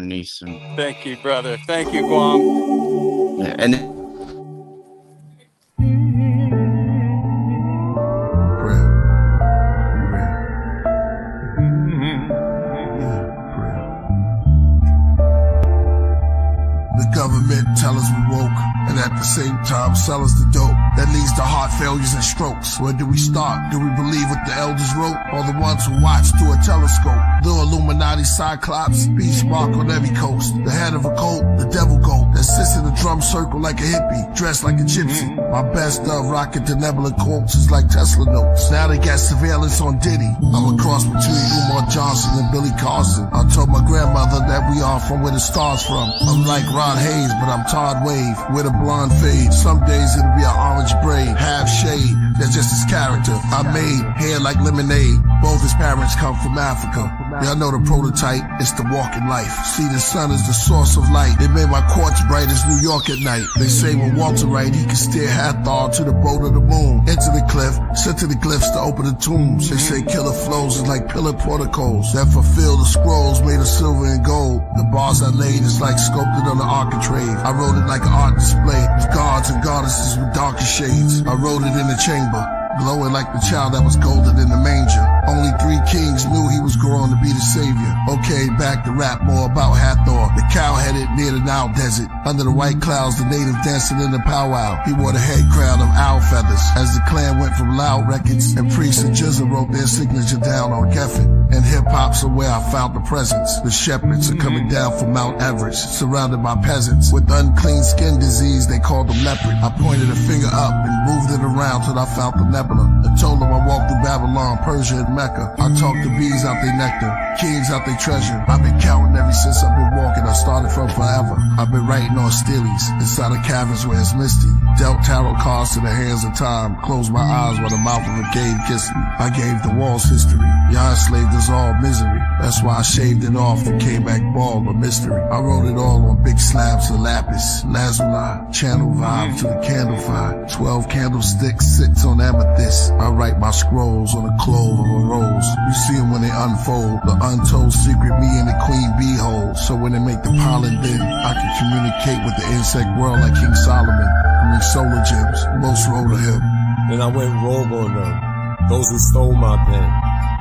Newsom. Thank you, brother. Thank you, Guam. Yeah, and the government tell us we woke, and at the same time sell us the dope that leads to heart failures and strokes. Where do we start? Do we believe what the elders wrote, or the ones who watch through a telescope? The Illuminati cyclops, beast mark on every coast. The head of a cult, the devil goat that sits in a drum circle like a hippie, dressed like a gypsy. My best of rocking to nebula quotes is like Tesla notes. Now they got surveillance on Diddy. I'm a cross between Umar Johnson and Billy Carson. I told my grandmother that we are from where the stars from. I'm like Ron Hayes, but I'm Todd Wave with a blonde fade. Some days it'll be an orange braid, half shade. That's just his character. I made hair like lemonade. Both his parents come from Africa. Y'all know the prototype, it's the walking life. See, the sun is the source of light. They made my quartz bright as New York at night. They say when Walter Wright, he can steer Hathor to the boat of the moon. Into the cliff, sent to the glyphs to open the tombs. They say killer flows is like pillar protocols that fulfill the scrolls made of silver and gold. The bars I laid is like sculpted on the architrave. I wrote it like an art display with gods and goddesses with darker shades. I wrote it in the chamber, glowing like the child that was golden in the manger. Only 3 kings knew he was growing to be the savior. Okay, back to rap more about Hathor, the cow-headed near the Nile desert. Under the white clouds, the native dancing in the powwow. He wore the head crown of owl feathers. As the clan went from loud records, and Priest and Jizza wrote their signature down on Geffen. And hip-hop's where I found the presence. The shepherds are coming down from Mount Everest, surrounded by peasants. With unclean skin disease, they called them leopard. I pointed a finger up and moved it around till I found the nebula. I told them I walked through Babylon, Persia, and Mecca. I talked to bees out their nectar, kings out their treasure. I've been counting ever since I've been walking. I started from forever. I've been writing on steelies inside of caverns where it's misty. Dealt tarot cards to the hands of time. Closed my eyes while the mouth of a cave kissed me. I gave the walls history. Y'all enslaved us all misery. That's why I shaved it off and came back bald, a mystery. I wrote it all on big slabs of lapis, lazuli, channel vibe to the candle fire. 12 candlesticks, 6 on amethyst. I write my scrolls on the clove of a rose. You see them when they unfold, the untold secret me and the queen bee hold. So when they make the pollen bin, I can communicate with the insect world like King Solomon. I mean solar gems, most roll to him. Then I went rogue on them, those who stole my pen.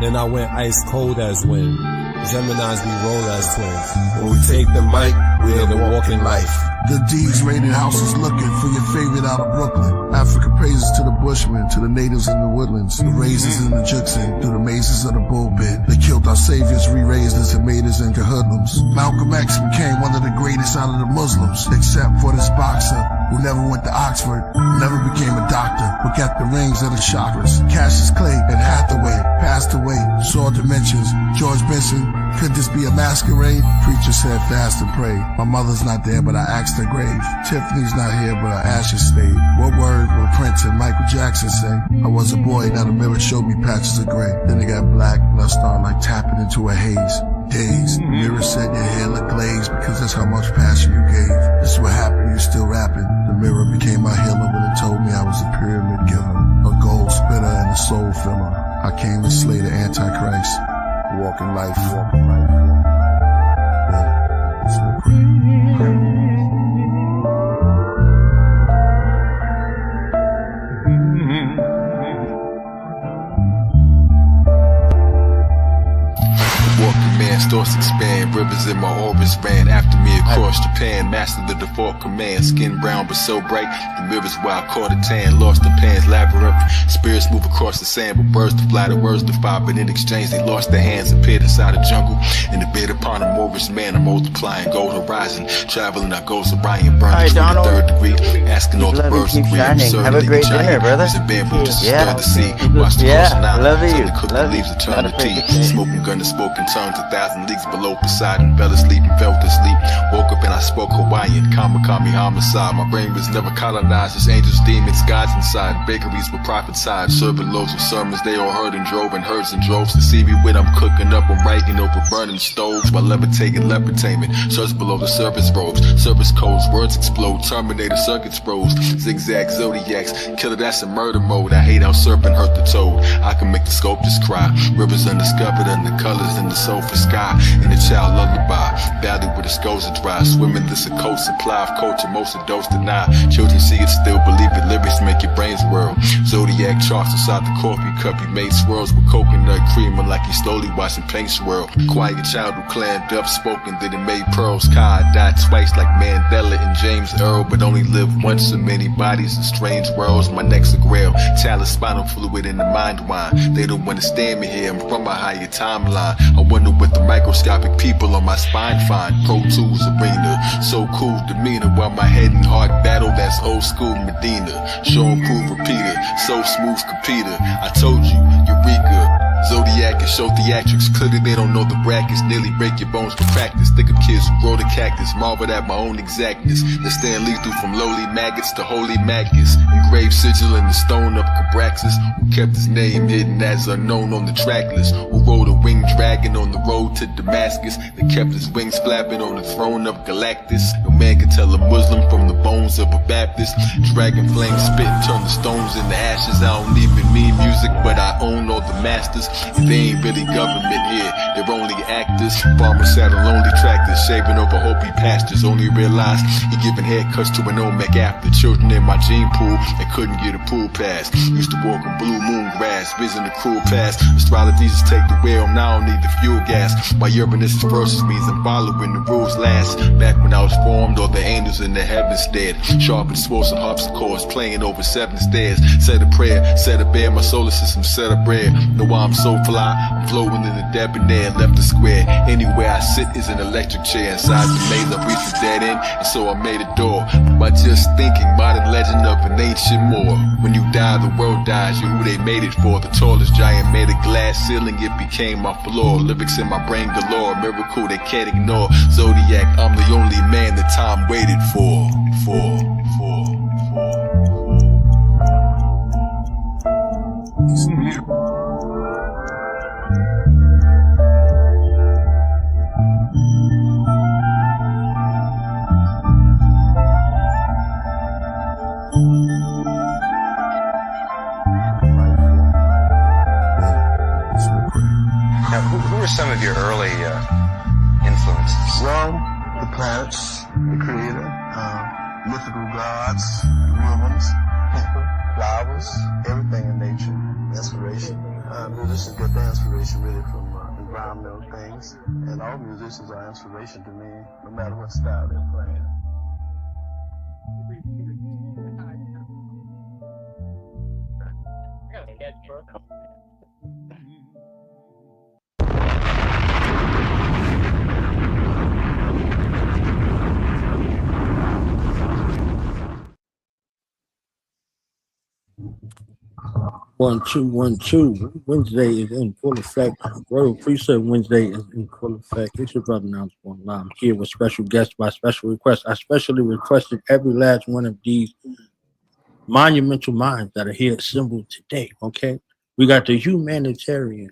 Then I went ice cold as wind. Geminis we roll as twins. When we take the mic, we live a walking life. The D's raided houses looking for your favorite out of Brooklyn. Africa praises to the bushmen, to the natives in the woodlands, the raisins in the Juxin, through the mazes of the bullbit. They killed our saviors, re-raised us and made us into hoodlums. Malcolm X became one of the greatest out of the Muslims, except for this boxer who never went to Oxford, never became a doctor, but got the rings of the chakras. Cassius Clay and Hathaway passed away, saw dimensions. George Benson, could this be a masquerade? Preacher said fast and pray. My mother's not there, but I asked her grave. Tiffany's not here, but her ashes stayed. What word will Prince and Michael Jackson say? I was a boy, now the mirror showed me patches of gray. Then it got black, and I started like tapping into a haze. Days, the mirror said your hair looked glazed because that's how much passion you gave. This is what happened, you still rapping. The mirror became my healer when it told me I was a pyramid giver, a gold spitter and a soul filler. I came to slay the Antichrist. Walking life, walking life. Yeah, it's so pretty. Walking man, thoughts expand, rivers in my orbits ran after me across Japan, mastered the default command, skin brown but so bright, the mirrors where I caught a tan, lost the pan's labyrinth, spirits move across the sand, but birds to fly, the words defy, but in exchange they lost their hands, appeared inside a jungle, in the bed upon a Moorish man, I'm multiplying, gold horizon, traveling, I goes Orion, burning through the 3rd degree, asking all the birds to agree, Have a great dinner, brother. Yeah, the sea, watch the coast and island, the cooking leaves to turn to tea, smoking gun and smoking tongues, 1,000 leagues below Poseidon, fell asleep and fell to sleep, woke up and I spoke Hawaiian, Kamakami homicide, my brain was never colonized, as angels, demons, gods inside, bakeries with prophesied, serving loads of sermons, they all heard and drove in herds and droves, to see me when I'm cooking up, I'm writing over burning stoves, while levitating lepretainment, search below the surface robes, service codes, words explode, Terminator circuits froze, zigzag zodiacs, killer that's in murder mode, I hate how serpent hurt the toad, I can make the sculptors cry, rivers undiscovered under colors in the sulfur sky, and the child lullaby. Valley where the skulls are dry. Swimming this a coast supply of culture, most of those deny. Children see it, still believe it. Lyrics make your brains whirl. Zodiac charts inside the coffee cup. He made swirls with coconut creamer like he slowly watching paint swirl. Quiet child who clammed up, spoken, then it made pearls. Kai died twice like Mandela and James Earl, but only lived once. So many bodies in strange worlds. My neck's a grail. Talent, spinal fluid in the mind wine. They don't understand me here. I'm from a higher timeline. I wonder what the microscopic people on my spine find. Pro Tools arena, so cool demeanor, while my head and heart battle. That's old school Medina. Show and prove repeater, so smooth computer. I told you, Eureka. Zodiac and show theatrics. Clearly they don't know the brackets. Nearly break your bones to practice. Think of kids who grow the cactus. Marveled at my own exactness. That stand lethal from lowly maggots to holy maggots. Engraved sigil in the stone of Cabraxis. Who kept his name hidden as unknown on the track list. Who rode a winged dragon on the road to Damascus. That kept his wings flapping on the throne of Galactus. No man can tell a Muslim from the bones of a Baptist. Dragon flame spit and turn the stones into ashes. I don't even mean music, but I own all the masters. If they ain't really government here, they're only actors. Farmers sat on lonely tractors, shaving over Hopi pastures. Only realized he giving haircuts to an Olmec after. Children in my gene pool that couldn't get a pool pass. Used to walk on blue moon grass, vision the cruel past. Astrology just take the wheel, now I don't need the fuel gas. My Uranus versus means I'm following the rules last. Back when I was formed, all the angels in the heavens stared. Sharp and swollen harpsichords playing over 7 stairs. Said a prayer, said a bear, my solar system set a bread. Know why I'm so fly, I'm flowing in the debonair, left the square. Anywhere I sit is an electric chair. Inside the maze I reached the dead end, and so I made a door. By just thinking, modern legend of an ancient Moor. When you die, the world dies, you're who they made it for. The tallest giant made a glass ceiling, it became my floor. Lyrics in my brain galore, miracle they can't ignore. Zodiac, I'm the only man that time waited for. Now, who are some of your early influences? Well, the planets, the creator, mythical gods, rhythms, people, flowers, everything in nature, inspiration. Musicians get their inspiration really from environmental things, and all musicians are inspiration to me, no matter what style they're playing. One, two. Wednesday is in full effect. Royal PriestHood Wednesday is in full effect. It's your brother now. I'm here with special guests by special request. I specially requested every last one of these monumental minds that are here assembled today. Okay, we got the humanitarian,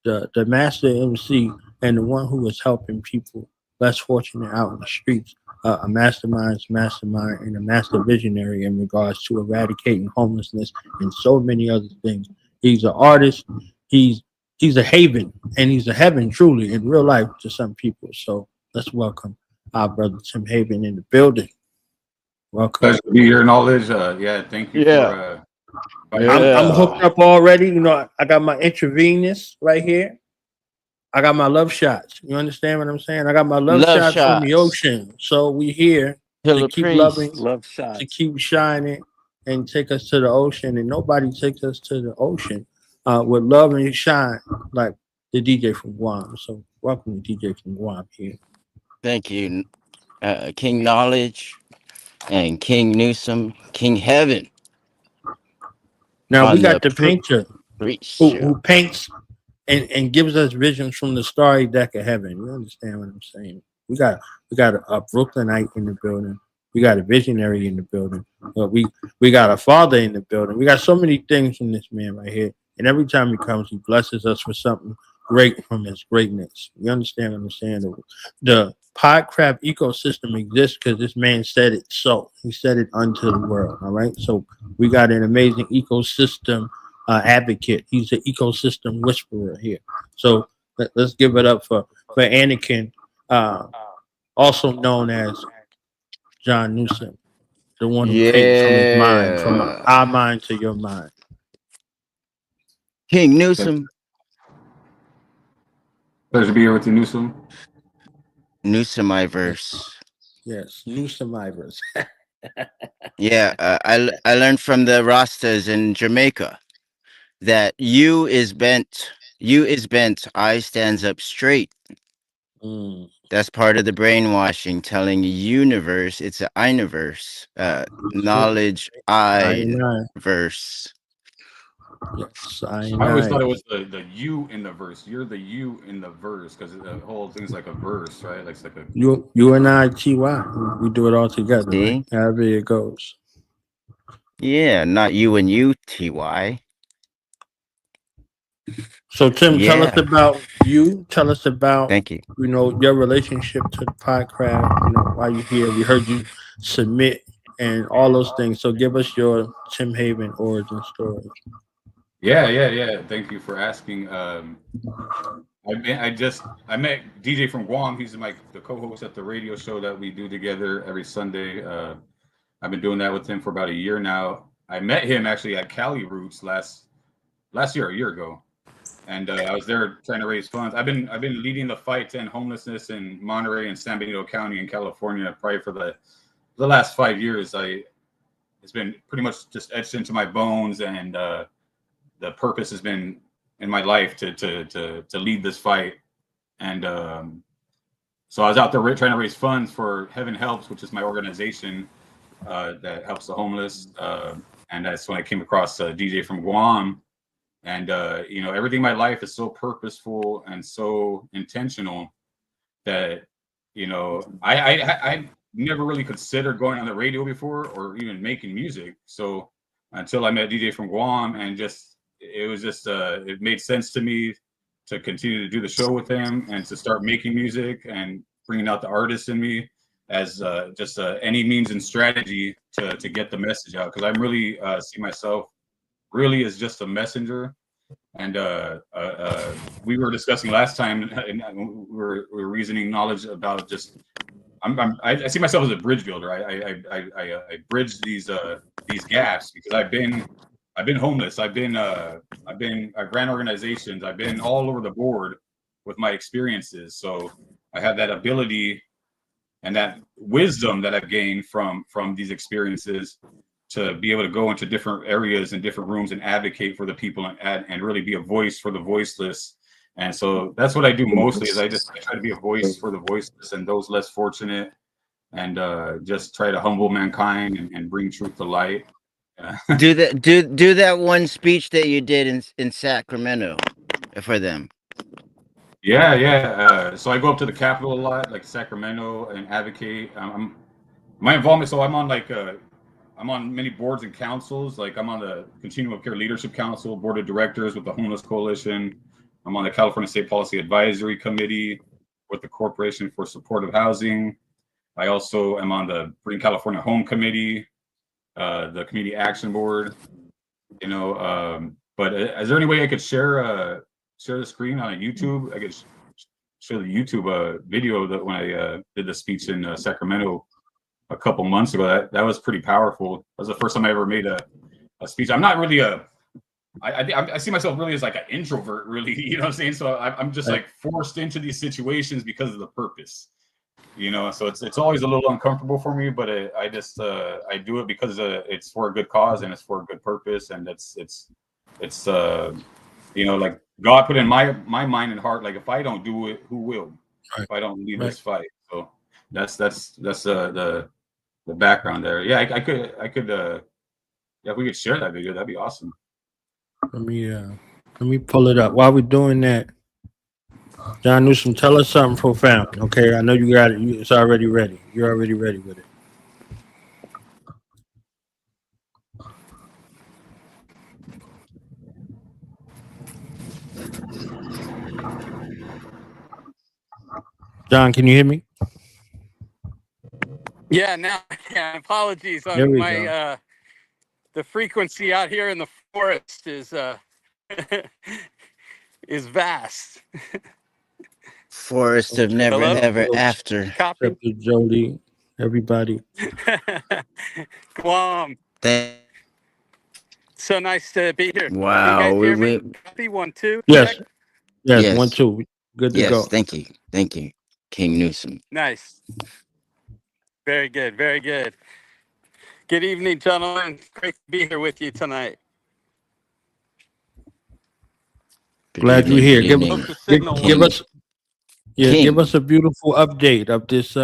the master MC, and the one who is helping people less fortunate out in the streets. A mastermind, and a master visionary in regards to eradicating homelessness and so many other things. He's an artist. He's a haven, and he's a heaven truly in real life to some people. So let's welcome our brother Tim Heavin in the building. Welcome. Pleasure to be here, knowledge. Thank you. Yeah. I'm hooked up already. You know, I got my intravenous right here. I got my love shots. You understand what I'm saying? I got my love shots from the ocean. So we here to keep loving, love shots, to keep shining, and take us to the ocean. And nobody takes us to the ocean with love and shine like the DJ from Guam. So welcome to DJ from Guam here. Thank you, King Knowledge and King Newsom, King Heavin. Now we got the painter who paints and gives us visions from the starry deck of heaven. You understand what I'm saying? We got a Brooklynite in the building. We got a visionary in the building. We got a father in the building. We got so many things from this man right here. And every time he comes, he blesses us with something great from his greatness. You understand what I'm saying? The Podcraft ecosystem exists because this man said it so. He said it unto the world. All right. So we got an amazing ecosystem advocate. He's an ecosystem whisperer here. So let's give it up for Anakin also known as John Newsom, the one who paints from his mind, from Yeah. our mind to your mind. King Newsom. Pleasure to be here with you, Newsom. Newsomiverse. Yes, Newsomivers. Yeah, I learned from the Rastas in Jamaica that you is bent, I stands up straight. That's part of the brainwashing, telling the universe it's an universe, knowledge I-verse. Yes, I always thought it was the you in the verse. You're the you in the verse because the whole thing's like a verse, right? Like it's like a you and I, TY. We do it all together, See? right? However it goes. Yeah, not you and you, TY. So Tim, tell us Yeah. about you. Tell us about Thank you. Your relationship to the podcast. Why you here. We heard you submit and all those things. So give us your Tim Haven origin story. Yeah. Thank you for asking. I met DJ from Guam. He's the co-host at the radio show that we do together every Sunday. I've been doing that with him for about a year now. I met him actually at Cali Roots last year, a year ago, and I was there trying to raise funds. I've been leading the fight to end homelessness in Monterey and San Benito County in California probably for the last 5 years. It's been pretty much just etched into my bones, and the purpose has been in my life to lead this fight. And so I was out there trying to raise funds for Heavin Helps, which is my organization that helps the homeless. And that's when I came across DJ from Guam. And everything in my life is so purposeful and so intentional that I never really considered going on the radio before or even making music. So until I met DJ from Guam, and it made sense to me to continue to do the show with him and to start making music and bringing out the artist in me as any means and strategy to get the message out, because I'm really see myself really as just a messenger. And we were discussing last time, and we were reasoning knowledge about just I see myself as a bridge builder. I bridge these gaps because I've been homeless. I ran organizations. I've been all over the board with my experiences. So I have that ability and that wisdom that I've gained from these experiences to be able to go into different areas and different rooms and advocate for the people and really be a voice for the voiceless. And so that's what I do mostly, is I try to be a voice for the voiceless and those less fortunate, and just try to humble mankind and bring truth to light. Do that one speech that you did in Sacramento for them. Yeah. So I go up to the Capitol a lot, like Sacramento, and advocate. My involvement. So I'm on many boards and councils. Like I'm on the Continuum of Care Leadership Council, Board of Directors with the Homeless Coalition. I'm on the California State Policy Advisory Committee with the Corporation for Supportive Housing. I also am on the Bring California Home Committee, the Community Action Board. But is there any way I could share the screen on YouTube? I could share the YouTube video that when I did the speech in Sacramento a couple months ago. That was pretty powerful. That was the first time I ever made a speech. I'm not really I see myself really as like an introvert, really, you know what I'm saying? So I'm just like forced into these situations because of the purpose, so it's always a little uncomfortable for me, but I do it because it's for a good cause and it's for a good purpose. And it's like God put in my mind and heart, like if I don't do it, who will? Right. If I don't lead this fight. So that's the background there. Yeah, I could if we could share that video, that'd be awesome. Let me pull it up. While we're doing that, John Newsom, tell us something profound. Okay, I know you got it. It's already ready. You're already ready with it. John, can you hear me? Yeah, now I can. Apologies on my the frequency out here in the forest is is vast. Forest of never Hello? ever after. Copy? Jody, everybody. Guam. Thank. So nice to be here. Can you Wow. guys We hear me? went. Copy 1, 2. Yes, Check. yes, one, Yes. two. Good to Yes. go. Thank you. Thank you, King Newsom. Nice. Very good. Very good. Good evening, gentlemen. Great to be here with you tonight. Good Glad you're evening. here. Good evening, Hope the signal Give King. us, yeah, give King. us a beautiful update of this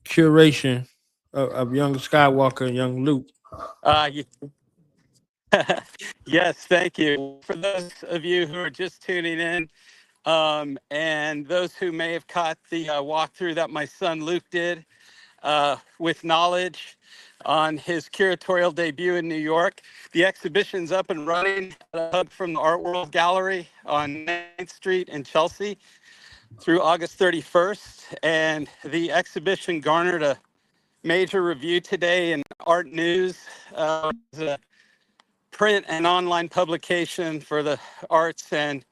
curation of young Skywalker and young Luke. y- yes, thank you. For those of you who are just tuning in, and those who may have caught the walkthrough that my son Luke did with knowledge on his curatorial debut in New York. The exhibition's up and running at a hub from the Art World Gallery on 9th Street in Chelsea through August 31st. And the exhibition garnered a major review today in Art News. It's a print and online publication for the arts. And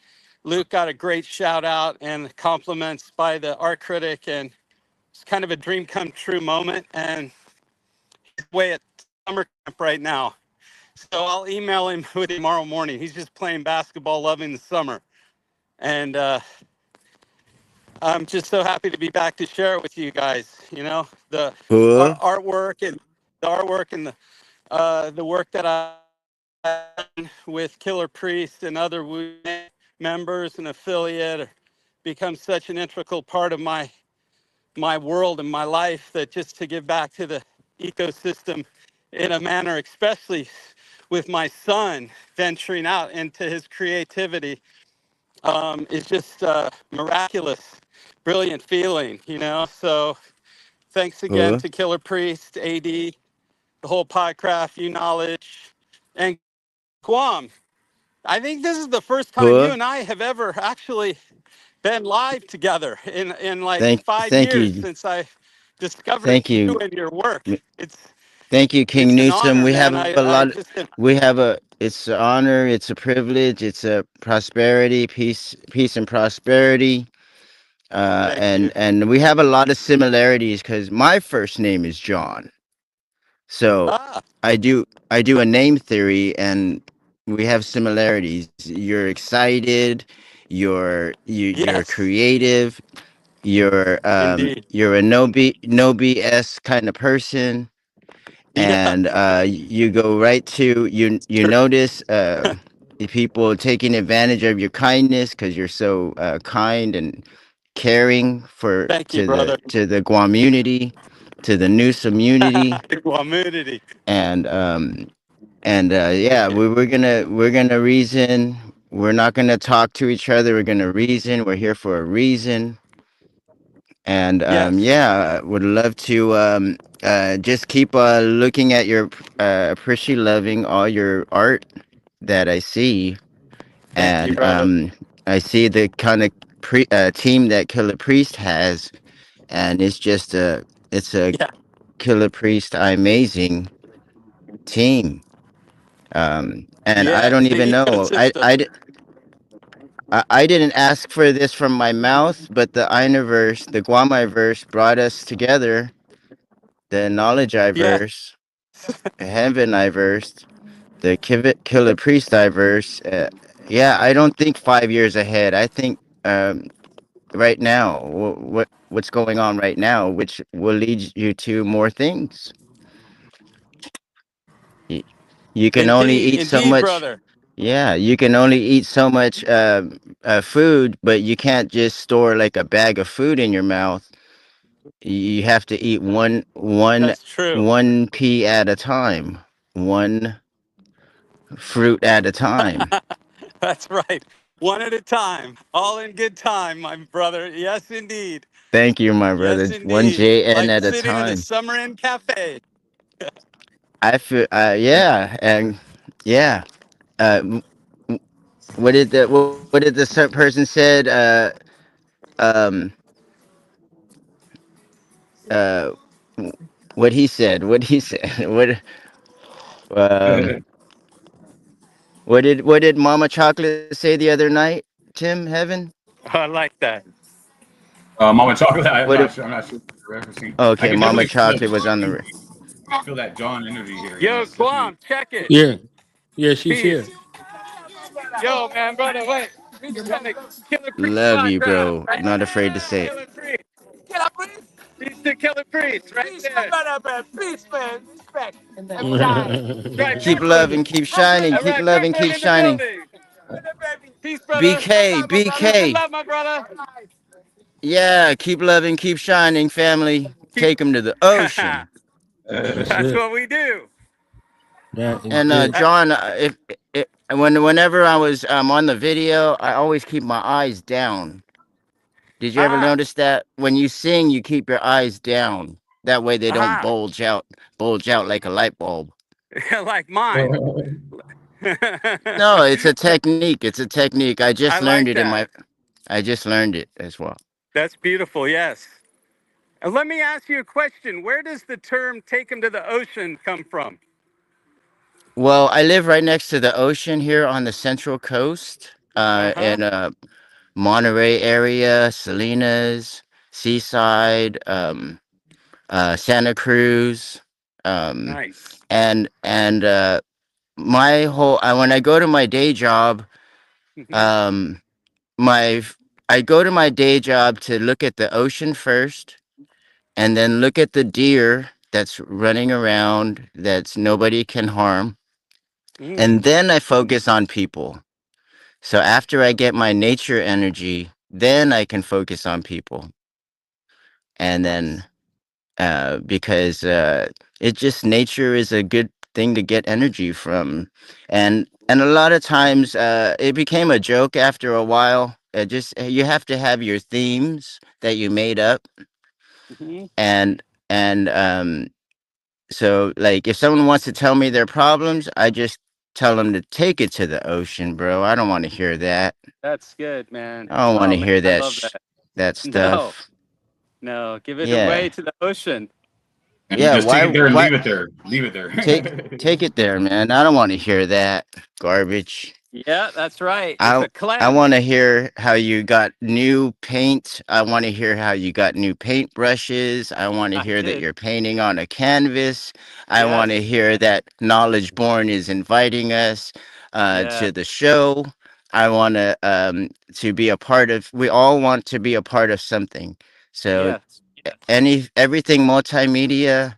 Luke got a great shout out and compliments by the art critic. And it's kind of a dream come true moment. And he's away at summer camp right now. So I'll email him with him tomorrow morning. He's just playing basketball, loving the summer. And I'm just so happy to be back to share it with you guys. You know, the Huh? artwork and the work that I done with Killah Priest and other members and affiliate become such an integral part of my world and my life, that just to give back to the ecosystem in a manner, especially with my son venturing out into his creativity, is just miraculous, brilliant feeling, you know. So thanks again Huh? to Killah Priest, AD, the whole Podcraft, You Knowledge, and Guam. I think this is the first time you Huh? and I have ever actually been live together in like Thank. 5 years You. since I discovered Thank you you. and your work. Thank you, King It's an Newsom. honor, We have man. a I lot. just We have a. It's an honor. It's a privilege. It's a prosperity, peace, and prosperity. thank you. And we have a lot of similarities because my first name is John. So Ah, I do a name theory, and we have similarities. You're excited. You're yes, creative. indeed. You're a no BS kind of person, Yeah, and you go right to you true. notice the people taking advantage of your kindness because you're so kind and caring for Thank you, brother. to the Guam community, to the Newsom community, Guamunity. and yeah, we're gonna reason. We're not gonna talk to each other. We're gonna reason. We're here for a reason. And Yes. yeah, would love to just keep looking at your appreciate loving all your art that I see, Thank you, and brother. I see the kind of team that Killah Priest has, and it's a Yeah. Killah Priest amazing team. And I don't Yes, even the know. ecosystem. I didn't ask for this from my mouth, but the Inaverse, the Guamiverse brought us together. The knowledge I Yes. verse, the heaven I versed, the Killah Priest I verse. Yeah, I don't think 5 years ahead. I think right now, what's going on right now, which will lead you to more things. Y- You can only Indeed, eat so indeed, much. brother. Yeah, you can only eat so much food, but you can't just store like a bag of food in your mouth. You have to eat That's true. one pea at a time, one fruit at a time. That's right. One at a time. All in good time, my brother. Yes, indeed. Thank you, my Yes, brother. One indeed. JN Like at a sitting in a time. summer inn cafe. I feel, yeah, and yeah. W- w- what did the person said? Um, uh, w- what he said? What he said? Um, what did Mama Chocolate say the other night Tim Heavin? I like that. Mama Chocolate. I'm What not if? sure. I'm not sure. Referencing. I Okay, can Mama definitely feel Chocolate that was on the. John energy. I feel that John energy here. You know, Yo, it's definitely. Guam, check it. Yeah, yeah, she's here. Peace. Yo, man, brother, wait. Killah Priest Love you, background. bro. Right Not afraid to there. say it. Killah Priest. Killah Priest. He's the Killah Priest, right Peace, there. Brother, man. Peace, man. Respect. Every time. Right, Keep Brooklyn. loving, keep Brooklyn. shining, All keep right, loving, Brooklyn keep in the shining. building. Peace, brother. BK, Peace and BK. love, my brother. Yeah, keep loving, keep shining, family. Keep. Take them to the ocean. That's That's it. what we do. That is And it. John, whenever I was on the video, I always keep my eyes down. Did you ever Ah, notice that? When you sing, you keep your eyes down. That way they don't ah. bulge out like a light bulb. Like mine. No, it's a technique. It's a technique. I I just learned like it that. I just learned it as well. That's beautiful. Yes. And let me ask you a question. Where does the term "take him to the ocean" come from? Well, I live right next to the ocean here on the Central Coast, Uh-huh. in Monterey area, Salinas, Seaside, Santa Cruz, Nice. and my whole when I go to my day job, Hmm. um, my I go to my day job to look at the ocean first, and then look at the deer that's running around that's nobody can harm, and then I focus on people. So after I get my nature energy, then I can focus on people. And then Nice. because it just nature is a good thing to get energy from. And a lot of times it became a joke after a while. Just you have to have your themes that you made up, Hmm. and so like if someone wants to tell me their problems, I just tell them to take it to the ocean, bro. I don't want to hear that. That's good, man. I don't want Oh to man, hear I love that. that No, stuff. no, give it Yeah. away to the ocean. And Yeah, just take it there and why leave it there. Leave it there. take it there, man. I don't want to hear that garbage. Yeah, that's right. It's I a I cleanse. want to hear how you got new paint. I want to hear how you got new paint brushes. I want to I hear that did. you're painting on a canvas. I want to Yes. hear that Knowledge Born is inviting us Yeah. to the show. I want to be a part of. We all want to be a part of something. So Yes. everything multimedia,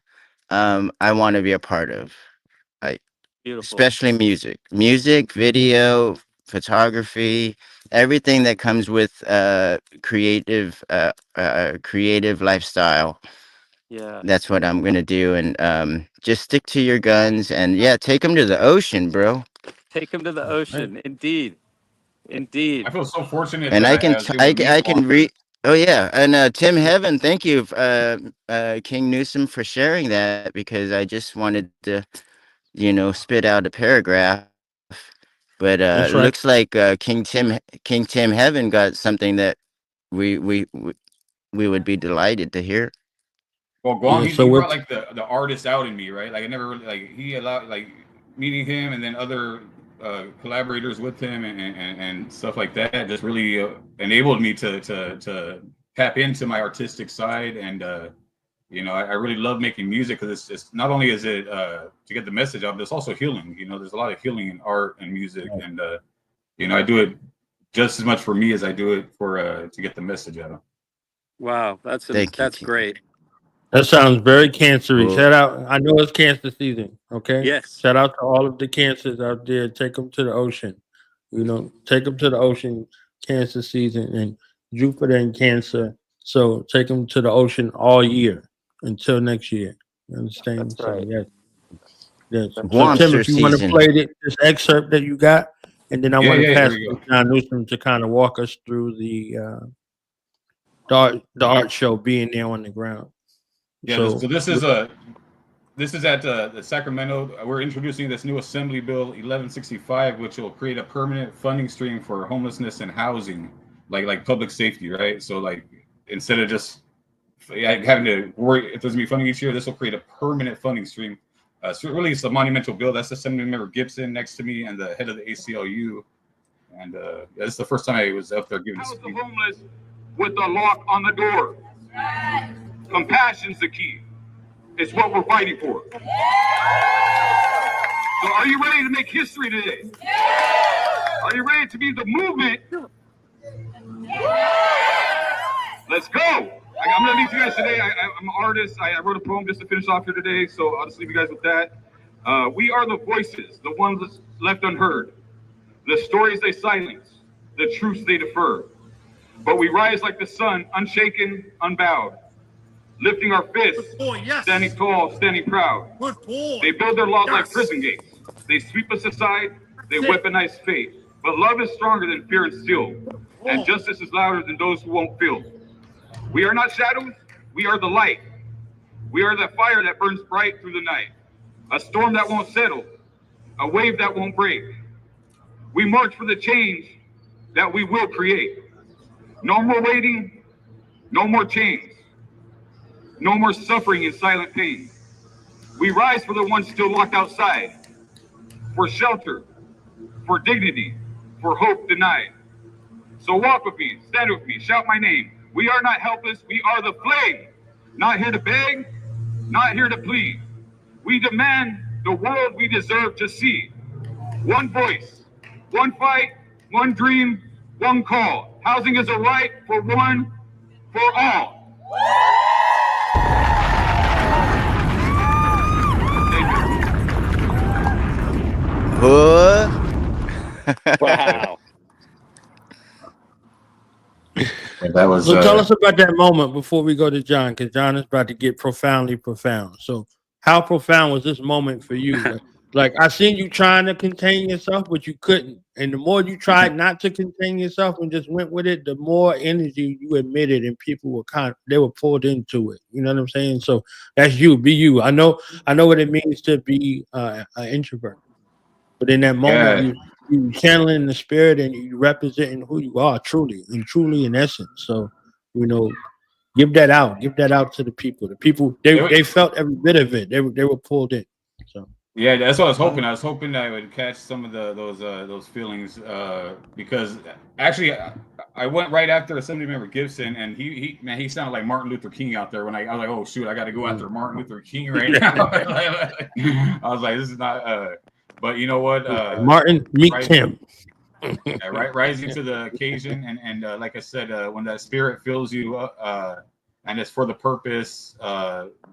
I want to be a part of. I Beautiful. especially music, video, photography, everything that comes with creative lifestyle. Yeah. That's what I'm gonna do, and just stick to your guns, and yeah, take them to the ocean, bro. Take him to the Right. ocean. Indeed. I Indeed. feel so fortunate And that I I can was able to meet I Guam. can read. Oh yeah, and Tim Heaven, thank you, King Newsom, for sharing that, because I just wanted to, spit out a paragraph. But That's right. looks like King Tim Heaven got something that we we we we would be delighted to hear. Well, Guam, Yeah. he, So he brought what? like the artist out in me, right? Like I never really like he allowed like meeting him and then other collaborators with him and stuff like that just really enabled me to tap into my artistic side. And I really love making music because it's not only is it to get the message out, but it's also healing. There's a lot of healing in art and music, and I do it just as much for me as I do it for to get the message out. Wow. Thank you, That's King. great. That sounds very cancery. Well, Shout out. I know it's cancer season. Okay. Yes. Shout out to all of the cancers out there. Take them to the ocean. Take them to the ocean. Cancer season and Jupiter and Cancer. So take them to the ocean all year until next year. You understand? That's So right. yes, yes. That's So right. Tim, Guamster if you want to season. play this excerpt that you got, and then I Yeah, want to yeah, pass here it we to go. John Newsom to kind of walk us through the art show being there on the ground. Yeah, So so this is at the Sacramento. We're introducing this new Assembly Bill 1165, which will create a permanent funding stream for homelessness and housing, like public safety, right? So like instead of just having to worry if there's gonna be funding each year, this will create a permanent funding stream. So really, it's a monumental bill. That's Assemblymember Gibson next to me and the head of the ACLU. And this is the first time I was up there giving a House speech. the homeless with the lock on the door. Compassion's the key. It's what we're fighting for. So are you ready to make history today? Are you ready to be the movement? Let's go. I'm going to leave you guys today. I'm an artist. I wrote a poem just to finish off here today, so I'll just leave you guys with that. We are the voices, the ones left unheard, the stories they silence, the truths they defer. But we rise like the sun, unshaken, unbowed, lifting our fists, standing tall, standing proud. They build their laws like prison gates. They sweep us aside, they weaponize fate. But love is stronger than fear and steel, and justice is louder than those who won't feel. We are not shadows, we are the light. We are the fire that burns bright through the night, a storm that won't settle, a wave that won't break. We march for the change that we will create. No more waiting, no more chains, no more suffering in silent pain. We rise for the ones still locked outside, for shelter, for dignity, for hope denied. So walk with me, stand with me, shout my name. We are not helpless, we are the flame. Not here to beg, not here to plead. We demand the world we deserve to see. One voice, one fight, one dream, one call. Housing is a right for one, for all. Wow. That was. So tell us about that moment before we go to John, because John is about to get profoundly profound. So how profound was this moment for you? Like I seen you trying to contain yourself, but you couldn't. And the more you tried not to contain yourself and just went with it, the more energy you emitted, and people were they were pulled into it. You know what I'm saying? So that's you. Be you. I know what it means to be an introvert, but in that moment, you channeling the spirit and you representing who you are truly in essence. So, give that out to the people. The people they felt every bit of it. They were pulled in. So yeah, that's what I was hoping. I was hoping that I would catch some of those feelings because actually I went right after Assemblymember Gibson, and he sounded like Martin Luther King out there. When I was like, oh shoot, I got to go after Martin Luther King right now. I was like, this is not. But you know what, Martin, meet him. Rising to the occasion, and like I said, when that spirit fills you, and it's for the purpose,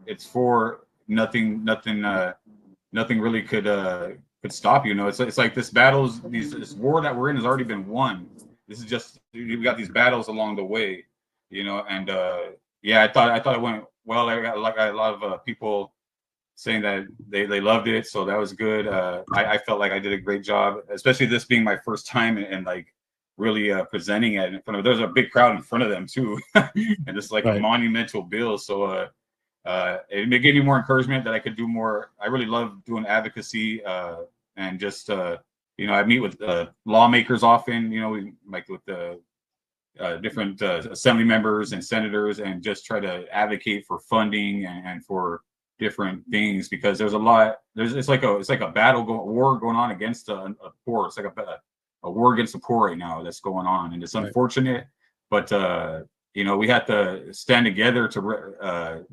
it's for nothing really could stop you. It's like this this war that we're in has already been won. This is just we got these battles along the way, and I thought it went well. I got a lot of people saying that they loved it, so that was good. I felt like I did a great job, especially this being my first time and like really presenting it in front of. There's a big crowd in front of them too, and it's like a monumental bill. So it gave me more encouragement that I could do more. I really love doing advocacy and just I meet with lawmakers often. We like with the different assembly members and senators, and just try to advocate for funding and for different things, because there's a lot. It's like a war going on against a poor. It's like a war against the poor right now that's going on, and it's unfortunate. But we have to stand together to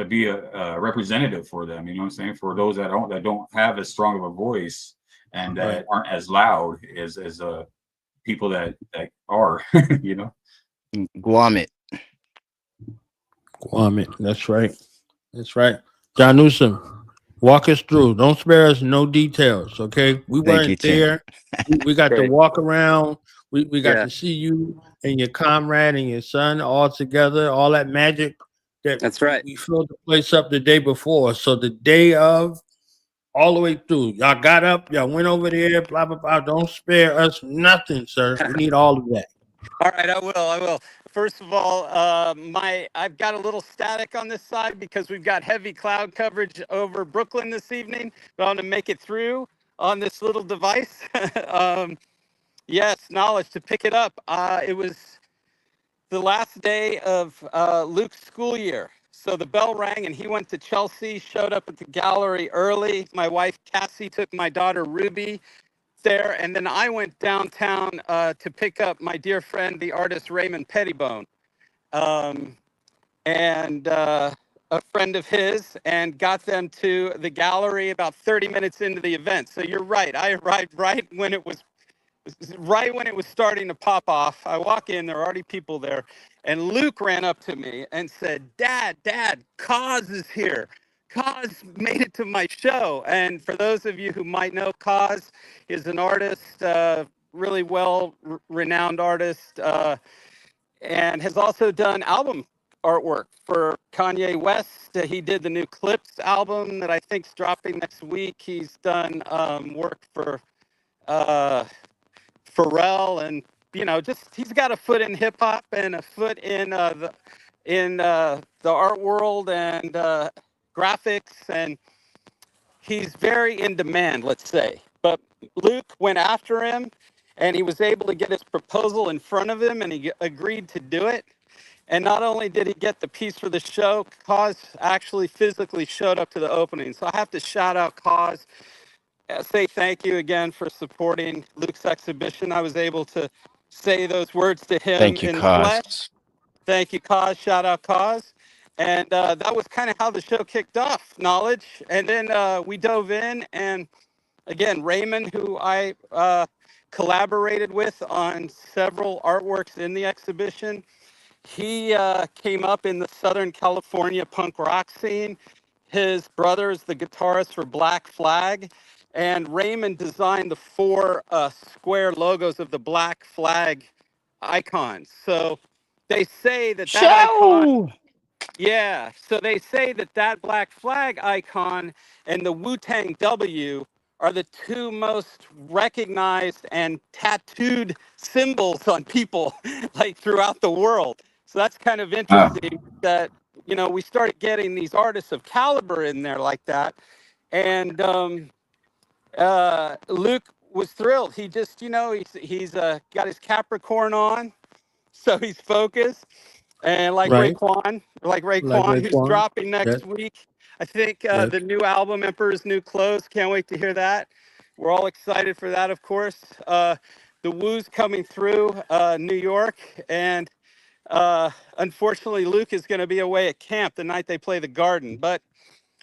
be a representative for them. You know what I'm saying? For those that don't have as strong of a voice and that aren't as loud as people that are. Guam it. That's right. John Newsom, walk us through. Don't spare us no details, okay? We weren't there. We got to walk around. We got to see you and your comrade and your son all together, all that magic. That's right. We filled the place up the day before. So the day of, all the way through, y'all got up, y'all went over there, blah, blah, blah. Don't spare us nothing, sir. We need all of that. All right, I will. First of all, I've got a little static on this side because we've got heavy cloud coverage over Brooklyn this evening, but I'm going to make it through on this little device. Yes, knowledge to pick it up. It was the last day of Luke's school year. So the bell rang and he went to Chelsea, showed up at the gallery early. My wife, Cassie, took my daughter, Ruby, there, and then I went downtown to pick up my dear friend, the artist Raymond Pettibone, and a friend of his, and got them to the gallery about 30 minutes into the event. So you're right. I arrived right when it was starting to pop off. I walk in, there are already people there, and Luke ran up to me and said, Dad, Cause is here. Cause made it to my show. And for those of you who might know, Cause is an artist, really well-renowned artist, and has also done album artwork for Kanye West. He did the new Clips album that I think's dropping next week. He's done work for Pharrell, and just he's got a foot in hip hop and a foot in the art world and graphics, and he's very in demand, let's say. But Luke went after him, and he was able to get his proposal in front of him, and he agreed to do it. And not only did he get the piece for the show, Cause actually physically showed up to the opening. So I have to shout out Cause, say thank you again for supporting Luke's exhibition. I was able to say those words to him Thank you, in the Cause. flesh. Thank you, Cause. Shout out, Cause. And that was kind of how the show kicked off, Knowledge. And then we dove in, and again, Raymond, who I collaborated with on several artworks in the exhibition, he came up in the Southern California punk rock scene. His brother's the guitarist for Black Flag, and Raymond designed the 4 square logos of the Black Flag icons. So they say that icon, yeah, so they say that Black Flag icon and the Wu-Tang W are the 2 most recognized and tattooed symbols on people like throughout the world. So that's kind of interesting that, we started getting these artists of caliber in there like that. And Luke was thrilled. He just, he's got his Capricorn on, so he's focused. And like Raekwon, who's dropping next week. I think the new album, Emperor's New Clothes. Can't wait to hear that. We're all excited for that, of course. The Wu's coming through New York, and unfortunately, Luke is going to be away at camp the night they play the Garden, but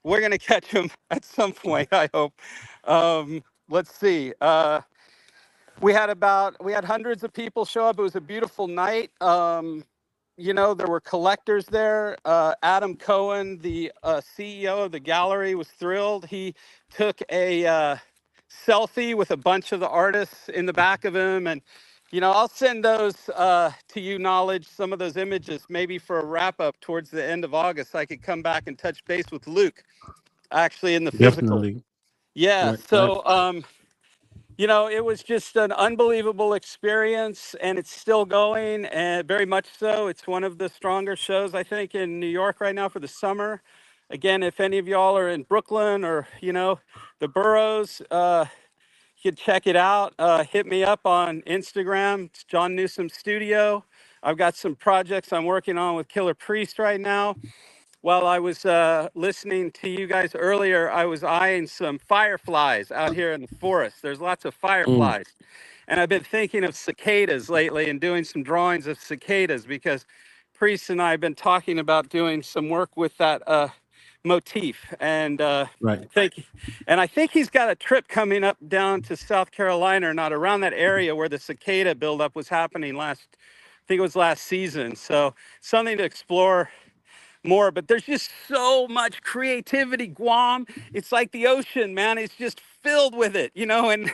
we're going to catch him at some point, I hope. Let's see. We had hundreds of people show up. It was a beautiful night. There were collectors there. Adam Cohen, the CEO of the gallery, was thrilled. He took a selfie with a bunch of the artists in the back of him. And, I'll send those to you, Knowledge, some of those images, maybe for a wrap up towards the end of August. I could come back and touch base with Luke, actually, in the physical. Definitely. Yeah. So, it was just an unbelievable experience, and it's still going, and very much so. It's one of the stronger shows, I think, in New York right now for the summer. Again, if any of y'all are in Brooklyn or, the boroughs, you can check it out. Hit me up on Instagram. It's John Newsom Studio. I've got some projects I'm working on with Killah Priest right now. While I was listening to you guys earlier, I was eyeing some fireflies out here in the forest. There's lots of fireflies. And I've been thinking of cicadas lately and doing some drawings of cicadas because Priest and I have been talking about doing some work with that motif. And I think he's got a trip coming up down to South Carolina or not, around that area where the cicada buildup was happening last season. So something to explore more, but there's just so much creativity. Guam, it's like the ocean, man. It's just filled with it, and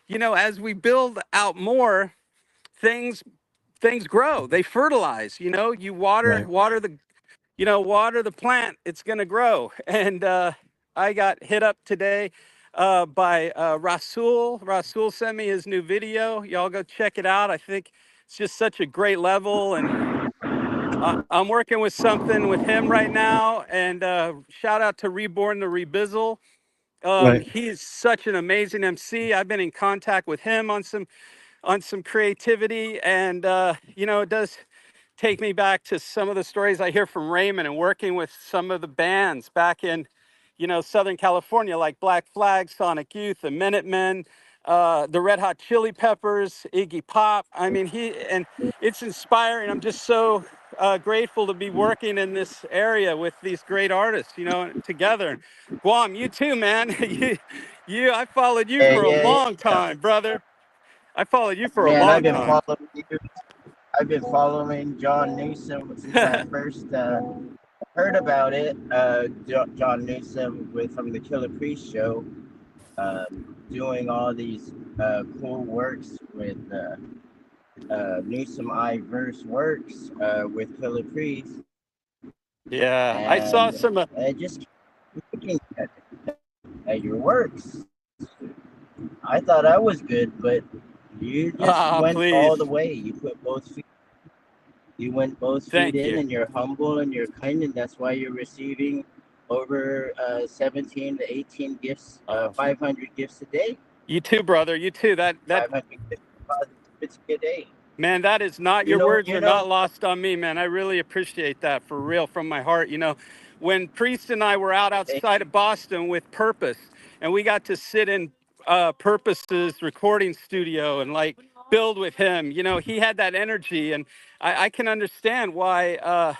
as we build out more, things grow, they fertilize. You water the plant, it's going to grow. And I got hit up today by Rasul sent me his new video. Y'all go check it out. I think it's just such a great level, and I'm working with something with him right now, and shout out to Reborn the Rebizzle. He's such an amazing MC. I've been in contact with him on some creativity, and it does take me back to some of the stories I hear from Raymond and working with some of the bands back in Southern California, like Black Flag, Sonic Youth, the Minutemen, the Red Hot Chili Peppers, Iggy Pop. I mean, it's inspiring. I'm just so grateful to be working in this area with these great artists, you know, together. Guam, you too, man. I followed you Yeah, for a yeah, long yeah. time, brother. I followed you for a Man, long time. I've been following John Newsom since I first heard about it. John Newsom from the Killah Priest show, doing all these cool works with Newsom verse works with Killah Priest. Yeah, I saw And some. I just looking at your works. I thought I was good, but you just went Please. all the way. You put both feet. You went both feet Thank in, you. and you're humble and you're kind, and that's why you're receiving over 17 to 18 gifts, 500 gifts a day. You too, brother. You too. That 500 gifts a day. Man, that is not, your words are not lost on me, man. I really appreciate that, for real, from my heart. You know, when Priest and I were out outside of Boston with Purpose, and we got to sit in Purpose's recording studio and like build with him, you know, he had that energy, and I can understand why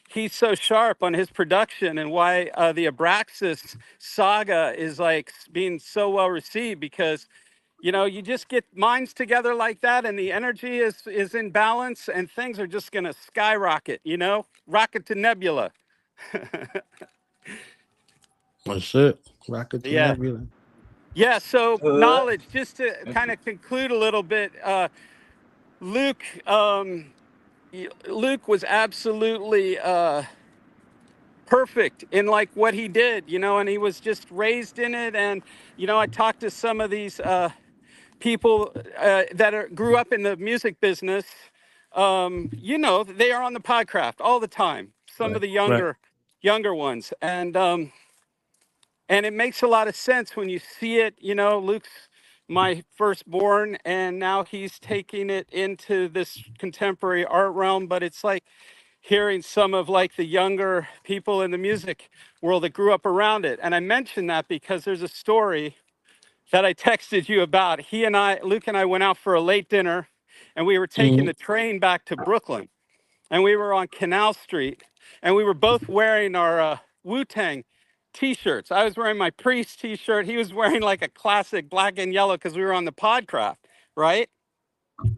he's so sharp on his production, and why the Abraxas saga is like being so well received, because you know, you just get minds together like that, and the energy is in balance, and things are just going to skyrocket, you know, rocket to nebula. That's it. Rocket to nebula. Yeah. So knowledge, just to kind of conclude a little bit, Luke was absolutely perfect in like what he did, you know, and he was just raised in it. And, you know, I talked to some of these people that grew up in the music business. You know, they are on the podcraft all the time. Some of the younger ones, and it makes a lot of sense when you see it. You know, Luke's my firstborn, and now he's taking it into this contemporary art realm. But it's like hearing some of like the younger people in the music world that grew up around it. And I mention that because there's a story that I texted you about. Luke and I went out for a late dinner, and we were taking the train back to Brooklyn, and we were on Canal Street, and we were both wearing our Wu-Tang t-shirts. I was wearing my Priest t-shirt. He was wearing like a classic black and yellow, because we were on the Podcraft, right?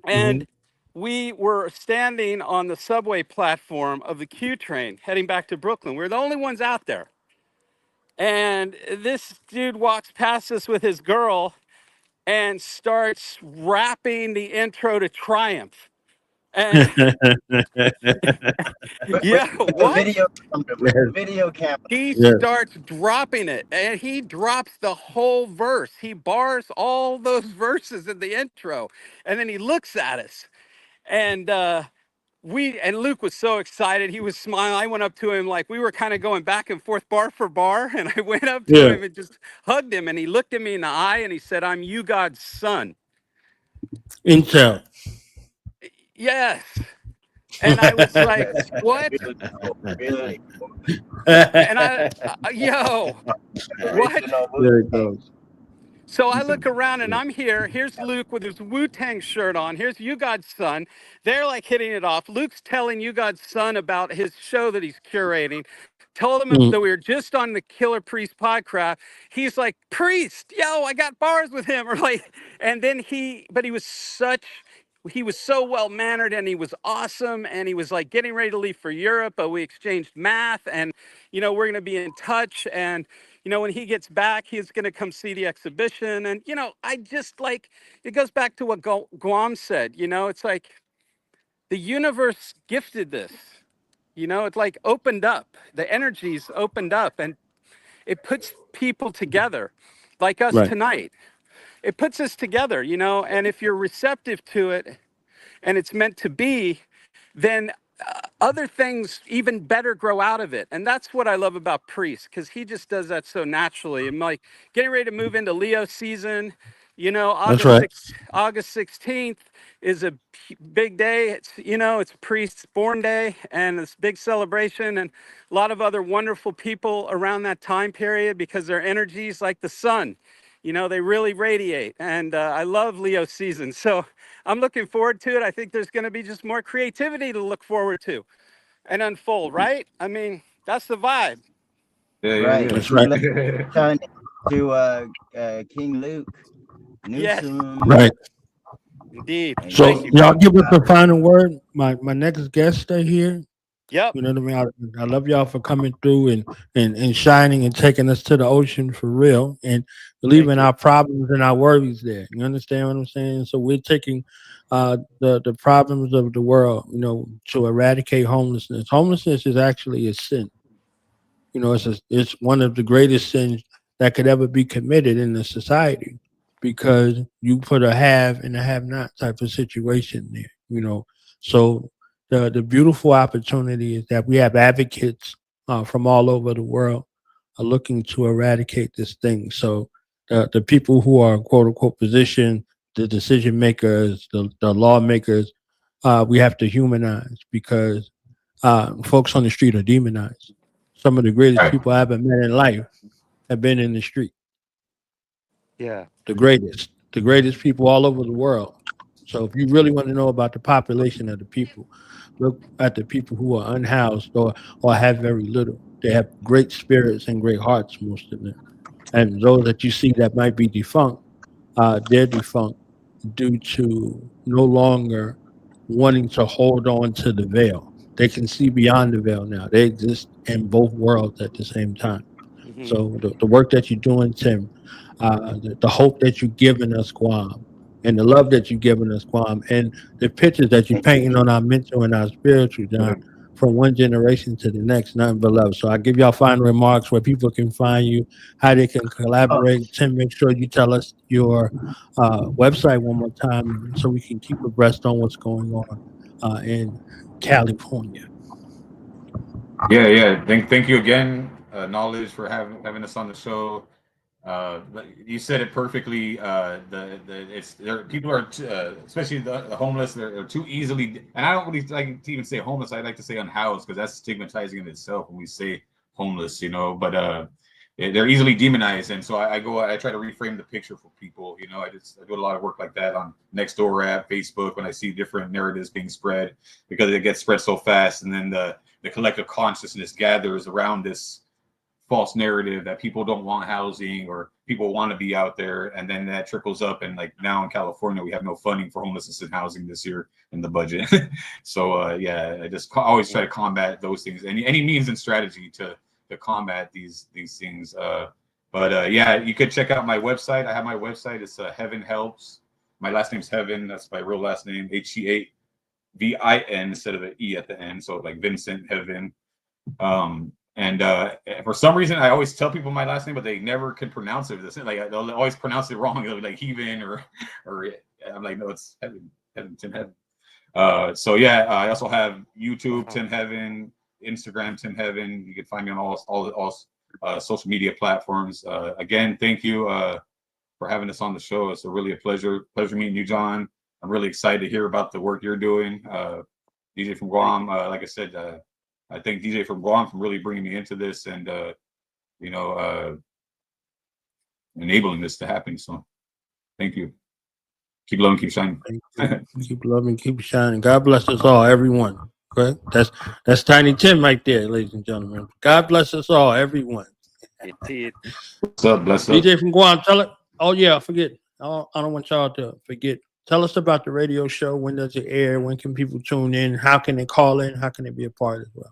And we were standing on the subway platform of the Q train heading back to Brooklyn. We were the only ones out there. And this dude walks past us with his girl and starts rapping the intro to Triumph. And yeah, what? Video camera. He starts dropping it, and he drops the whole verse. He bars all those verses in the intro, and then he looks at us, and Luke was so excited. He was smiling. I went up to him, like we were kind of going back and forth bar for bar, and I went up to him and just hugged him, and he looked at me in the eye and he said, "I'm you, God's son." Intel. Yes. And I was like, what? And what? There it goes. So I look around, and I'm here. Here's Luke with his Wu-Tang shirt on. Here's You God's son. They're like hitting it off. Luke's telling You God's son about his show that he's curating. Told him that we were just on the Killah Priest podcast. He's like, Priest, yo, I got bars with him. Or like, and then he was so well mannered, and he was awesome, and he was like getting ready to leave for Europe, but we exchanged math, and you know, we're going to be in touch, and you know, when he gets back, he's going to come see the exhibition. And you know, I just like, it goes back to what Guam said, you know, it's like the universe gifted this, you know, it's like opened up, the energies opened up, and it puts people together like us tonight. It puts us together, you know, and if you're receptive to it and it's meant to be, then other things even better grow out of it. And that's what I love about Priest, because he just does that so naturally. I'm like getting ready to move into Leo season. You know, August 16th is a big day. It's, you know, it's Priest's born day, and it's big celebration, and a lot of other wonderful people around that time period, because their energies like the sun. You know, they really radiate. And I love Leo season. So I'm looking forward to it. I think there's going to be just more creativity to look forward to and unfold, right? I mean, that's the vibe. Right. That's right. Turn to King Luke, Newsom. Yes. Right. Indeed. And So Thank you. y'all give us the final word. My next guest are here. Yep. You know what I mean? I love y'all for coming through and shining and taking us to the ocean for real and leaving our problems and our worries there. You understand what I'm saying? So we're taking the problems of the world, you know, to eradicate homelessness. Homelessness is actually a sin. You know, it's one of the greatest sins that could ever be committed in the society because you put a have and a have not type of situation there. You know, so the beautiful opportunity is that we have advocates from all over the world are looking to eradicate this thing. So the people who are quote unquote positioned, the decision makers, the lawmakers, we have to humanize because folks on the street are demonized. Some of the greatest people I ever met in life have been in the street. Yeah. The greatest people all over the world. So if you really want to know about the population of the people, look at the people who are unhoused or have very little. They have great spirits and great hearts, most of them. And those that you see that might be defunct, they're defunct due to no longer wanting to hold on to the veil. They can see beyond the veil now. They exist in both worlds at the same time. Mm-hmm. So the work that you're doing, Tim, the hope that you're giving us, Guam, and the love that you're giving us, Guam, and the pictures that you're painting on our mental and our spiritual, John, from one generation to the next, nothing but love. So I give y'all final remarks where people can find you, how they can collaborate. Tim, make sure you tell us your website one more time so we can keep abreast on what's going on in California. Yeah. Thank you again, Knowledge, for having us on the show. You said it perfectly. People are especially the homeless. They're too easily, and I don't really like to even say homeless. I like to say unhoused because that's stigmatizing in itself when we say homeless, you know. But they're easily demonized, and so I try to reframe the picture for people. You know, I do a lot of work like that on Nextdoor app, Facebook, when I see different narratives being spread because it gets spread so fast, and then the collective consciousness gathers around this false narrative that people don't want housing or people want to be out there, and then that trickles up, and like now in California we have no funding for homelessness and housing this year in the budget. So I just always try to combat those things, any means and strategy to combat these things. But you could check out my website. I have my website. It's Heavin Helps. My last name's Heavin. That's my real last name, Heavin instead of an E at the end, so like Vincent Heavin. And for some reason, I always tell people my last name, but they never can pronounce it. Like they'll always pronounce it wrong. They'll be like Heavin or I'm like, no, it's Heavin, Tim Heavin. I also have YouTube, Tim Heavin, Instagram, Tim Heavin. You can find me on all social media platforms. Again, thank you for having us on the show. It's really a pleasure meeting you, John. I'm really excited to hear about the work you're doing. DJ from Guam, like I said, I thank DJ from Guam for really bringing me into this and enabling this to happen. So thank you. Keep loving, keep shining. Keep loving, keep shining. God bless us all, everyone. Okay? That's Tiny Tim right there, ladies and gentlemen. God bless us all, everyone. What's up? Bless up. DJ from Guam, tell it. Oh yeah, I forget. I don't want y'all to forget. Tell us about the radio show. When does it air? When can people tune in? How can they call in? How can they be a part as well?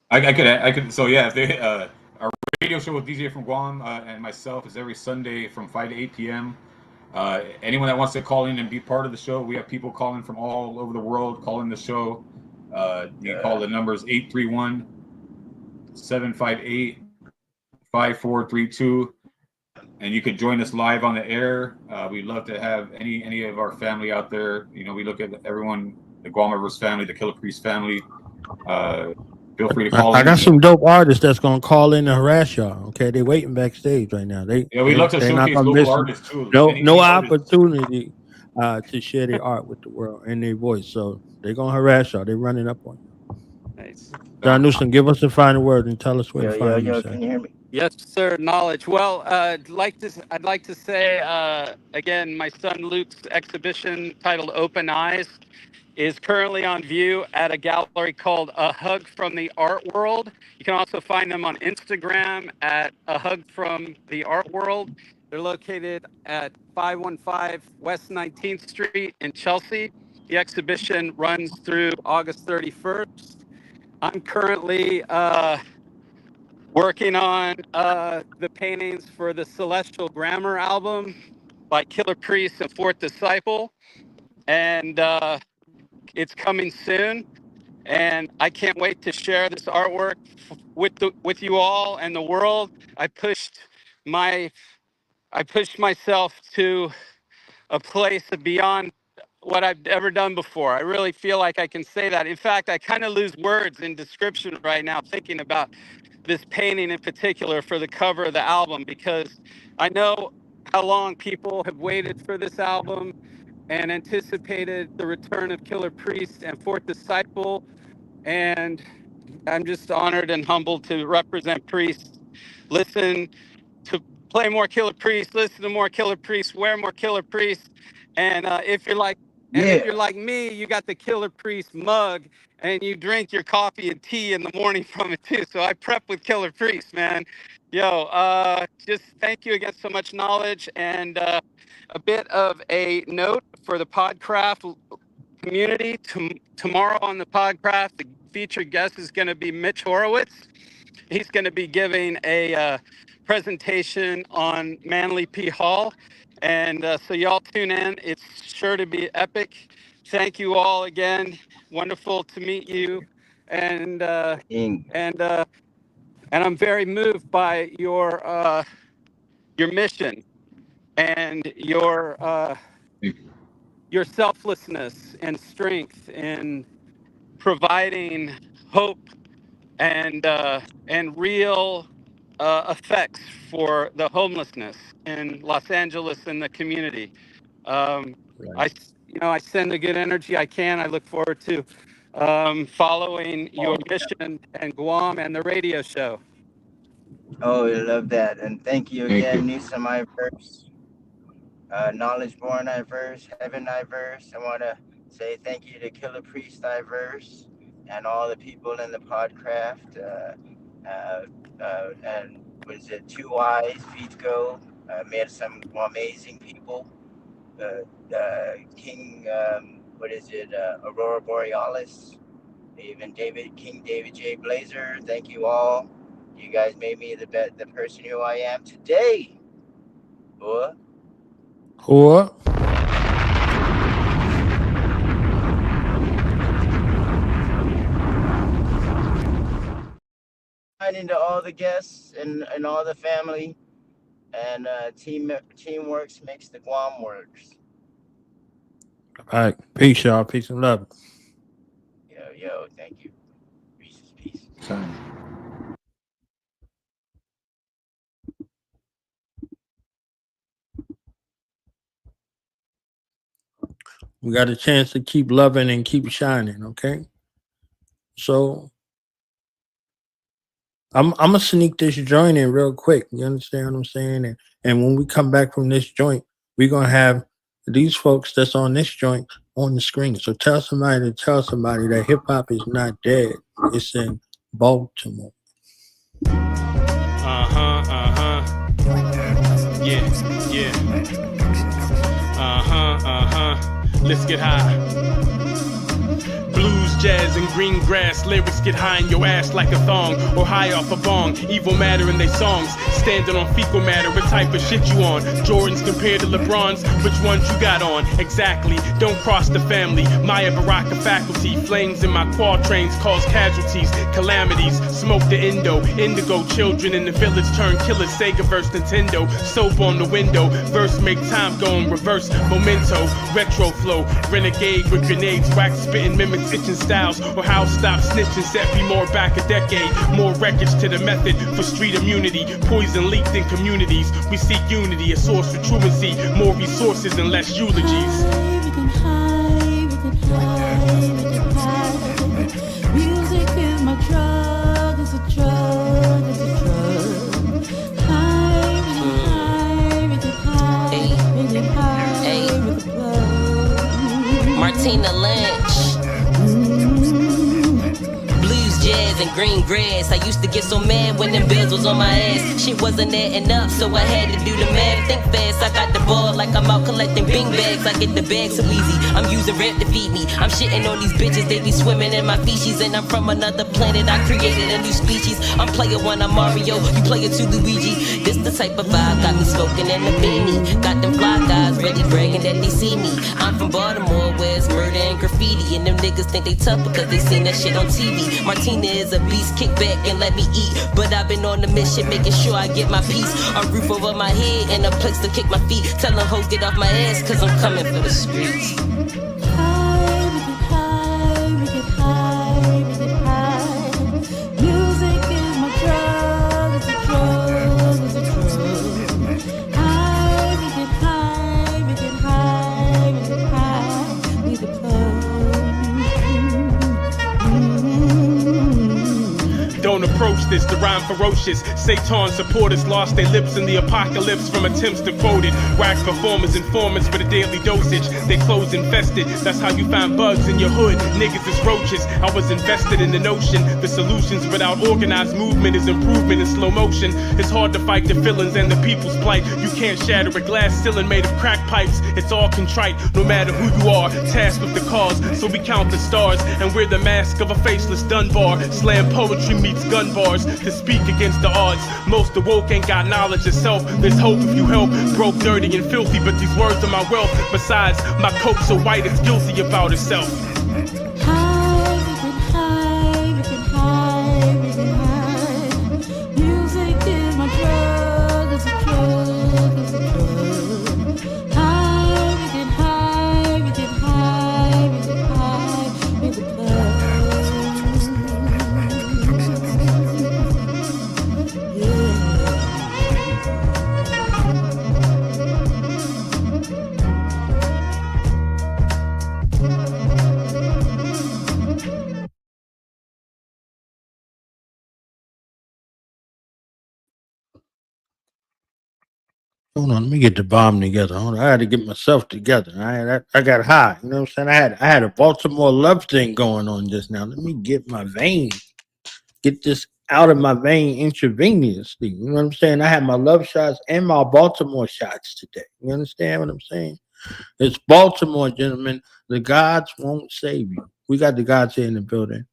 I could. So yeah, our radio show with DJ from Guam and myself is every Sunday from 5 to 8 p.m. Anyone that wants to call in and be part of the show, we have people calling from all over the world calling the show. You call the numbers 831-758-5432, and you could join us live on the air. We'd love to have any of our family out there. You know, we look at everyone, the Guam Rivers family, the Killah Priest family. Feel free to call in. I got some dope artists that's gonna call in and harass y'all. Okay, they waiting backstage right now. We love to showcase local artists too. No opportunity to share their art with the world and their voice. So they're gonna harass y'all. They're running up on you. Nice. John Newsom, give us the final word and tell us where to find you, Yo, sir. can you hear me? Yes, sir. Knowledge. Well, I'd like to say again, my son Luke's exhibition titled "Open Eyes" is currently on view at a gallery called A Hug from the Art World. You can also find them on Instagram at A Hug from the Art World. They're located at 515 West 19th Street in Chelsea. The exhibition runs through August 31st. I'm currently working on the paintings for the Celestial Grammar album by Killah Priest and Fourth Disciple. And it's coming soon. And I can't wait to share this artwork with you all and the world. I pushed myself to a place beyond what I've ever done before. I really feel like I can say that. In fact, I kind of lose words in description right now thinking about this painting in particular for the cover of the album, because I know how long people have waited for this album and anticipated the return of Killah Priest and Fourth Disciple. And I'm just honored and humbled to represent Priest. Listen to play more Killah Priest, listen to more Killah Priest, wear more Killah Priest. And if you're like me, you got the Killah Priest mug and you drink your coffee and tea in the morning from it too. So I prep with Killah Priest, man. Yo, just thank you again so much, Knowledge. And a bit of a note for the Podcraft community. Tomorrow on the Podcraft, the featured guest is going to be Mitch Horowitz. He's going to be giving a presentation on Manly P. Hall. And so y'all tune in. It's sure to be epic. Thank you all again. Wonderful to meet you. And I'm very moved by your mission and your selflessness and strength in providing hope and real effects for the homelessness in Los Angeles and the community. I send the good energy I can. I look forward to following your mission and Guam and the radio show. Oh, I love that. And thank you again, Newsom Iverse, Knowledge Born Iverse, Heavin Iverse. I want to say thank you to Killah Priest Iverse and all the people in the Podcraft. And was it Two Eyes, Feetco, met some amazing people. King, Aurora Borealis, even King David J. Blazer. Thank you all. You guys made me the person who I am today. Into all the guests and all the family, and teamwork makes the Guam works. All right, peace, y'all. Peace and love. Yo, thank you. Peace. We got a chance to keep loving and keep shining, okay? So I'm gonna sneak this joint in real quick. You understand what I'm saying? And when we come back from this joint, we're gonna have these folks that's on this joint on the screen. So tell somebody that hip hop is not dead. It's in Baltimore. Yeah. Let's get high. Blues, jazz, and green grass. Lyrics get high in your ass like a thong, or high off a bong. Evil matter in they songs. Standing on fecal matter, what type of shit you on? Jordans compared to LeBrons, which ones you got on? Exactly, don't cross the family. Maya Baraka faculty. Flames in my quatrains cause casualties, calamities. Smoke the indigo. Children in the village turn killers. Sega verse Nintendo. Soap on the window. Verse make time go in reverse. Memento, retro flow. Renegade with grenades. Wax spitting mimics itching styles. Or how stop snitching. Set me more back a decade. More wreckage to the method for street immunity. Poison leaked in communities. We seek unity, a source for truancy. More resources and less eulogies. Music is my drug. stairs and green grass. I used to get so mad when them bills was on my ass. Shit wasn't adding up, so I had to do the math. Think fast, I got the ball like I'm out collecting bing bags. I get the bag so easy, I'm using rap to feed me. I'm shitting on these bitches, they be swimming in my feces. And I'm from another planet, I created a new species. I'm player one, I'm Mario, you player two, Luigi. This the type of vibe, got me smoking in the beanie. Got them fly guys really bragging that they see me. I'm from Baltimore, where it's murder and graffiti. And them niggas think they tough because they seen that shit on TV. Martina is a beast, kick back and let me eat. But I've been on the mission, making sure I get my piece. A roof over my head and a place to kick my feet. Tell them hoes get off my ass, cause I'm coming for the streets. Don't approach this, the rhyme ferocious. Satan supporters lost their lips in the apocalypse from attempts to quote it. Wax performers, informants for the daily dosage. They clothes infested, that's how you find bugs in your hood. Niggas is roaches. I was invested in the notion. The solutions without organized movement is improvement in slow motion. It's hard to fight the feelings and the people's plight. You can't shatter a glass ceiling made of crack pipes. It's all contrite, no matter who you are. Tasked with the cause, so we count the stars. And we're the mask of a faceless Dunbar. Slam poetry meets gun bars to speak against the odds. Most awoke ain't got knowledge of self. There's hope if you help. Broke, dirty, and filthy, but these words are my wealth. Besides, my coat so white it's guilty about itself. Hold on, let me get the bomb together. Hold on, I had to get myself together. I got high. You know what I'm saying? I had a Baltimore love thing going on just now. Let me get my vein, get this out of my vein intravenously. You know what I'm saying? I had my love shots and my Baltimore shots today. You understand what I'm saying? It's Baltimore, gentlemen. The gods won't save you. We got the gods here in the building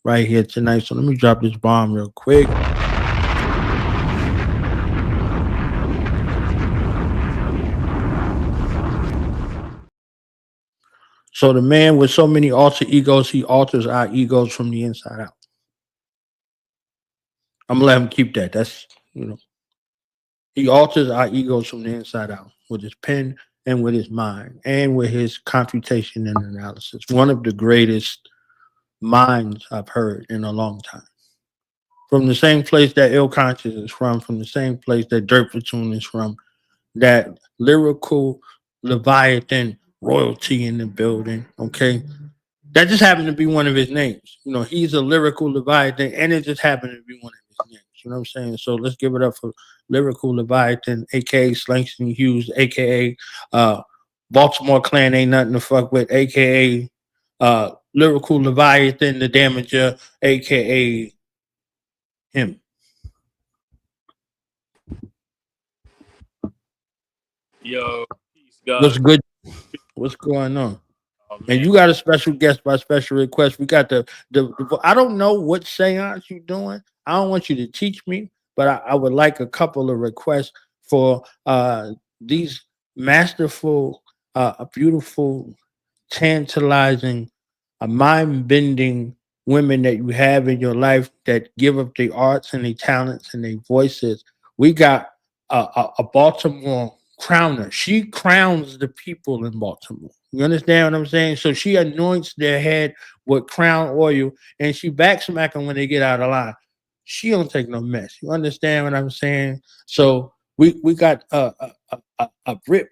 right here tonight. So let me drop this bomb real quick. So the man with so many alter egos, he alters our egos from the inside out. I'm gonna let him keep that. That's, you know, he alters our egos from the inside out with his pen and with his mind and with his computation and analysis. One of the greatest minds I've heard in a long time. From the same place that Ill Conscious is from the same place that Dirt Platoon is from, that Lyrical Leviathan royalty in the building, okay? That just happened to be one of his names. You know, he's a Lyrical Leviathan, and it just happened to be one of his names. You know what I'm saying? So let's give it up for Lyrical Leviathan, a.k.a. Langston Hughes, a.k.a. Baltimore Clan ain't nothing to fuck with, a.k.a. Lyrical Leviathan, the Damager, a.k.a. him. Yo, peace, God. What's good? What's going on? Oh, and you got a special guest by special request. We got the I don't know what seance you're doing. I don't want you to teach me, but I would like a couple of requests for these masterful, beautiful, tantalizing, mind-bending women that you have in your life that give up their arts and their talents and their voices. We got a Baltimore crowner. She crowns the people in Baltimore. You understand what I'm saying? So she anoints their head with crown oil and she backsmack them when they get out of line. She don't take no mess. You understand what I'm saying? So we got a Brit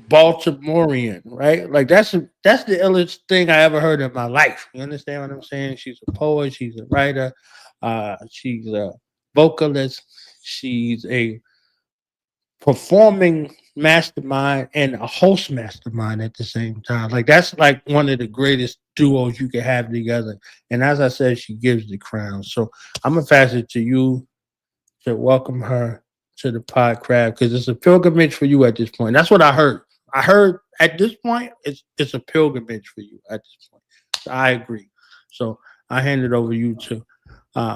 Baltimorean, right? Like that's the illest thing I ever heard in my life. You understand what I'm saying? She's a poet, she's a writer, she's a vocalist, she's a performing mastermind and a host mastermind at the same time. Like that's like one of the greatest duos you can have together. And as I said, she gives the crown. So I'm gonna pass it to you to welcome her to the pod crab because it's a pilgrimage for you at this point. That's what I heard. I heard at this point it's a pilgrimage for you at this point. So I agree. So I hand it over to you to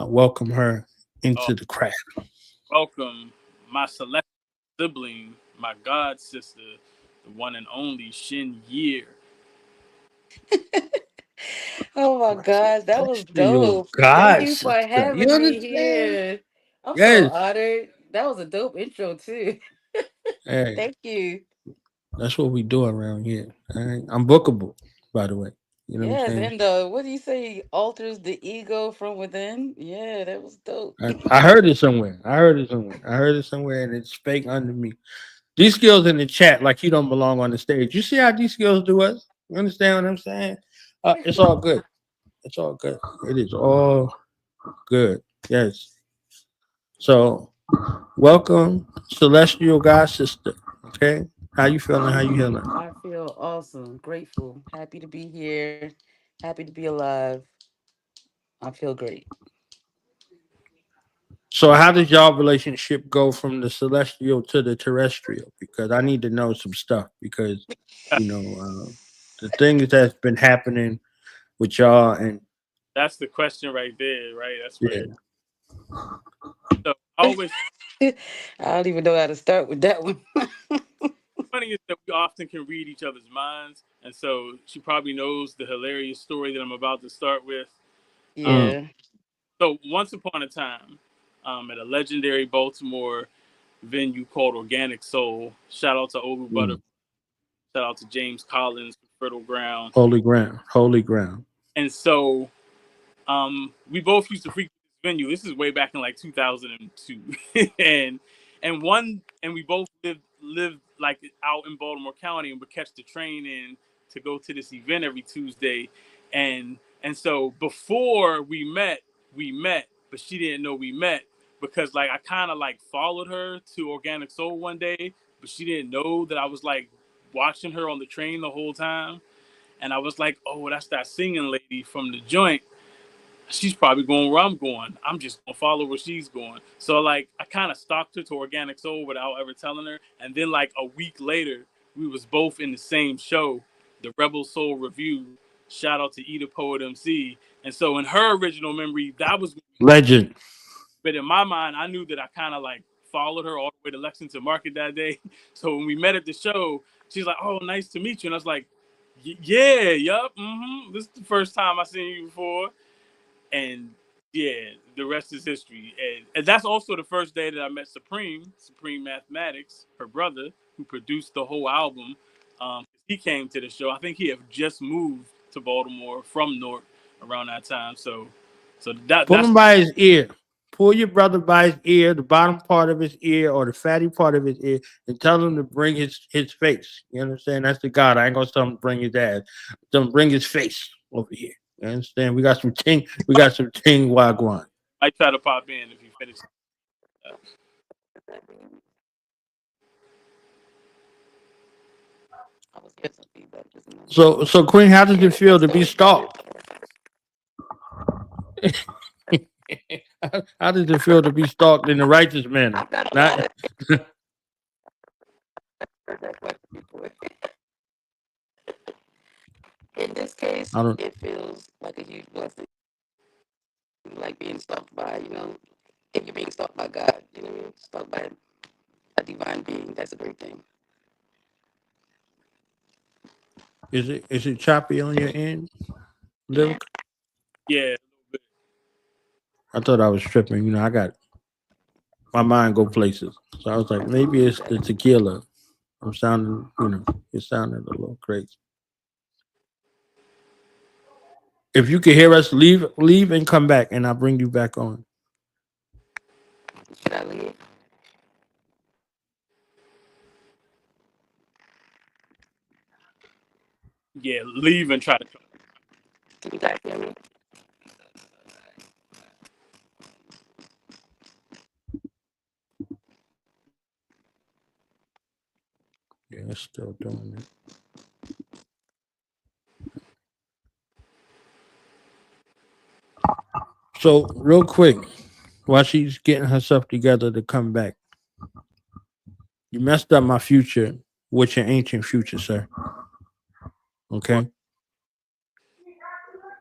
welcome her into the crab. Welcome, my select sibling, my god sister, the one and only Chin-Yer. Oh my gosh, that was Your dope. Thank God you for sister. You having me understand? here. I'm so Yes. honored. That was a dope intro too. Hey, Thank you. that's what we do around here. All right. I'm bookable, by the way. You know what I'm Yes, saying? and what do you say? Alters the ego from within. Yeah, that was dope. I heard it somewhere. I heard it somewhere. I heard it somewhere, and it's fake under me. These skills in the chat, like you don't belong on the stage. You see how these skills do us? You understand what I'm saying? It's all good. It's all good. It is all good. Yes. So, welcome, celestial God sister. Okay, how you feeling? How you healing? I feel awesome, grateful, happy to be here, happy to be alive. I feel great. So, how does y'all relationship go from the celestial to the terrestrial? Because I need to know some stuff. Because the things that's been happening with y'all, and That's the question right there, right? That's yeah, where. So I always I don't even know how to start with that one. funny is that we often can read each other's minds, and so she probably knows the hilarious story that I'm about to start with. Um, Yeah. so once upon a time, at a legendary Baltimore venue called Organic Soul. Shout out to Olu Butter. Shout out to James Collins for Fertile Ground. holy ground, holy ground. And so we both used to frequent this venue. This is way back in like 2002, and we both lived like out in Baltimore County and would catch the train in to go to this event every Tuesday, and so before we met, but she didn't know we met because like I kind of like followed her to Organic Soul one day, but she didn't know that I was like watching her on the train the whole time, and I was like, oh, that's that singing lady from the joint. She's probably going where I'm going. I'm just gonna follow where she's going. So like I kind of stalked her to Organic Soul without ever telling her. And then like a week later, we was both in the same show, the Rebel Soul Review. Shout out to Eda Poet MC. And so in her original memory, that was Legend. but in my mind, I knew that I kind of like followed her all the way to Lexington Market that day. So when we met at the show, she's like, "Oh, nice to meet you." And I was like, "Yeah, yup, This is the first time I seen you before." And yeah, the rest is history. And that's also the first day that I met Supreme Mathematics, her brother, who produced the whole album. He came to the show. I think he had just moved to Baltimore from Newark around that time. So Pull that's him by his ear. Pull your brother by his ear, the bottom part of his ear or the fatty part of his ear, and tell him to bring his face. You understand? That's the God. I ain't gonna tell him to bring his ass. Tell him to bring his face over here. You understand? We got some ting. We got some ting wagwan. I try to pop in if you finish. So Queen, how does it feel to be stalked? How does it feel to be stalked in a righteous manner? Not In this case, I don't. it feels like a huge blessing. Like being stalked by, if you're being stalked by God, stalked by a divine being, that's a great thing. Is it choppy on your end? Lyric? Yeah. I thought I was tripping. I got my mind go places. So I was like, maybe it's the tequila. I'm sounding, it sounded a little crazy. If you can hear us, leave and come back, and I'll bring you back on. Should I leave? Yeah, leave and try to. Can you guys hear me? it's still doing it. So, real quick, while she's getting herself together to come back, you messed up my future with your ancient future, sir. Okay?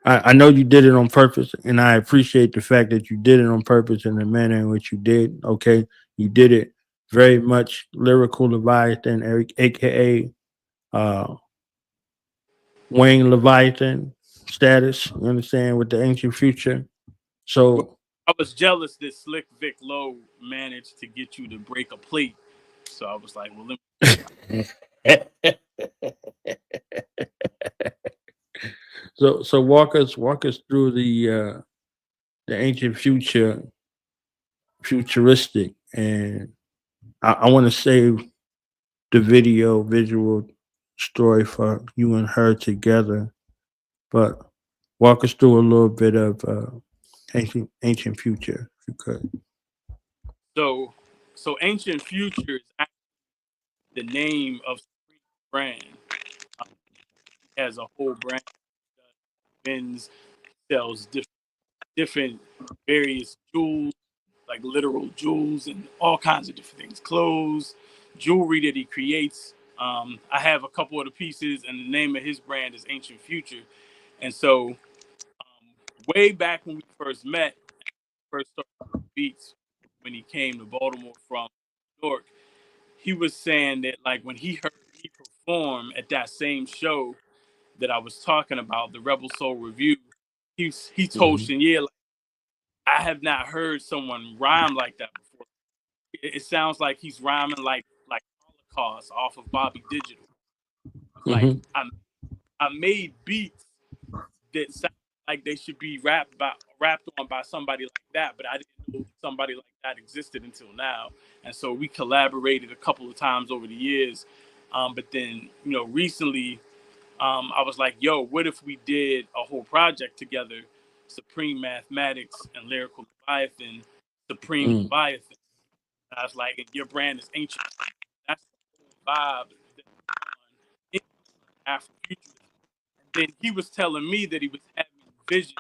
I know you did it on purpose, and I appreciate the fact that you did it on purpose in the manner in which you did. Okay? You did it very much lyrical Leviathan, aka Wayne Leviathan status, you understand, with the ancient future. So I was jealous that Slick Vic Lowe managed to get you to break a plate. So I was like, well, let me. so walk us through the ancient futuristic, and I want to save the visual story for you and her together, but walk us through a little bit of ancient future, if you could. So Ancient Future is actually the name of Supreme brand. It has a whole brand. Men's sells different various jewels, like literal jewels and all kinds of different things, clothes, jewelry that he creates. I have a couple of the pieces, and the name of his brand is Ancient Future. And so, way back when we first met, first started beats, when he came to Baltimore from New York, he was saying that like when he heard me perform at that same show that I was talking about, the Rebel Soul Review, he told Chin-Yer, like, I have not heard someone rhyme like that before. It sounds like he's rhyming like Holocaust off of Bobby Digital. Like I made beats that sound like they should be rapped on by somebody like that, but I didn't know somebody like that existed until now. And so we collaborated a couple of times over the years. But then, recently, I was like, yo, what if we did a whole project together? Supreme Mathematics and Lyrical Leviathan, Supreme Leviathan. And I was like, and your brand is ancient. That's the whole vibe in Afrofuturism. And then he was telling me that he was having visions.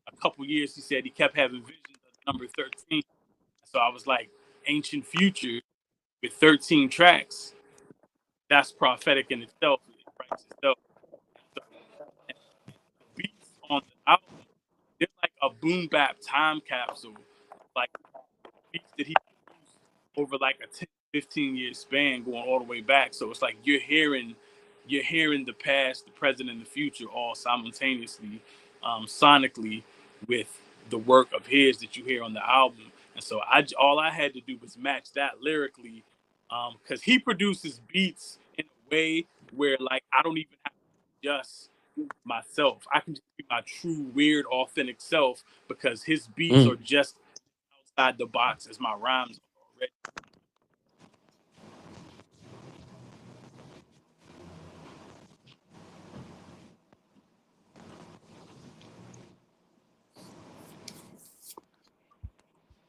A couple years, he said he kept having visions of number 13. So I was like, Ancient Future with 13 tracks. That's prophetic in itself. It writes itself. So, and the beats on the album, they're like a boom bap time capsule. Like beats that he produced over like a 10, 15-year span going all the way back. So it's like you're hearing the past, the present, and the future all simultaneously, sonically, with the work of his that you hear on the album. And so all I had to do was match that lyrically, because he produces beats in a way where like I don't even have to adjust myself. I can just be my true, weird, authentic self because his beats are just outside the box as my rhymes already.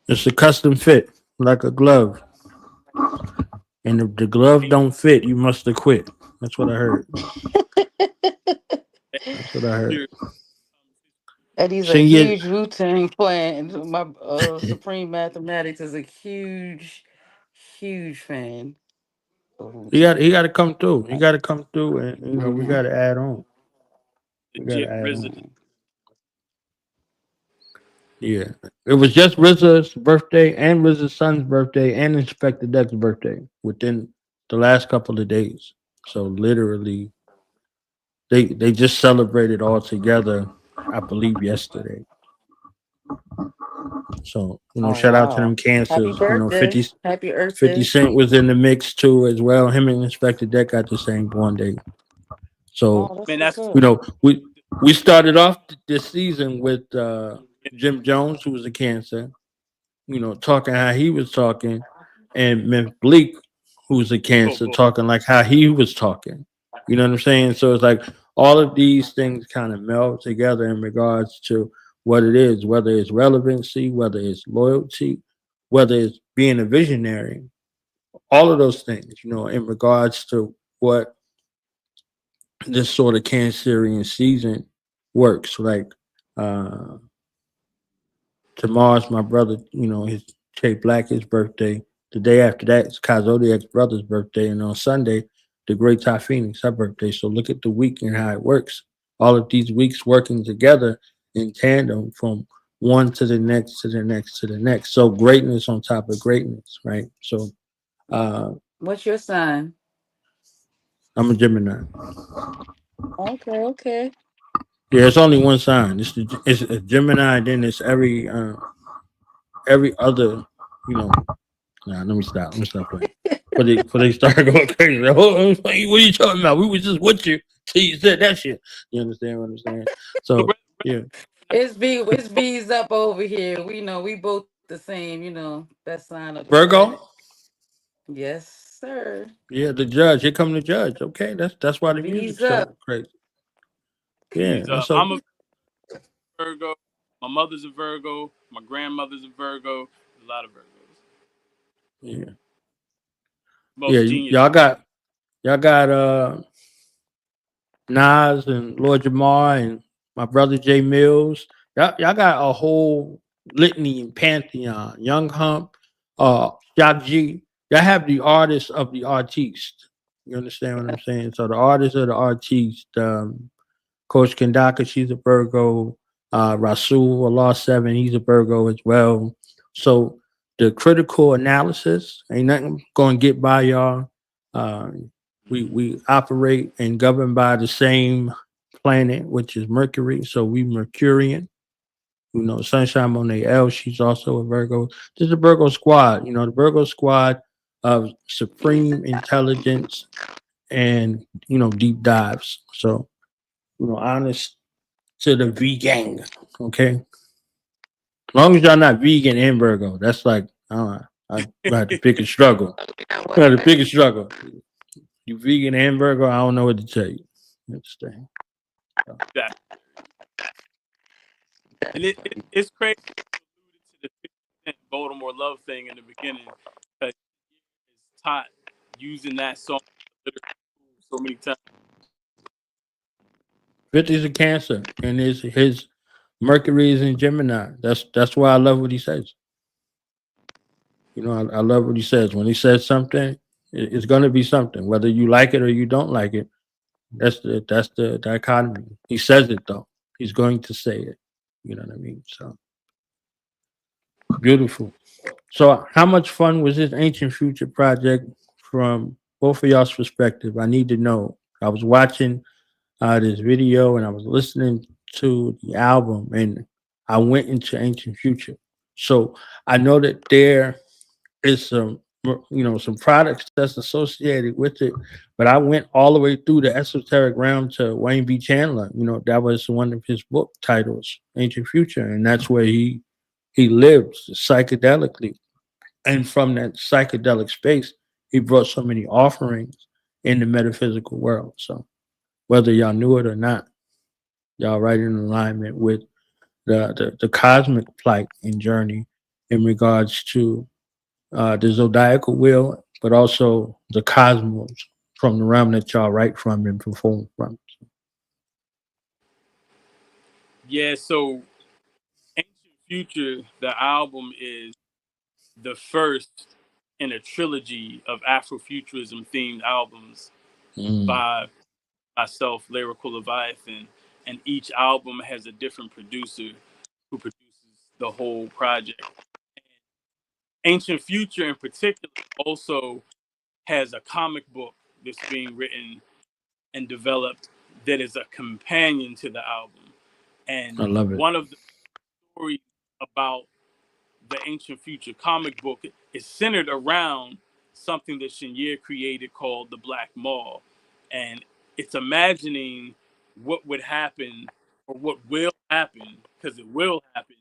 It's a custom fit, like a glove. And if the glove don't fit, you must have quit. That's what I heard. That's what I heard. Eddie's a huge Wu-Tang fan. My Supreme Mathematics is a huge, huge fan. He got to come through. He got to come through, and we got to add on. We got to add on. Yeah, it was just RZA's birthday and RZA's son's birthday and Inspector Deck's birthday within the last couple of days. So literally, they just celebrated all together, I believe, yesterday. So shout out to them cancers. Happy Earth 50 Day. Cent was in the mix too as well. Him and Inspector Deck got the same born day. So we started off this season with Jim Jones, who was a cancer, talking how he was talking, and Memphis Bleak, who's a cancer, talking like how he was talking. You know what I'm saying? So it's like all of these things kind of meld together in regards to what it is, whether it's relevancy, whether it's loyalty, whether it's being a visionary, all of those things, in regards to what this sort of Cancerian season works. Like uh tomorrow's my brother, his Jay Black, his birthday. The day after that is Kai Zodiac's brother's birthday, and on Sunday, the great Ty Phoenix, her birthday. So look at the week and how it works. All of these weeks working together in tandem from one to the next to the next to the next. So greatness on top of greatness, right? So What's your sign? I'm a Gemini. Okay, okay. Yeah, it's only one sign. It's a Gemini. Then it's every other, you know. Nah, let me stop. Let me stop playing. Before they start going crazy. Like, oh, what are you talking about? We was just with you till you said that shit. You understand what I'm saying? So yeah. It's bees up over here. We know we both the same, best sign of the planet. Virgo. Yes, sir. Yeah, the judge. Here come the judge. Okay, that's why the Bees music's up. so crazy. Yeah, He's that's so. I'm a Virgo. My mother's a Virgo. My grandmother's a Virgo. A lot of Virgos. Yeah, yeah. Most genius. Y'all got Nas and Lord Jamar and my brother Jay Mills. Y'all got a whole litany and pantheon. Young Hump, Shock G. Y'all have the artists of the artiste. You understand what I'm saying? So the artists of the artiste, Coach Kandaka, she's a Virgo. Rasul Allah 7, he's a Virgo as well. So the critical analysis ain't nothing gonna get by y'all. Uh, we operate and govern by the same planet, which is Mercury. So we Mercurian. Sunshine Monet L, she's also a Virgo. This is a Virgo squad. The Virgo squad of supreme intelligence and deep dives. So honest to the V gang. Okay, as long as y'all not vegan and Virgo, that's like I had to pick a struggle. I had to pick a struggle. You vegan and Virgo, I don't know what to tell you. You understand? That. And it's crazy to the 50% Baltimore love thing in the beginning. Because it's taught using that song so many times. 50's a Cancer, and his Mercury is in Gemini. That's why I love what he says. I love what he says. When he says something, it's going to be something, whether you like it or you don't like it. That's the dichotomy. He says it though. He's going to say it. You know what I mean? So beautiful. So how much fun was this Ancient Future project from both of y'all's perspective? I need to know. I was watching this video and I was listening to the album and I went into Ancient Future. So I know that there is some products that's associated with it, but I went all the way through the esoteric realm to Wayne B. Chandler. That was one of his book titles, Ancient Future, and that's where he lives psychedelically. And from that psychedelic space, he brought so many offerings in the metaphysical world. So whether y'all knew it or not, y'all right in alignment with the cosmic plight and journey in regards to the zodiacal wheel, but also the cosmos from the realm that y'all write from and perform from. Yeah, so Ancient Future, the album is the first in a trilogy of Afrofuturism themed albums by myself, Lyrical Leviathan, and each album has a different producer who produces the whole project. Ancient Future, in particular, also has a comic book that's being written and developed that is a companion to the album. I And love it. one of the stories about the Ancient Future comic book is centered around something that Chin-Yer created called the Black Mall. And it's imagining what would happen or what will happen, because it will happen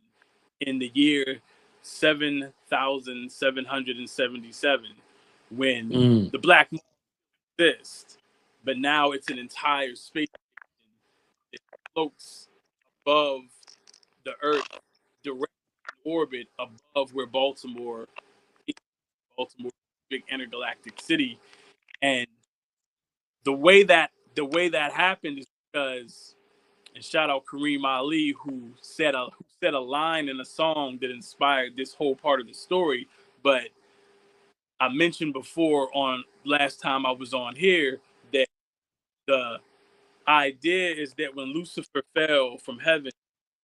in the year 7,777 when Mm. the Black Mall exists, but now it's an entire space that floats above the Earth, direct orbit above where Baltimore is. Baltimore big intergalactic city. And the way that happened is because, and shout out Kareem Ali, who said a line in a song that inspired this whole part of the story. But I mentioned before on last time I was on here that the idea is that when Lucifer fell from heaven,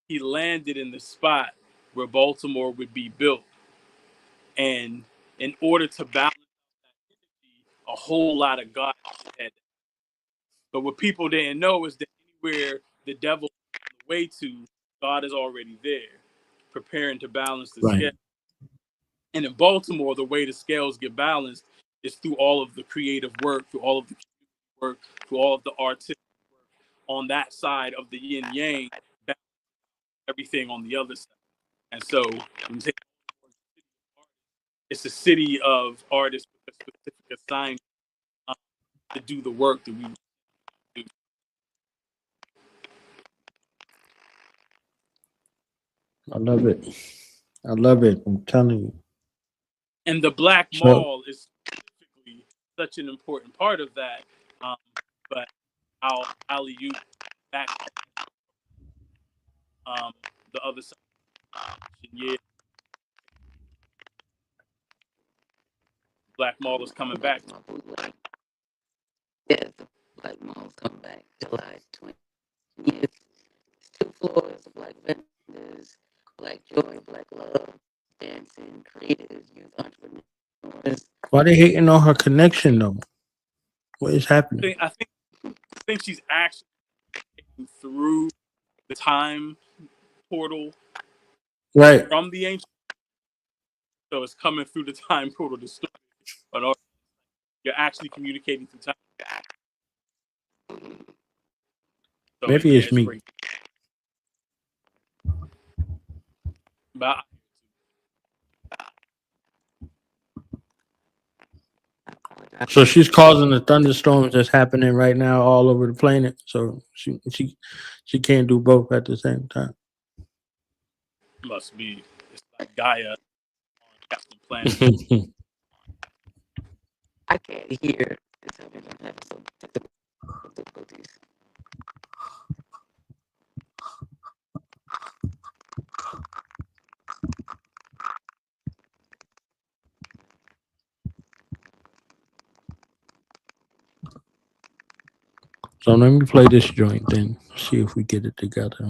he landed in the spot where Baltimore would be built. And in order to balance that energy, a whole lot of God had. But what people didn't know is that anywhere the devil is on the way to, God is already there, preparing to balance the scale. And in Baltimore, the way the scales get balanced is through all of the creative work, through all of the work, through all of the artistic work on that side of the yin yang, everything on the other side. And so it's a city of artists with a specific assignment to do the work that we do. I love it. I love it. I'm telling you. And the Black Mall is specifically such an important part of that. But I'll alley you back the other side. Yeah. Black Mall is coming back. Yes, the Black Mall is coming back July 20th. It's 2 floors, Black vendors, Black joy, Black love, dancing, creators, youth entrepreneurs. Why they hating on her connection though? What is happening? I think she's actually taking through the time portal, right, from the ancient. So it's coming through the time portal to story. But you're actually communicating through time. So maybe it's me. great. But So she's causing the thunderstorms that's happening right now all over the planet. So she can't do both at the same time. Must be. It's like Gaia on Captain Planet. I can't hear. It's having some difficulties. So let me play this joint then. See if we get it together.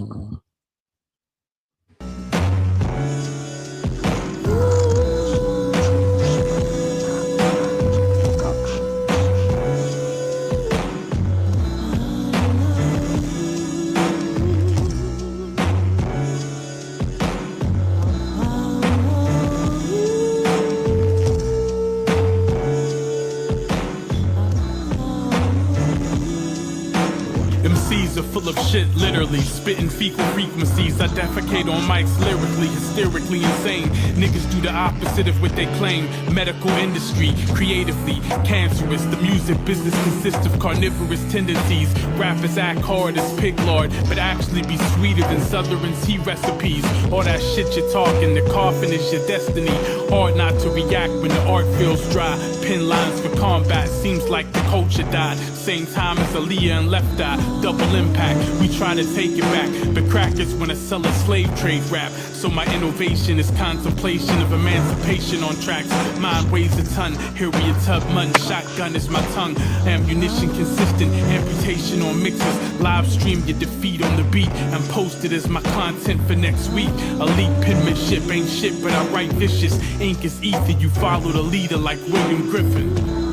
MCs are full of shit, literally spitting fecal frequencies. I defecate on mics lyrically, hysterically insane. Niggas do the opposite of what they claim. Medical industry, creatively cancerous. The music business consists of carnivorous tendencies. Rappers act hard as pig lard, but actually be sweeter than Southern tea recipes. All that shit you're talking, the coffin is your destiny. Hard not to react when the art feels dry. Pin lines for combat, seems like the culture died. Same time as Aaliyah and Left Eye, double impact. We try to take it back, but crackers wanna sell a slave trade rap. So my innovation is contemplation of emancipation on tracks. Mine weighs a ton, Harriet Tubman, shotgun is my tongue. Ammunition consistent, amputation on mixes. Live stream your defeat on the beat and post it as my content for next week. Elite penmanship ain't shit, but I write vicious. Ink is ether, you follow the leader like William Griffin.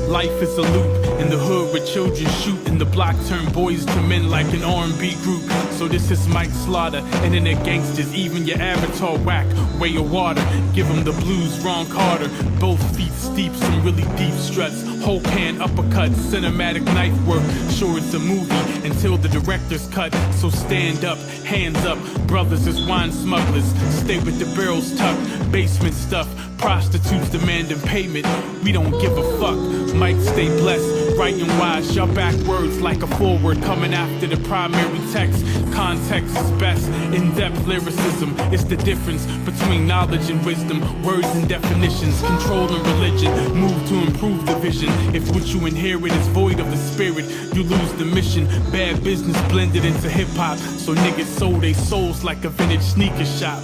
Life is a loop in the hood where children shoot, and the block turn boys to men like an R&B group. So this is Mike Slaughter, internet gangsters, even your avatar whack. Weigh your water, give them the blues, Ron Carter. Both feet steep, some really deep struts. Whole pan uppercut, cinematic knife work. Sure it's a movie until the director's cut. So stand up, hands up, brothers is wine smugglers. Stay with the barrels tucked, basement stuff. Prostitutes demanding payment, we don't give a fuck. Mike stay blessed, writing wise, y'all backwards like a forward. Coming after the primary text, context is best. In-depth lyricism, it's the difference between knowledge and wisdom. Words and definitions, control and religion. Move to improve the vision. If what you inherit is void of the spirit, you lose the mission. Bad business blended into hip-hop, so niggas sold their souls like a vintage sneaker shop.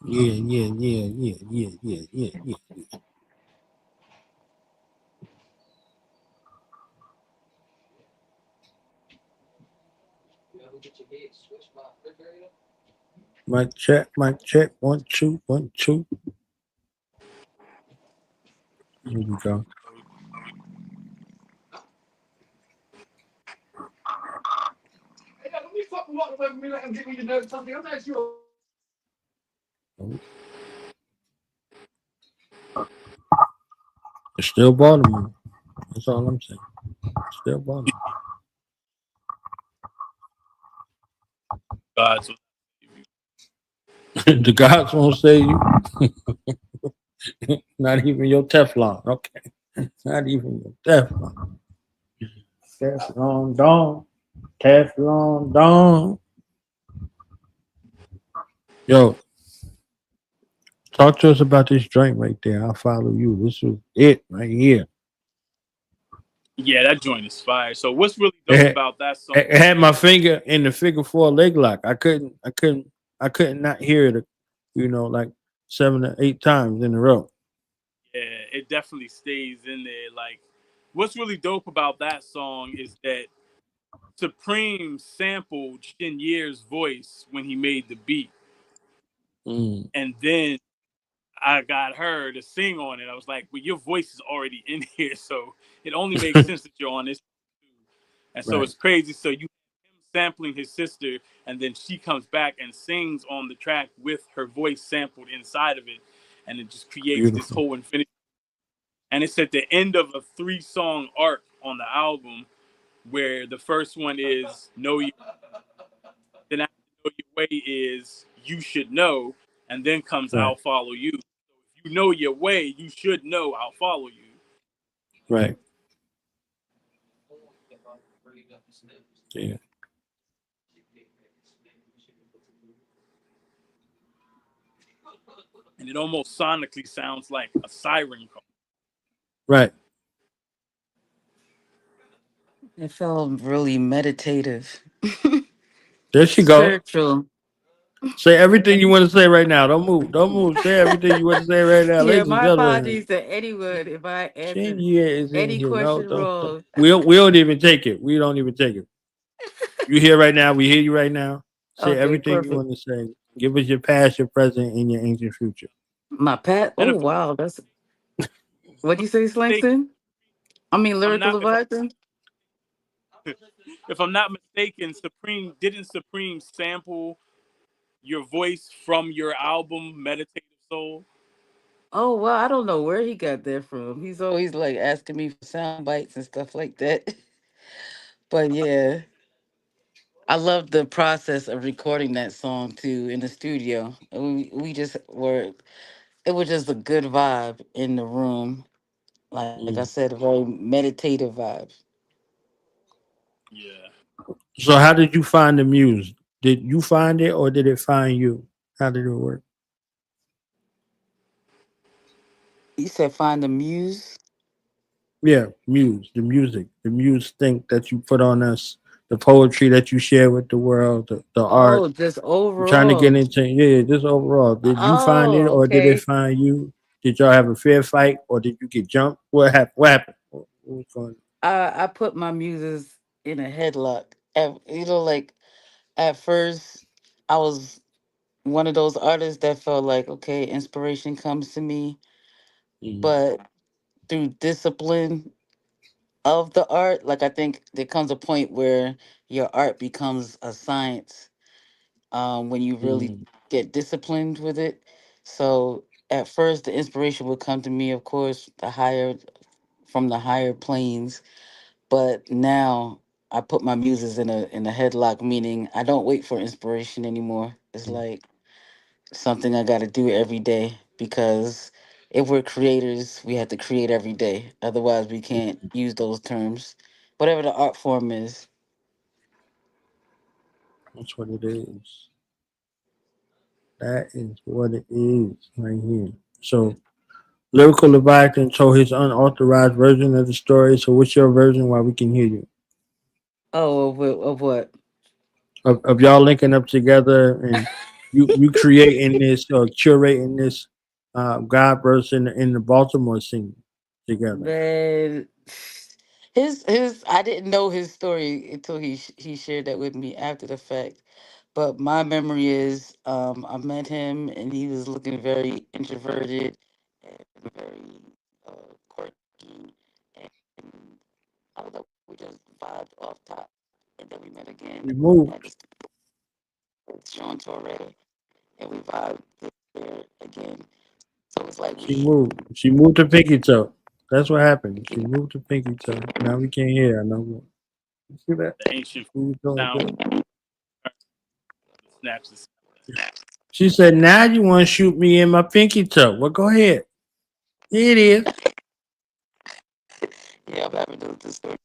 Yeah. Mic check, 1, 2, 1, 2. Here we go. It's still Baltimore. That's all I'm saying. It's still Baltimore. God's The gods won't save you. Not even your Teflon. Okay. Not even your Teflon. Teflon Dawn. Teflon Dawn. Yo, talk to us about this joint right there. I'll follow you. This was it right here. Yeah, that joint is fire. So what's really dope about that song? It had my finger in the figure 4 leg lock. I couldn't not hear it, like 7 or 8 times in a row. Yeah, it definitely stays in there. Like, what's really dope about that song is that Supreme sampled Chin-Yer's voice when he made the beat. And then I got her to sing on it. I was like, well, your voice is already in here, so it only makes sense that you're on this. And so it's crazy. So you him sampling his sister, and then she comes back and sings on the track with her voice sampled inside of it. And it just creates this whole infinity. And it's at the end of a 3-song arc on the album, where the first one is Know Your then after Know Your Way is You Should Know, and then comes I'll Follow You. So if you know your way, you should know I'll follow you. Right. Yeah. And it almost sonically sounds like a siren call. Right. It felt really meditative. There she go. Spiritual. Say everything you want to say right now. Don't move. Don't move. Say everything you want to say right now. Yeah, Ladies my and gentlemen. apologies to anyone if I answered Chin-Yer is in any here. question No, wrong. don't. We don't even take it. We don't even take it. You here right now. We hear you right now. Say Okay, everything you perfect. want to say. Give us your past, your present, and your ancient future. My pet. And Oh wow, that's what do you say, Slangston? I mean, if I'm lyrical not if, Leviathan. if I'm not mistaken, Supreme sample your voice from your album Meditative Soul? Oh well, I don't know where he got that from. He's always like asking me for sound bites and stuff like that. But yeah, I love the process of recording that song too in the studio. We just were. It was just a good vibe in the room. Like I said, a very meditative vibe. Yeah. So, how did you find the muse? Did you find it, or did it find you? How did it work? You said find the muse. Yeah, muse, the music, the muse think that you put on us, the poetry that you share with the world, the art. Oh, just I'm trying to get overall. into just overall. Did you find it, Oh, or did it okay. find you? Did y'all have a fair fight, or did you get jumped? What happened? What happened? What was going on? I put my muses in a headlock. Like at first, I was one of those artists that felt like, okay, inspiration comes to me, but through discipline of the art, like I think there comes a point where your art becomes a science when you really get disciplined with it. So at first, the inspiration would come to me, of course, from the higher planes. But now I put my muses in a headlock, meaning I don't wait for inspiration anymore. It's like something I got to do every day because if we're creators, we have to create every day. Otherwise, we can't use those terms. Whatever the art form is. That's what it is. That is what it is right here. So, Lyrical Leviathan told his unauthorized version of the story. So, what's your version while we can hear you? Oh, of what? Of y'all linking up together and you creating this or curating this God verse in the Baltimore scene together. Man, his I didn't know his story until he shared that with me after the fact. But my memory is I met him and he was looking very introverted and very quirky, and I don't know, we just vibed off top, and then we met again She moved. at this with Sean Torre, and we vibed there again. So it's like She moved. She moved to Pinky Toe. That's what happened. She moved to Pinky Toe. Now we can't hear her no more. You see that? The ancient She was doing sound good. snaps. She said, "Now you want to shoot me in my pinky toe? Well, go ahead. Here it is." yeah, I'm having those distortion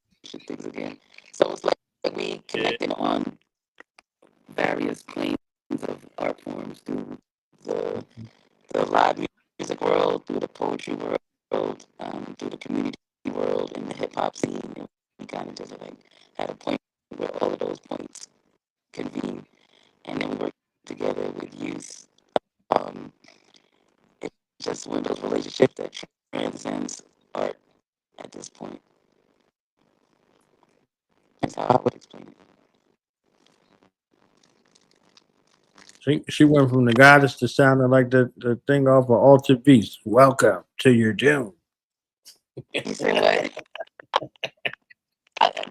things again. So it's like we connected on various planes of art forms through the the live music world, through the poetry world, through the community world, and the hip hop scene. And we kind of just like had a point where all of those points convene, and then we worked together with youth. Um, it's just one of those relationships that transcends art at this point. That's how I would explain it. She went from the goddess to sounding like the thing off of Altered Beast. Welcome to your doom. You say what?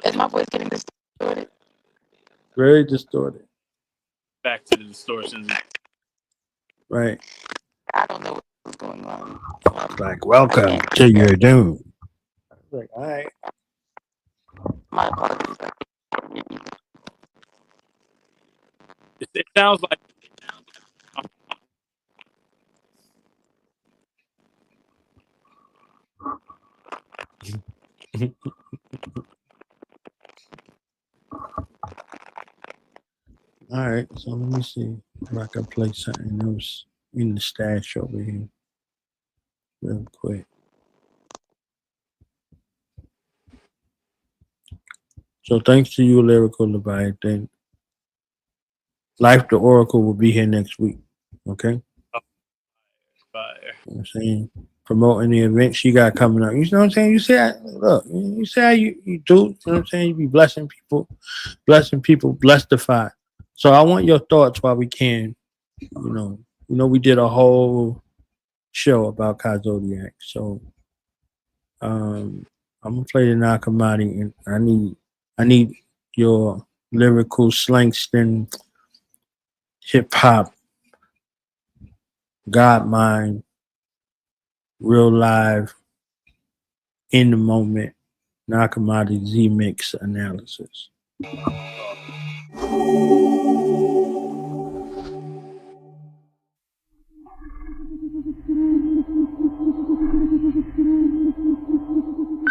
Is my voice getting distorted? Very distorted. Back to the distortions. Right. I don't know what's going on. It's like, welcome to your doom. Like, all right. My apologies. It sounds like All right. So let me see if I can play something else in the stash over here real quick. So thanks to you, Lyrical Leviathan. Life the Oracle will be here next week. Okay? fire. You know what I'm saying? Promoting the event she got coming up. You know what I'm saying? You say, look, you say how you do. You know what I'm saying? You be blessing people, blestified. So I want your thoughts while we can. You know, we did a whole show about Kai Zodiac. So I'm gonna play the Nakamati, and I need your lyrical Slangston hip hop, God mind, real live, in the moment, Nakamati Z mix analysis.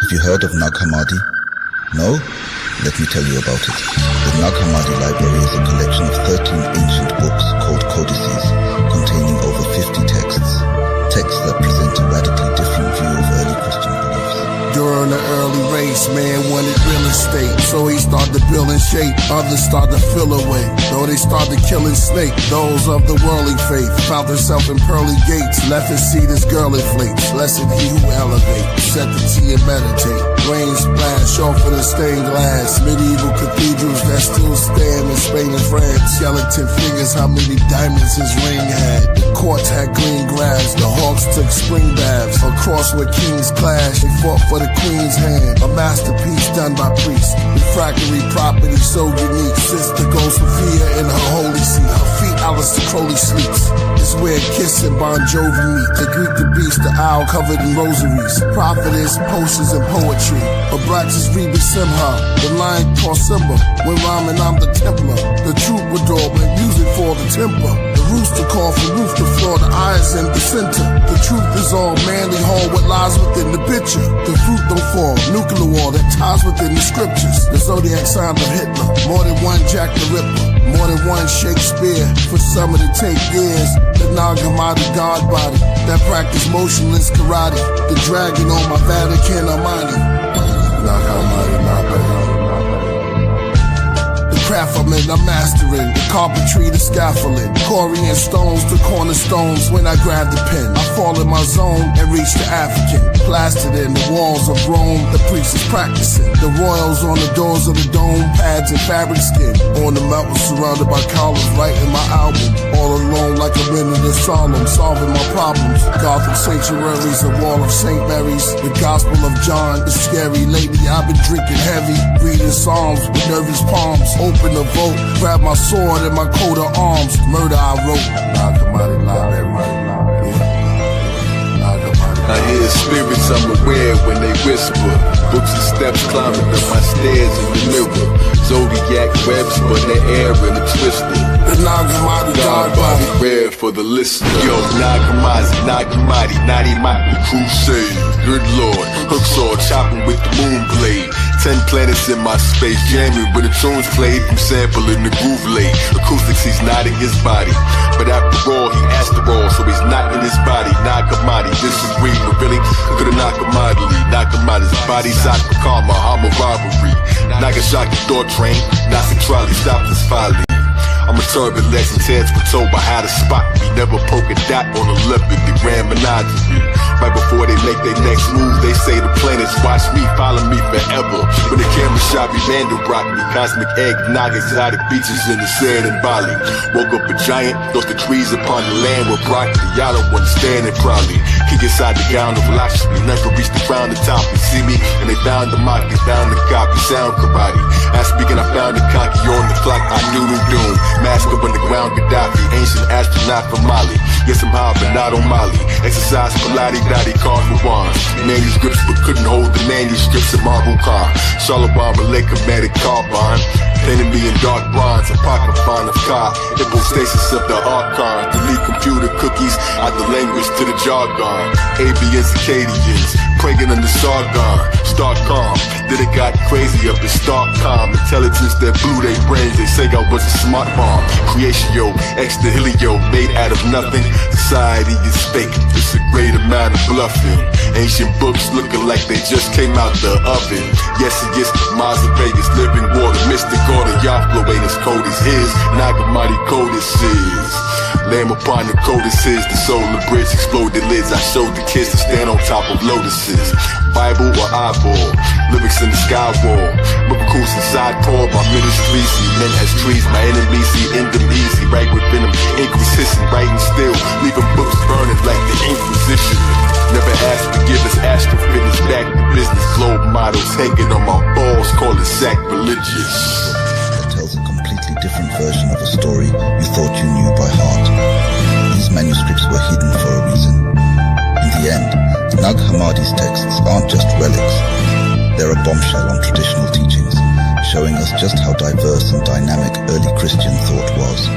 Have you heard of Nag Hammadi? No? Let me tell you about it. The Nag Hammadi Library is a collection of 13 ancient books called codices, containing over 50 texts. Texts that present a radically different view of early Christian beliefs. During the early race, man wanted real estate, so he started building shape. Others started to fill away, though they started killing snake. Those of the worldly faith found themselves in pearly gates, left his seat as girl inflates. Blessed he who elevates, set the tea and meditate. Rain splash off of the stained glass. Medieval cathedrals that still stand in Spain and France. Skeleton figures how many diamonds his ring had. The courts had green grass, the hawks took spring baths. Across where kings clashed, they fought for the queen's hand. A masterpiece done by priests. Refractory property so unique. Sister goes Sophia in her holy seat. Her feet Alistair Crowley sleeps. It's where Kiss and Bon Jovi meet. They greet the beast, the owl covered in rosaries. Prophetess, potions, and poetry. Abraxas Rebus Simha, the lion called Simba. When rhyming, I'm the Templar. The troubadour, make music for the temper. The rooster call from roof to floor, the eyes in the center. The truth is all manly hall, what lies within the picture. The fruit don't fall, nuclear war that ties within the scriptures. The zodiac sign of Hitler, more than one Jack the Ripper, more than one Shakespeare. For some of it take years. The Nag Hammadi God body that practice motionless karate. The dragon on my Vatican Armani. Nag Hammadi, Nag Hammadi. Craft I'm in, I'm mastering. The carpentry, the scaffolding. Corian stones, the cornerstones. When I grab the pen, I fall in my zone and reach the African. Plastered in the walls of Rome, the priest is practicing. The royals on the doors of the dome, pads and fabric skin. On the mountain surrounded by columns, writing my album. All alone like I'm in the solemn, solving my problems. Gothic sanctuaries, the wall of St. Mary's. The Gospel of John, the scary lady. I've been drinking heavy, reading Psalms with nervous palms. Open the vote, grab my sword and my coat of arms. Murder I wrote. Nag Hammadi Library. I hear spirits unaware when they whisper. Books and steps climbing up my stairs in the mirror. Zodiac webs, but the air in a twister. The Nag Hammadi God body rare for the listener. Yo, Nag Hammadi, Naughty Maki Crusade. Good Lord, hooksaw chopping with the moon blade. 10 planets in my space, jamming when the tunes played from sampling the groove late. Acoustics, he's not in his body, but after all, he asked the all, so he's not in his body. Nag Hammadi, disagree, but really, could've Nakamadi's body's aqua karma, I'm a robbery. Nagasaki thought train, Nazi trolley stopped his folly. I'm a turbulent legend, heads were told by how to spot me. Never poke a dot on a leopard, the grand menagerie. Right before they make their next move, they say the planets watch me, follow me forever. When the camera shot me, Mandelbrot me. Cosmic egg, Naga, exotic beaches in the sand in Bali. Woke up a giant, lost the trees upon the land with broccoli. Y'all don't understand it probably. Kick inside the gown of philosophy, never reached the ground, the top. You see me, and they found the mock, they found the copy, sound karate. As speaking, I found the cocky on the clock, I doodle doom. Mask up on the ground, Gaddafi, ancient astronaut from Mali. Yes, I'm high, but not on Mali. Exercise, Pilates, Daddy, cards with wands. Manuscripts, but couldn't hold the manuscripts of Marble Khan. Shalom, Electromagnetic carbon. Painted me in dark bronze, apocryphon of God. Hypostasis of the archon. Delete computer cookies out the language to the jargon. Avians, Acadians, praying on the Sargon. Start calm, then it got crazy up in stark calm. Intelligence that blew their brains, they say I was a smart bomb. Creation, yo, extra helio, made out of nothing. Society is fake, it's a great amount of bluffing. Ancient books looking like they just came out the oven. Yes, it gets Mars of Vegas, living water, mystic order, Yahweh ain't as cold as his. Nag Hammadi cold as his. Lamb upon the codices, the solar bridge exploded lids. I showed the kids to stand on top of lotuses. Bible or eyeball, lyrics in the sky wall. Miracles inside Paul, my ministry. See men as trees, my enemies see end them easy. Right with venom, ink was hissing, writing still, leaving books burning like the Inquisition. Never asked to give us astrophysics, back to business. Globe models hanging on my balls, call it sacrilegious. That tells a completely different version of a story you thought you knew by heart. These manuscripts were hidden for a reason. In the end, Nag Hammadi's texts aren't just relics. They're a bombshell on traditional teachings, showing us just how diverse and dynamic early Christian thought was.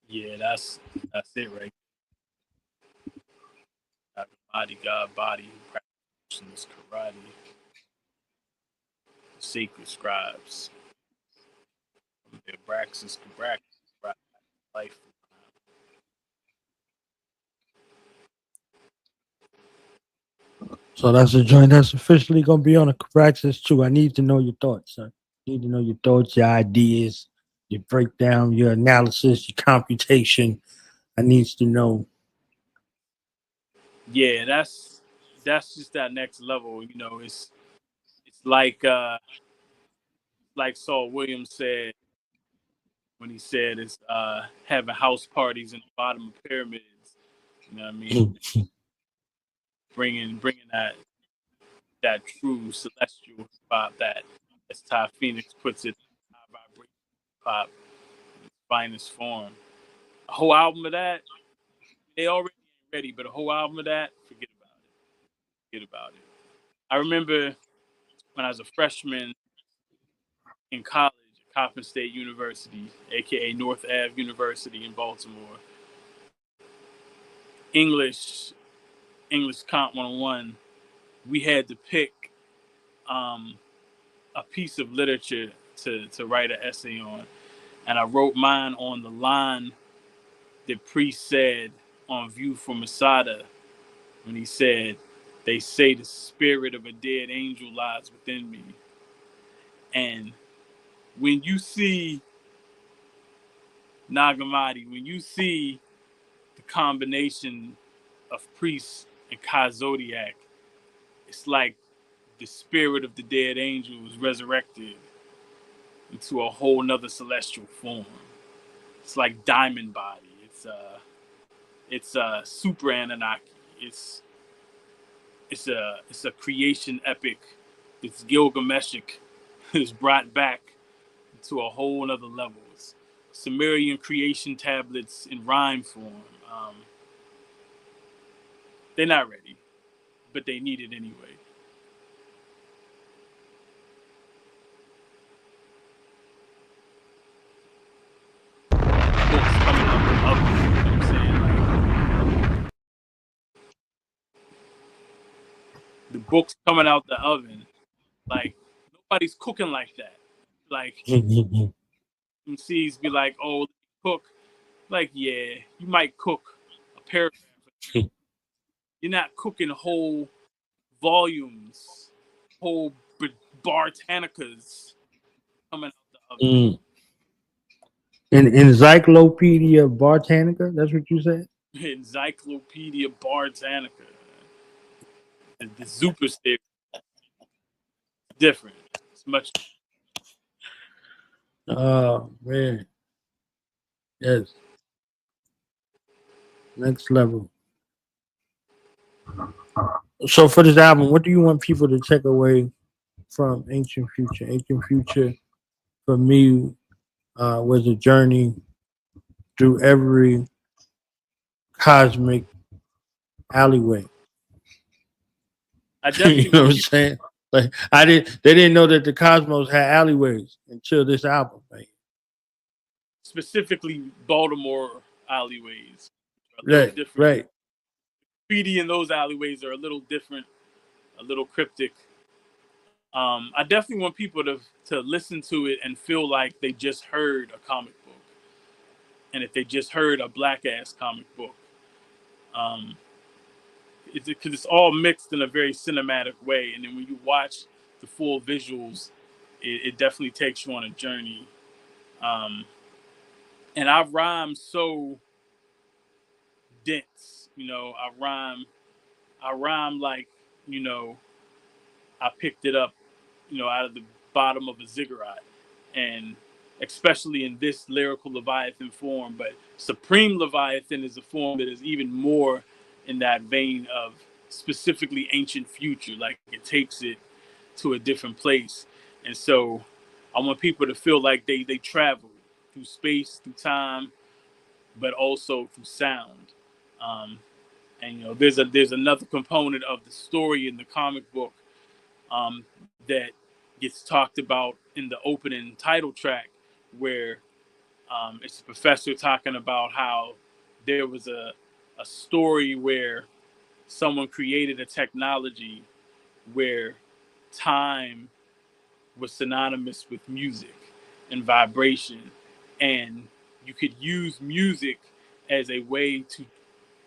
Yeah, that's it right. God body, practitioners karate, sacred scribes, their Braxis, life. So that's a joint that's officially gonna be on a Praxis too. I need to know your thoughts, son. Need to know your thoughts, your ideas, your breakdown, your analysis, your computation. I needs to know. Yeah, that's just that next level. You know, it's like Saul Williams said when he said it's having house parties in the bottom of pyramids. You know what I mean? bringing that true celestial pop that, as Ty Phoenix puts it, high vibration pop, in its finest form. A whole album of that, they already ain't ready, but a whole album of that, forget about it. Forget about it. I remember when I was a freshman in college at Coppin State University, aka North Ave University in Baltimore. English Comp 101, we had to pick a piece of literature to write an essay on. And I wrote mine on the line that Priest said on View from Masada when he said, "They say the spirit of a dead angel lies within me." And when you see Nag Hammadi, when you see the combination of Priest and Kai Zodiac, it's like the spirit of the dead angel is resurrected into a whole nother celestial form. It's like Diamond Body. It's Super Anunnaki. It's a creation epic. It's Gilgameshic. It's brought back to a whole nother level. It's Sumerian creation tablets in rhyme form. They're not ready, but they need it anyway. Books coming out the oven, you know what I'm saying? Like, the books coming out the oven, like nobody's cooking like that. Like MCs be like, "Oh, cook." Like, yeah, you might cook a paragraph. You're not cooking whole volumes, whole Bartanicas coming out the oven. In Encyclopedia Britannica, that's what you said? Encyclopedia Bartanica. The super stick. Different. It's much. Oh man. Yes. Next level. So for this album, what do you want people to take away from Ancient Future? Ancient Future for me was a journey through every cosmic alleyway. I definitely you know what I'm saying? Like they didn't know that the cosmos had alleyways until this album, man. Specifically Baltimore alleyways. Right, right. Graffiti in those alleyways are a little different, a little cryptic. I definitely want people to listen to it and feel like they just heard a comic book, and if they just heard a black ass comic book, because it's all mixed in a very cinematic way, and then when you watch the full visuals, it definitely takes you on a journey. And I rhyme so dense, I rhyme like, I picked it up, out of the bottom of a ziggurat, and especially in this lyrical Leviathan form. But Supreme Leviathan is a form that is even more in that vein of specifically ancient future. Like, it takes it to a different place. And so I want people to feel like they travel through space, through time, but also through sound. And there's another component of the story in the comic book that gets talked about in the opening title track, where it's a professor talking about how there was a story where someone created a technology where time was synonymous with music and vibration, and you could use music as a way to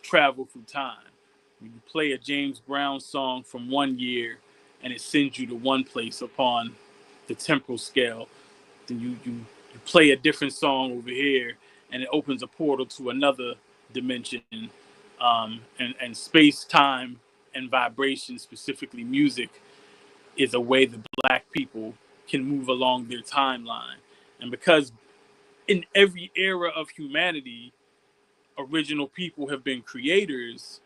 travel through time. When you play a James Brown song from one year and it sends you to one place upon the temporal scale, then you play a different song over here and it opens a portal to another dimension. And space, time, and vibration, specifically music, is a way that black people can move along their timeline. And because in every era of humanity, original people have been creators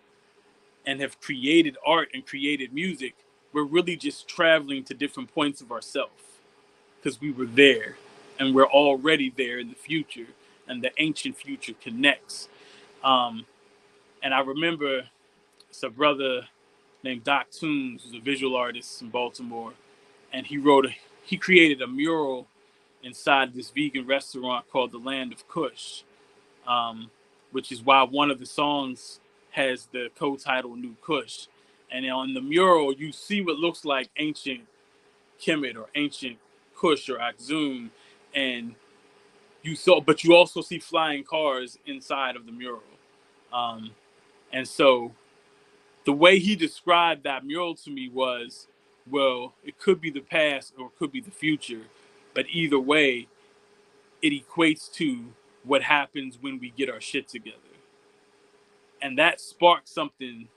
and have created art and created music, we're really just traveling to different points of ourselves because we were there and we're already there in the future, and the ancient future connects. And I remember it's a brother named Doc Toombs, who's a visual artist in Baltimore, and he created a mural inside this vegan restaurant called the Land of Kush, which is why one of the songs has the co-title New Kush. And on the mural, you see what looks like ancient Kemet or ancient Kush or Axum, and but you also see flying cars inside of the mural. And so the way he described that mural to me was, well, it could be the past or it could be the future, but either way, it equates to what happens when we get our shit together. And that sparked something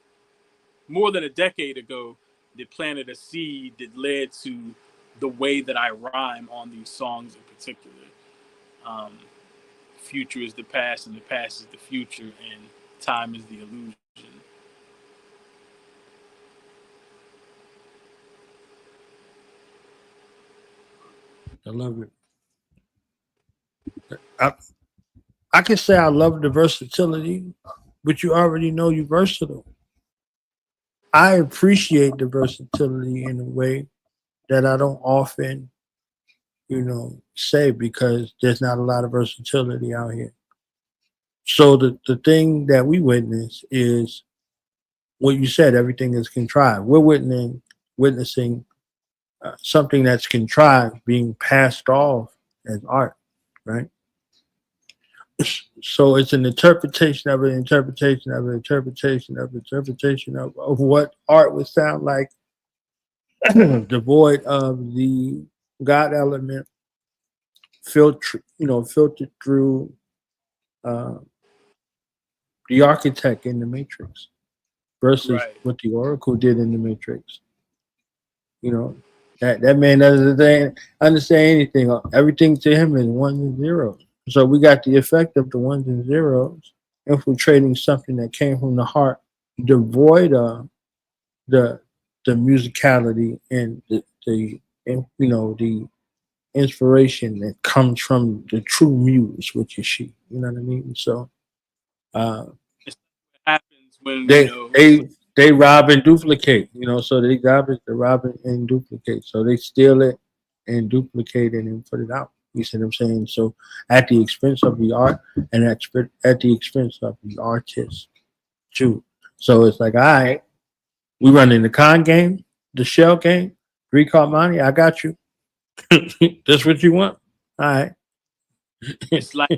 more than a decade ago that planted a seed that led to the way that I rhyme on these songs in particular. Future is the past and the past is the future, and time is the illusion. I love it. I can say I love the versatility, but you already know you're versatile. I appreciate the versatility in a way that I don't often, say, because there's not a lot of versatility out here. So the thing that we witness is what you said, everything is contrived. We're witnessing something that's contrived being passed off as art, right? So it's an interpretation of what art would sound like, devoid of the God element, filtered through the architect in the Matrix versus what the Oracle did in the Matrix. That man doesn't understand anything. Everything to him is ones and zeros. So we got the effect of the ones and zeros infiltrating something that came from the heart, devoid of the musicality and the inspiration that comes from the true muse, which is she. You know what I mean? So Happens when they rob and duplicate. So they rob and duplicate. So they steal it and duplicate it and put it out. You see what I'm saying? So at the expense of the art and at the expense of the artist too. So it's like, all right, we running the con game, the shell game, 3-card money. I got you. That's what you want. All right. It's like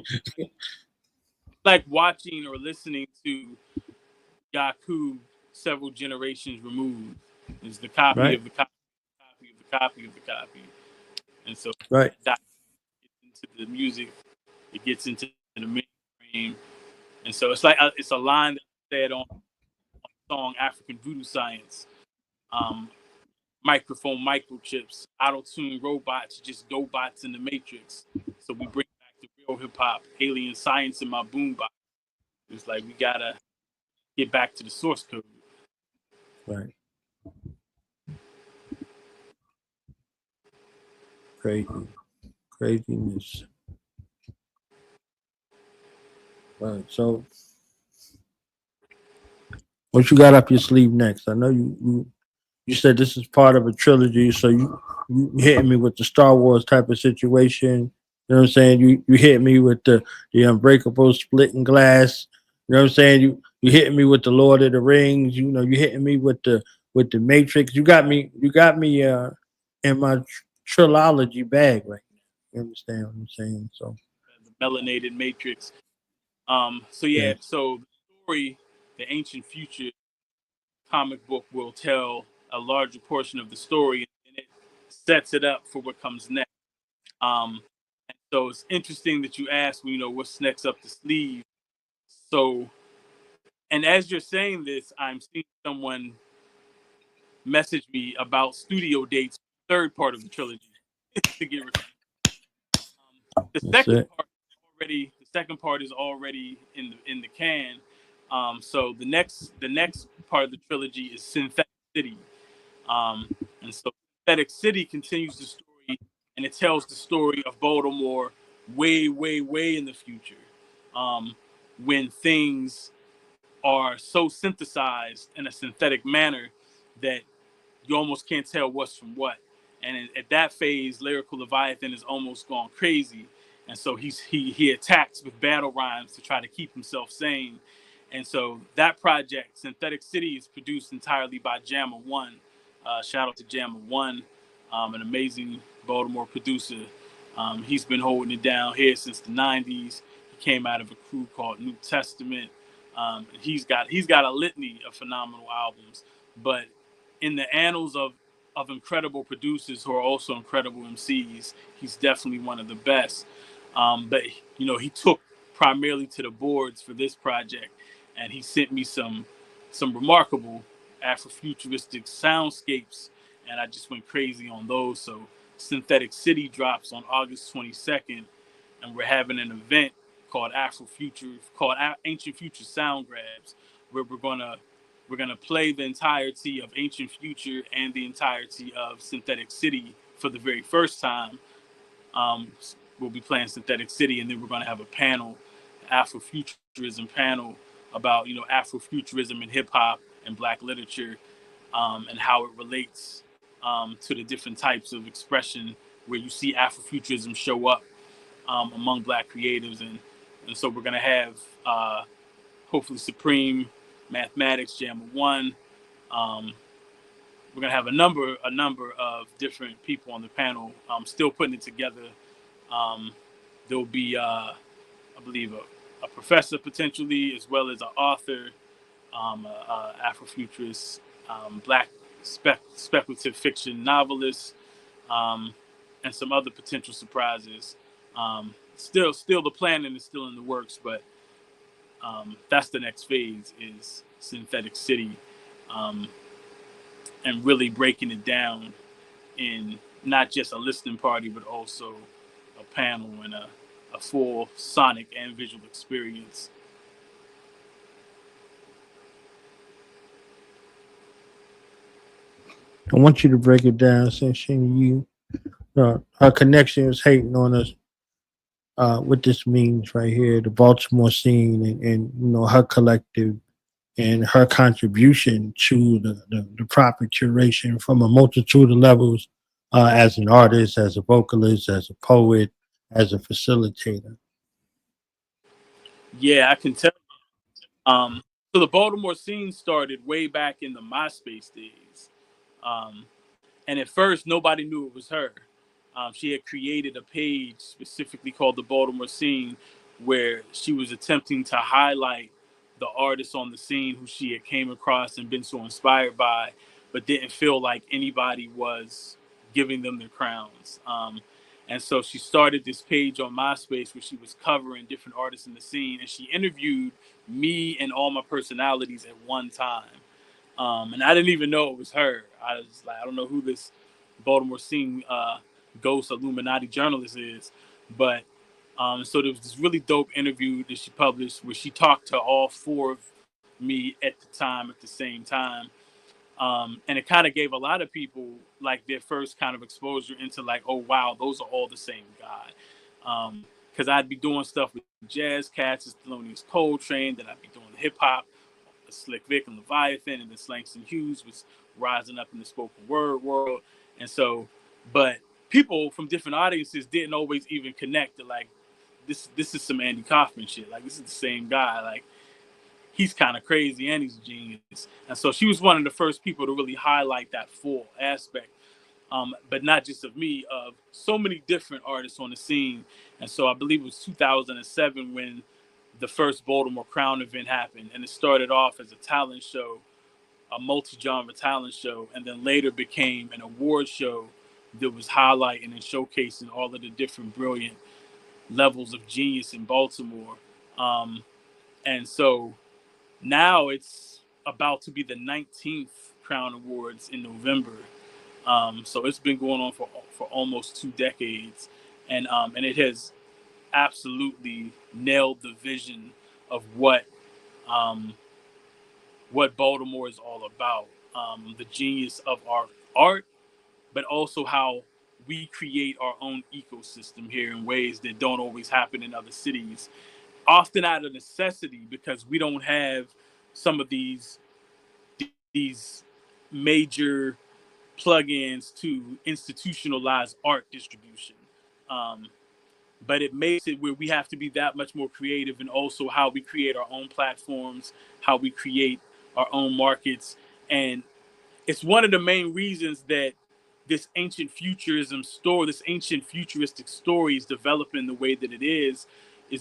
watching or listening to Yaku several generations removed. It's the copy Right. of the copy of the copy of the copy. And so Right. that gets into the music, it gets into the mainstream. And so it's like it's a line that I said on the song African Voodoo Science. Microphone microchips, auto-tune robots, just GoBots in the Matrix. So we bring back the real hip hop, alien science in my boombox. It's like we gotta get back to the source code. Right. Craziness. Right. So, what you got up your sleeve next? I know you said this is part of a trilogy, so you hitting me with the Star Wars type of situation. You know what I'm saying? You hit me with the Unbreakable splitting glass. You know what I'm saying? You hitting me with the Lord of the Rings. You know, you hitting me with the Matrix. You got me in my trilogy bag right now. You understand what I'm saying? So The melanated Matrix. So yeah, so the story, the ancient future comic book will tell a larger portion of the story, and it sets it up for what comes next. And so it's interesting that you asked, you know, what's next up the sleeve. So, and as you're saying this, I'm seeing someone message me about studio dates, third part of the trilogy to get recorded. The second part is already in the can. So the next part of the trilogy is Synthetic City. And so Synthetic City continues the story, and it tells the story of Baltimore way, way, way in the future, when things are so synthesized in a synthetic manner that you almost can't tell what's from what. And at that phase, Lyrical Leviathan is almost gone crazy. And so he attacks with battle rhymes to try to keep himself sane. And so that project, Synthetic City, is produced entirely by Jammer One. Shout out to Jammer One, an amazing Baltimore producer. He's been holding it down here since the 90s. He came out of a crew called New Testament. He's got a litany of phenomenal albums. But in the annals of incredible producers who are also incredible MCs, he's definitely one of the best. But you know, he took primarily to the boards for this project, and he sent me some remarkable Afrofuturistic soundscapes, and I just went crazy on those. So Synthetic City drops on August 22nd, and we're having an event called Ancient Future Sound Grabs, where we're gonna play the entirety of Ancient Future and the entirety of Synthetic City for the very first time. We'll be playing Synthetic City, and then we're gonna have a panel, Afrofuturism panel, about, you know, Afrofuturism and hip hop and Black literature, and how it relates to the different types of expression where you see Afrofuturism show up among Black creatives, and so we're gonna have hopefully Supreme, Mathematics, Jammer One. We're gonna have a number of different people on the panel. Still putting it together. There'll be, I believe, a professor potentially, as well as an author, Afrofuturist, Black speculative fiction novelist, and some other potential surprises. Still, the planning is still in the works, but that's the next phase, is Synthetic City, and really breaking it down in not just a listening party, but also a panel and a full sonic and visual experience. I want you to break it down, since her connection is hating on us. What this means right here, the Baltimore scene, and you know, her collective and her contribution to the proper curation from a multitude of levels, as an artist, as a vocalist, as a poet, as a facilitator. Yeah, I can tell. So the Baltimore scene started way back in the MySpace days. And at first, nobody knew it was her. She had created a page specifically called the Baltimore Scene, where she was attempting to highlight the artists on the scene who she had came across and been so inspired by, but didn't feel like anybody was giving them their crowns. And so she started this page on MySpace where she was covering different artists in the scene, and she interviewed me and all my personalities at one time. And I didn't even know it was her. I was like, I don't know who this Baltimore Scene ghost Illuminati journalist is, but so there was this really dope interview that she published where she talked to all four of me at the time at the same time. And it kind of gave a lot of people like their first kind of exposure into like, oh wow, those are all the same guy. Because I'd be doing stuff with jazz cats, Thelonious Coltrane, then I'd be doing hip hop, Slick Vic and Leviathan, and then Langston Hughes was rising up in the spoken word world. And so, but people from different audiences didn't always even connect to like, this is some Andy Kaufman shit. Like, this is the same guy. Like, he's kind of crazy and he's a genius. And so she was one of the first people to really highlight that full aspect. But not just of me, of so many different artists on the scene. And so I believe it was 2007 when the first Baltimore Crown event happened. And it started off as a talent show, a multi-genre talent show, and then later became an award show that was highlighting and showcasing all of the different brilliant levels of genius in Baltimore. And so now it's about to be the 19th Crown Awards in November. So it's been going on for almost 2 decades, and it has absolutely nailed the vision of what Baltimore is all about. The genius of our art, but also how we create our own ecosystem here in ways that don't always happen in other cities. Often out of necessity, because we don't have some of these major plugins to institutionalize art distribution. But it makes it where we have to be that much more creative, and also how we create our own platforms, how we create our own markets. And it's one of the main reasons that this ancient futuristic story is developing the way that it is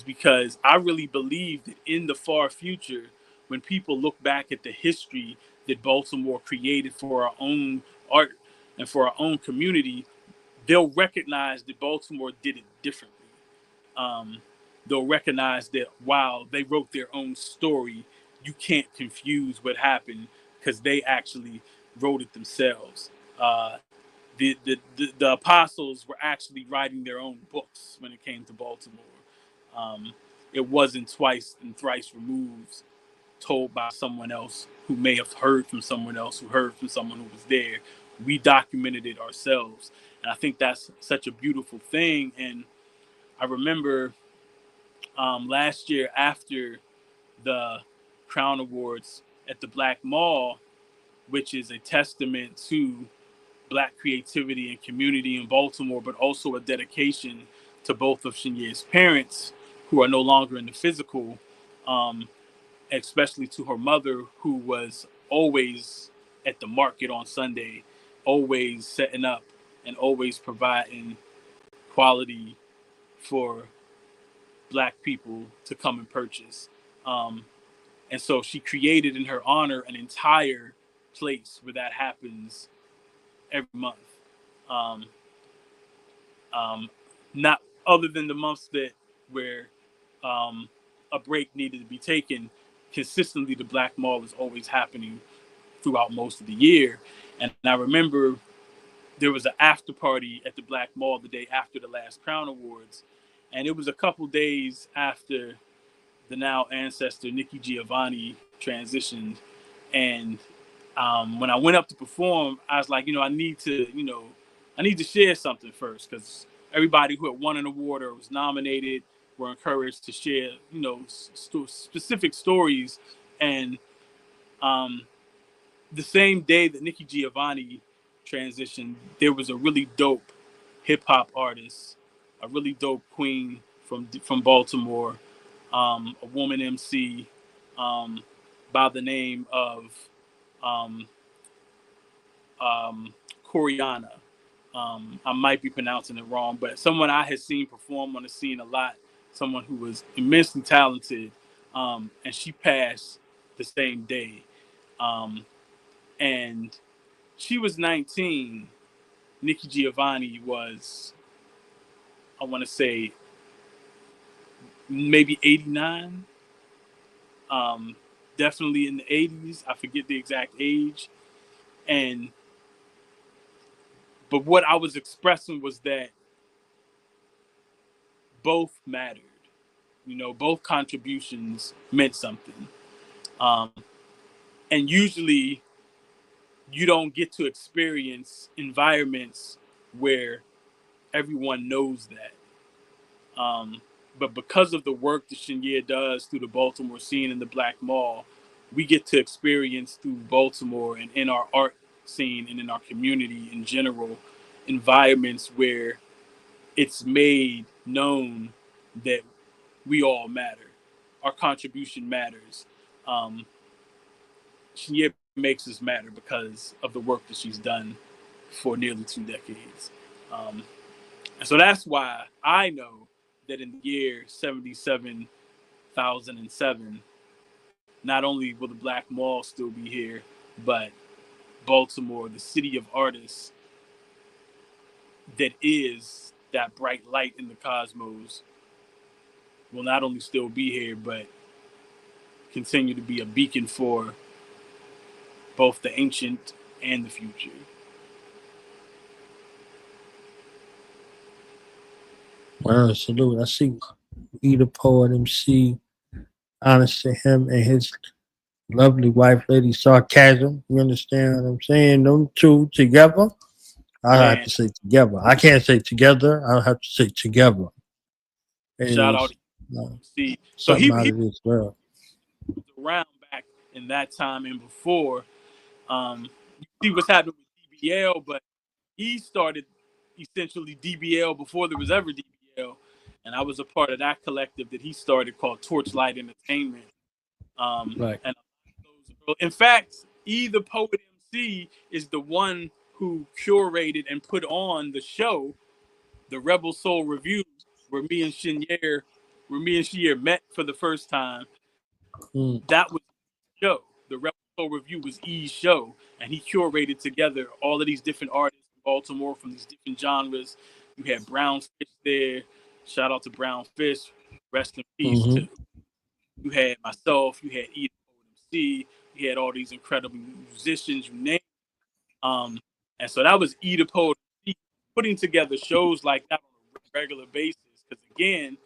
because I really believe that in the far future, when people look back at the history that Baltimore created for our own art and for our own community, they'll recognize that Baltimore did it differently. They'll recognize that while they wrote their own story, you can't confuse what happened because they actually wrote it themselves. The apostles were actually writing their own books when it came to Baltimore. It wasn't twice and thrice removed, told by someone else who may have heard from someone else who heard from someone who was there. We documented it ourselves. And I think that's such a beautiful thing. And I remember last year after the Crown Awards at the Black Mall, which is a testament to Black creativity and community in Baltimore, but also a dedication to both of Chin-Yer's parents, who are no longer in the physical, especially to her mother, who was always at the market on Sunday, always setting up and always providing quality for Black people to come and purchase. And so she created in her honor an entire place where that happens every month. Not other than the months that where a break needed to be taken, consistently the Black Mall is always happening throughout most of the year. And I remember there was an after party at the Black Mall the day after the last Crown Awards. And it was a couple days after the now ancestor Nikki Giovanni transitioned. And when I went up to perform, I was like, I need to share something first, because everybody who had won an award or was nominated were encouraged to share, specific stories. And the same day that Nikki Giovanni transitioned, there was a really dope hip hop artist, a really dope queen from Baltimore, a woman MC by the name of Coriana. I might be pronouncing it wrong, but someone I had seen perform on the scene a lot, someone who was immensely talented, and she passed the same day. And she was 19. Nikki Giovanni was, I want to say, maybe 89. Definitely in the 80s. I forget the exact age. But what I was expressing was that both mattered. Both contributions meant something. And usually you don't get to experience environments where everyone knows that. But because of the work that Chin-Yer does through the Baltimore scene and the Black Mall, we get to experience through Baltimore and in our art scene and in our community in general, environments where it's made known that we all matter. Our contribution matters. Chin-Yer makes us matter because of the work that she's done for nearly 2 decades. And so that's why I know that in the year 77,007, not only will the Black Mall still be here, but Baltimore, the city of artists that is that bright light in the cosmos, will not only still be here, but continue to be a beacon for both the ancient and the future. Well, salute. I see Eat Poet MC, honest to him and his lovely wife, Lady Sarcasm. You understand what I'm saying? Them two together. I have to say together. I can't say together. I'll have to say together. Shout out to see. So he was around back in that time and before. You see what's happening with DBL, but he started essentially DBL before there was ever DBL, and I was a part of that collective that he started called Torchlight Entertainment. Right. And in fact, the Poet MC is the one who curated and put on the show, the Rebel Soul Review, where me and Chin-Yer met for the first time. That was the show. The Rebel Soul Review was E's show, and he curated together all of these different artists in Baltimore from these different genres. You had Brown Fish there. Shout out to Brown Fish. Rest in peace too. You had myself. You had Poet MC. You had all these incredible musicians. You name it. And so that was Poet MC putting together shows like that on a regular basis. Because again,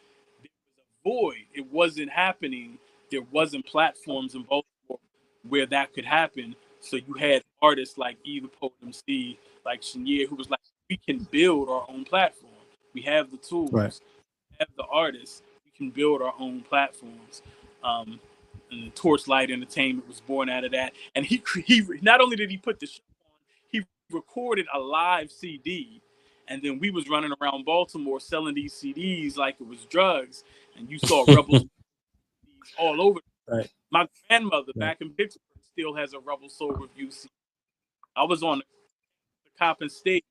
there was a void. It wasn't happening. There wasn't platforms in Baltimore where that could happen. So you had artists like Poet MC, like Chin-Yer, who was like, we can build our own platform. We have the tools. Right. We have the artists. We can build our own platforms. And the Torchlight Entertainment was born out of that. And he not only did he put the show on, he recorded a live CD. And then we was running around Baltimore selling these CDs like it was drugs. And you saw Rebel CDs all over. Right. My grandmother back in Pittsburgh still has a Rebel Soul Review CD. I was on the Coppin State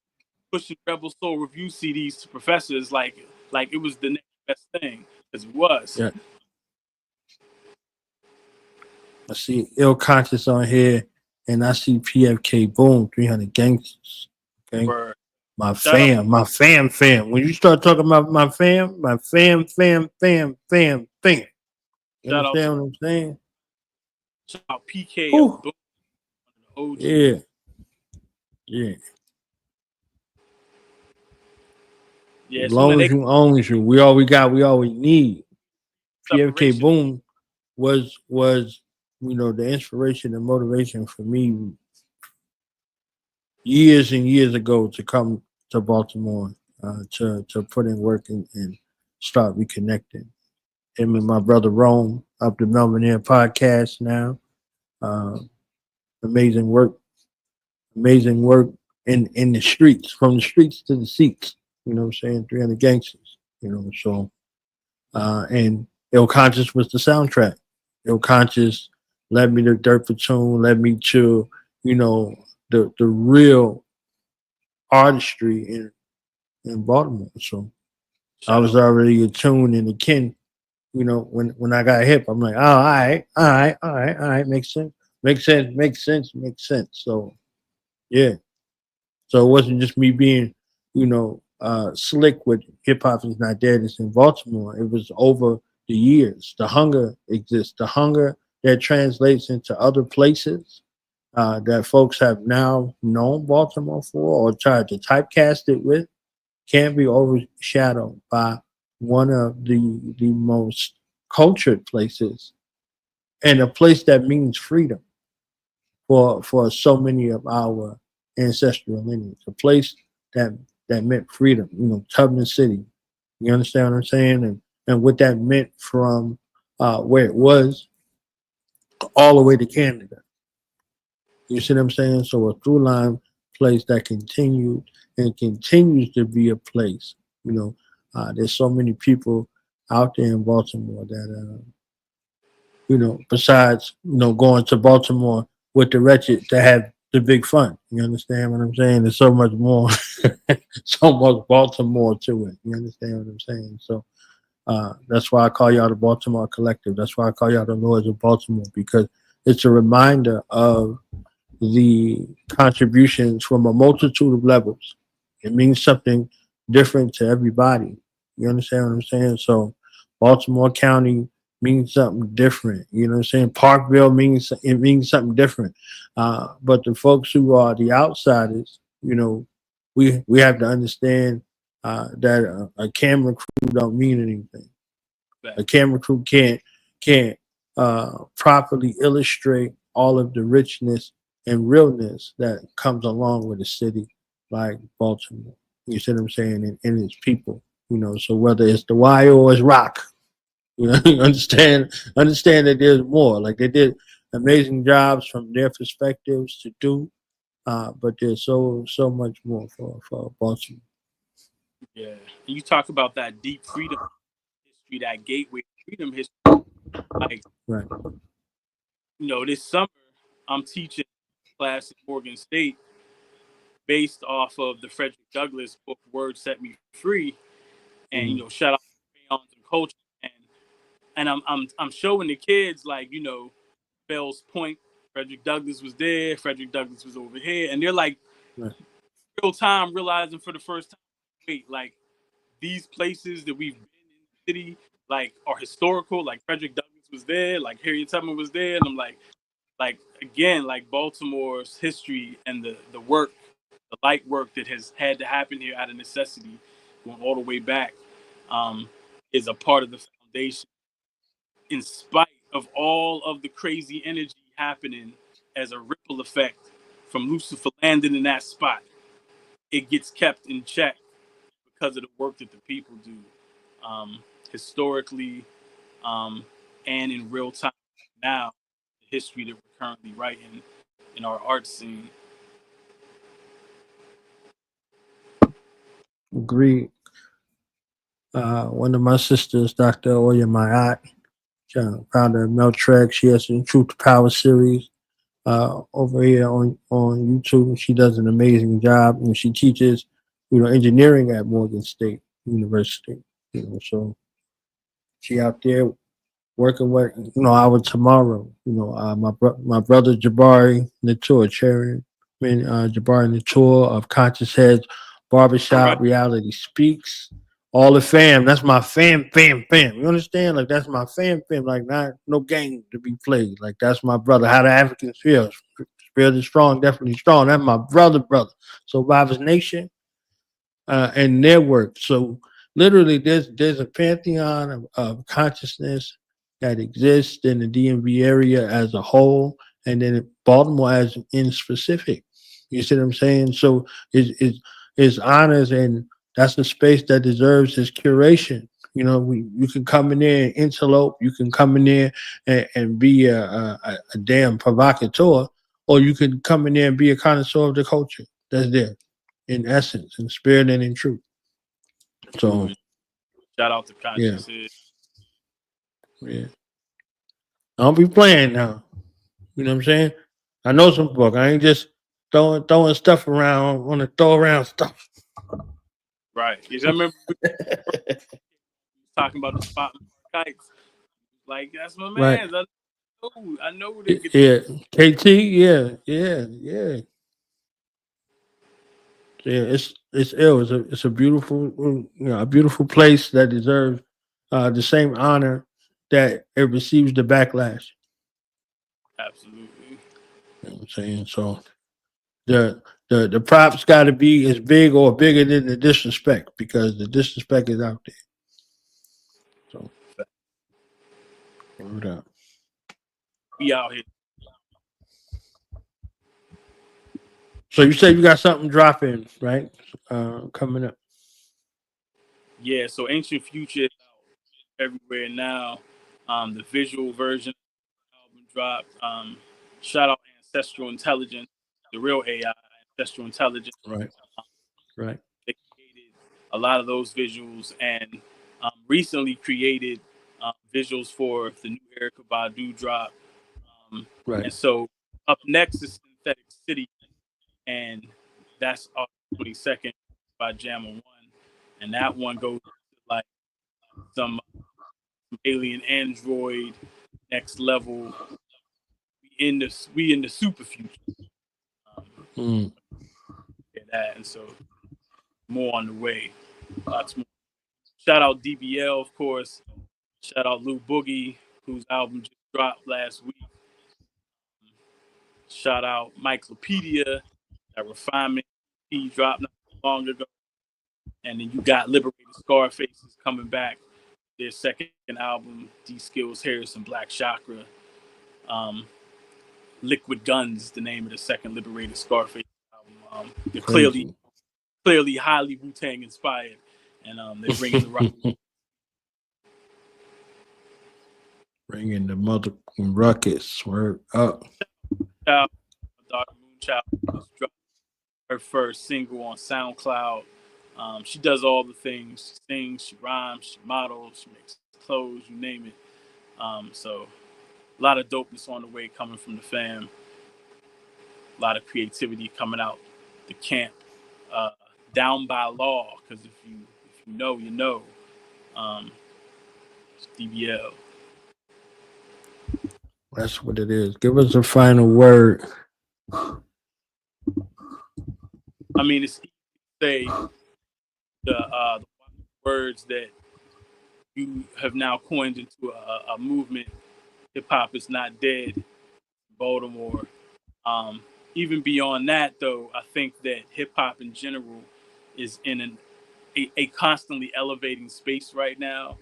pushing Rebel Soul Review CDs to professors like it was the next best thing, because it was. Yeah. I see Ill Conscious on here, and I see PFK Boom, 300 Gangsters. Okay. Word. My fam. When you start talking about my fam. You understand what I'm saying? Shout out PK. OG. Yeah. Yeah. As long as you own you, we all we got, we all we need. PFK Boom was the inspiration and motivation for me years and years ago to come to Baltimore to put in work and start reconnecting. Him and my brother Rome up the Melbourne Air podcast now. Amazing work in the streets, from the streets to the seats. You know what I'm saying? 300 Gangsters. So and Ill Conscious was the soundtrack. Ill Conscious led me to Dirt Platoon, led me to, the real Artistry in Baltimore. So I was already attuned and akin. You know, when I got hip, I'm like, oh, all right, makes sense, makes sense. So yeah, so it wasn't just me being, slick with hip hop is not dead. It's in Baltimore. It was over the years. The hunger exists. The hunger that translates into other places that folks have now known Baltimore for or tried to typecast it with can't be overshadowed by one of the most cultured places and a place that means freedom for so many of our ancestral lineage. A place that meant freedom, Tubman City. You understand what I'm saying? And what that meant from where it was all the way to Canada. You see what I'm saying? So a through line place that continued and continues to be a place. There's so many people out there in Baltimore that, besides, going to Baltimore with the wretched to have the big fun. You understand what I'm saying? There's so much more, so much Baltimore to it. You understand what I'm saying? So that's why I call y'all the Baltimore Collective. That's why I call y'all the Lords of Baltimore, because it's a reminder of the contributions from a multitude of levels. It means something different to everybody. You understand what I'm saying? So Baltimore County means something different. You know what I'm saying? Parkville means something different. But the folks who are the outsiders, we have to understand that a camera crew don't mean anything. A camera crew can't properly illustrate all of the richness and realness that comes along with a city like Baltimore. You see what I'm saying? And its people. So whether it's the wire or it's rock, you understand that there's more. Like they did amazing jobs from their perspectives to do, but there's so much more for Baltimore. Yeah, and you talk about that deep freedom history, that gateway freedom history. Like, right. This summer I'm teaching a class at Morgan State based off of the Frederick Douglass book "Word Set Me Free," and shout out to crayons and culture, and I'm showing the kids, like, Bell's Point, Frederick Douglass was there, Frederick Douglass was over here, and they're like, right. real time realizing for the first time, wait, like these places that we've been in the city, like, are historical. Like Frederick Douglass was there, like Harriet Tubman was there, and I'm like again, like Baltimore's history and the work, the light work that has had to happen here out of necessity, going all the way back, is a part of the foundation. In spite of all of the crazy energy happening as a ripple effect from Lucifer landing in that spot, it gets kept in check because of the work that the people do, historically, and in real time now, the history that we're currently writing in our art scene. Agreed. One of my sisters, Dr. Oya Mayat, founder of Meltrek, she has the Truth to Power series over here on YouTube. She does an amazing job, and she teaches, engineering at Morgan State University. So she out there working with, our tomorrow. My brother Jabari Natur, chairman, Jabari Natur of Conscious Heads Barbershop Reality Speaks. All the fam, that's my fam. You understand? Like, that's my fam. Like, not no game to be played. Like, that's my brother. How the Africans feel. Spirit is strong, definitely strong. That's my brother. Survivors Nation and their work. So literally, there's a pantheon of consciousness that exists in the DMV area as a whole, and then Baltimore as in specific. You see what I'm saying? So it's honors, and that's a space that deserves its curation. You can come in there and interlope. You can come in there and be a damn provocateur, or you can come in there and be a connoisseur of the culture that's there, in essence, in spirit and in truth. So, shout out to Conscious Head. Yeah. I don't be playing now. You know what I'm saying? I know some book. I ain't just throwing stuff around, want to throw around stuff. Right. Yes, I remember talking about the spot kites. Like, that's my man. Right. I know they get. Yeah, KT. Yeah. It's ill. It's a beautiful, a beautiful place that deserves the same honor that it receives the backlash. Absolutely. You know what I'm saying? So the props got to be as big or bigger than the disrespect, because the disrespect is out there. So, word up. We out here. So you said you got something dropping, right? Coming up. Yeah, so Ancient Future is out everywhere now. The visual version of the album dropped. Shout out Ancestral Intelligence, the real AI, Ancestral Intelligence. Right. They created a lot of those visuals, and recently created visuals for the new Erykah Badu drop. Right. And so up next is Synthetic City, and that's August 22nd by Jamma One, and that one goes like some alien android next level. We in the super future. That, and so more on the way. Lots more. Shout out DBL, of course. Shout out Lou Boogie, whose album just dropped last week. Shout out Myclopedia, that Refinement he dropped not too long ago. And then you got Liberated Scarfaces coming back. Their second album, D Skills, Harris, and Black Chakra. Liquid Guns, the name of the second Liberated Scarface album. They're clearly highly Wu-Tang inspired, and they're bringing the rock. Bringing the mother ruckus. Word up. Dark Moonchild dropped her first single on SoundCloud. She does all the things. She sings, she rhymes, she models, she makes clothes, you name it. So a lot of dopeness on the way coming from the fam. A lot of creativity coming out the camp. Down by Law, because if you know, you know. It's DBL. That's what it is. Give us a final word. I mean, it's easy to say the words that you have now coined into a movement. Hip hop is not dead. Baltimore. Even beyond that, though, I think that hip hop in general is in a constantly elevating space right now.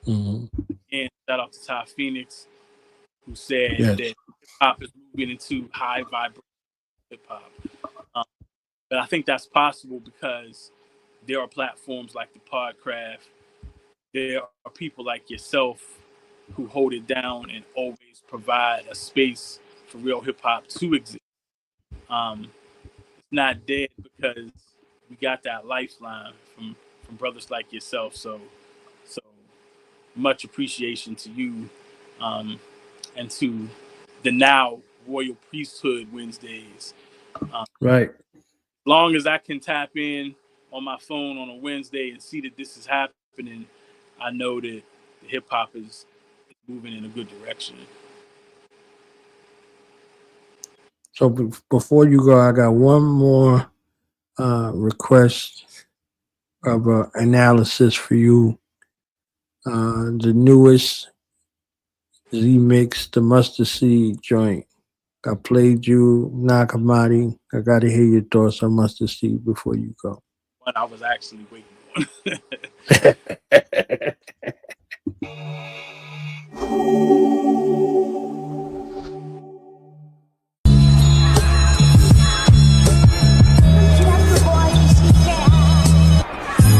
And shout out to Ty Phoenix, who said that hip hop is moving into high vibration hip hop. But I think that's possible because there are platforms like the Podcraft. There are people like yourself who hold it down and always provide a space for real hip hop to exist. It's not dead because we got that lifeline from brothers like yourself. So much appreciation to you, and to the now Royal PriestHood Wednesdays. Right. As long as I can tap in on my phone on a Wednesday and see that this is happening, I know that hip hop is moving in a good direction. So before you go, I got one more request of analysis for you. The newest Z-Mix, the Mustard Seed joint. I played you Nakamati. I got to hear your thoughts on Mustard Seed before you go. What I was actually waiting on.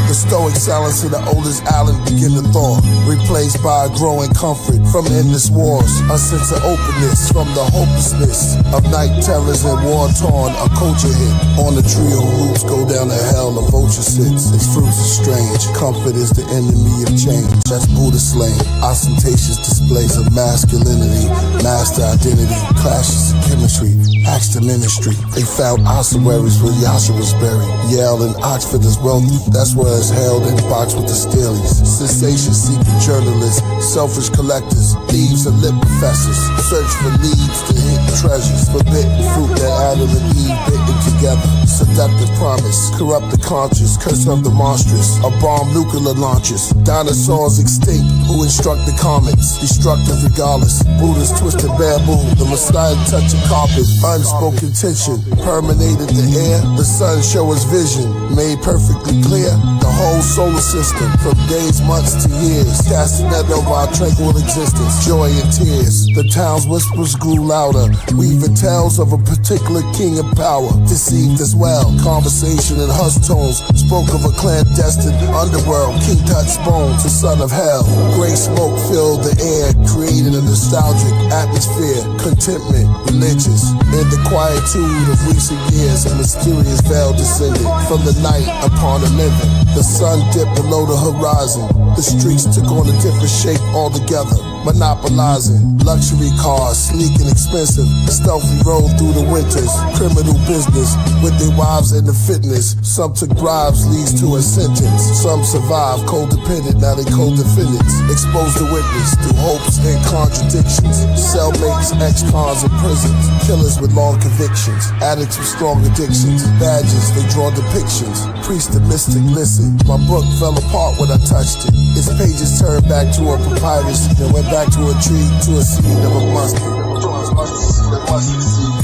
The Stoics silence of the oldest island begin to thaw, replaced by a growing comfort from endless wars. A sense of openness from the hopelessness of night terrors and war-torn. A culture hit on the tree of roots go down to hell. A vulture sits, its fruits are strange. Comfort is the enemy of change. That's Buddha slain. Ostentatious displays of masculinity, master identity, clashes of chemistry, acts to ministry. They found ossuaries where Yasha was buried. Yale and Oxford is wealthy. That's where it's held in box with the Steelies. Sensation-seeking journalists, selfish collectors, thieves and lit professors. Search for leads to hidden treasures. Forbidden fruit that Adam and Eve bitten together. Seductive promise, corrupt the conscious, curse of the monstrous. A bomb nuclear launches. Dinosaurs extinct, who instruct the comets. Destructive regardless. Buddha's twisted bamboo. The Messiah touching carpet. Unspoken tension, permeated the air. The sun show us vision, made perfectly clear. The whole solar system, from days, months to years. Casting that over our tranquil existence, joy and tears. The town's whispers grew louder, weaving tales of a particular king of power. Deceived as well, conversation in hushed tones spoke of a clandestine underworld. King Tut's bones, the son of hell. Gray smoke filled the air, creating a nostalgic atmosphere. Contentment, religious. In the quietude of recent years, a mysterious veil descended from the night upon the living. The sun dipped below the horizon. The streets took on a different shape altogether. Monopolizing luxury cars, sleek and expensive. Stealthy rolled through the winters. Criminal business with their wives and the fitness. Some took bribes, leads to a sentence. Some survived, codependent, now they co-defendants. Exposed to witness through hopes and contradictions. Cellmates, ex-cons in prisons. Killers with long convictions. Addicts with strong addictions. Badges, they draw depictions. Priest and mystic, listen. My book fell apart when I touched it. Its pages turned back to a papyrus. Then went back to a tree, to a seed of a mustard.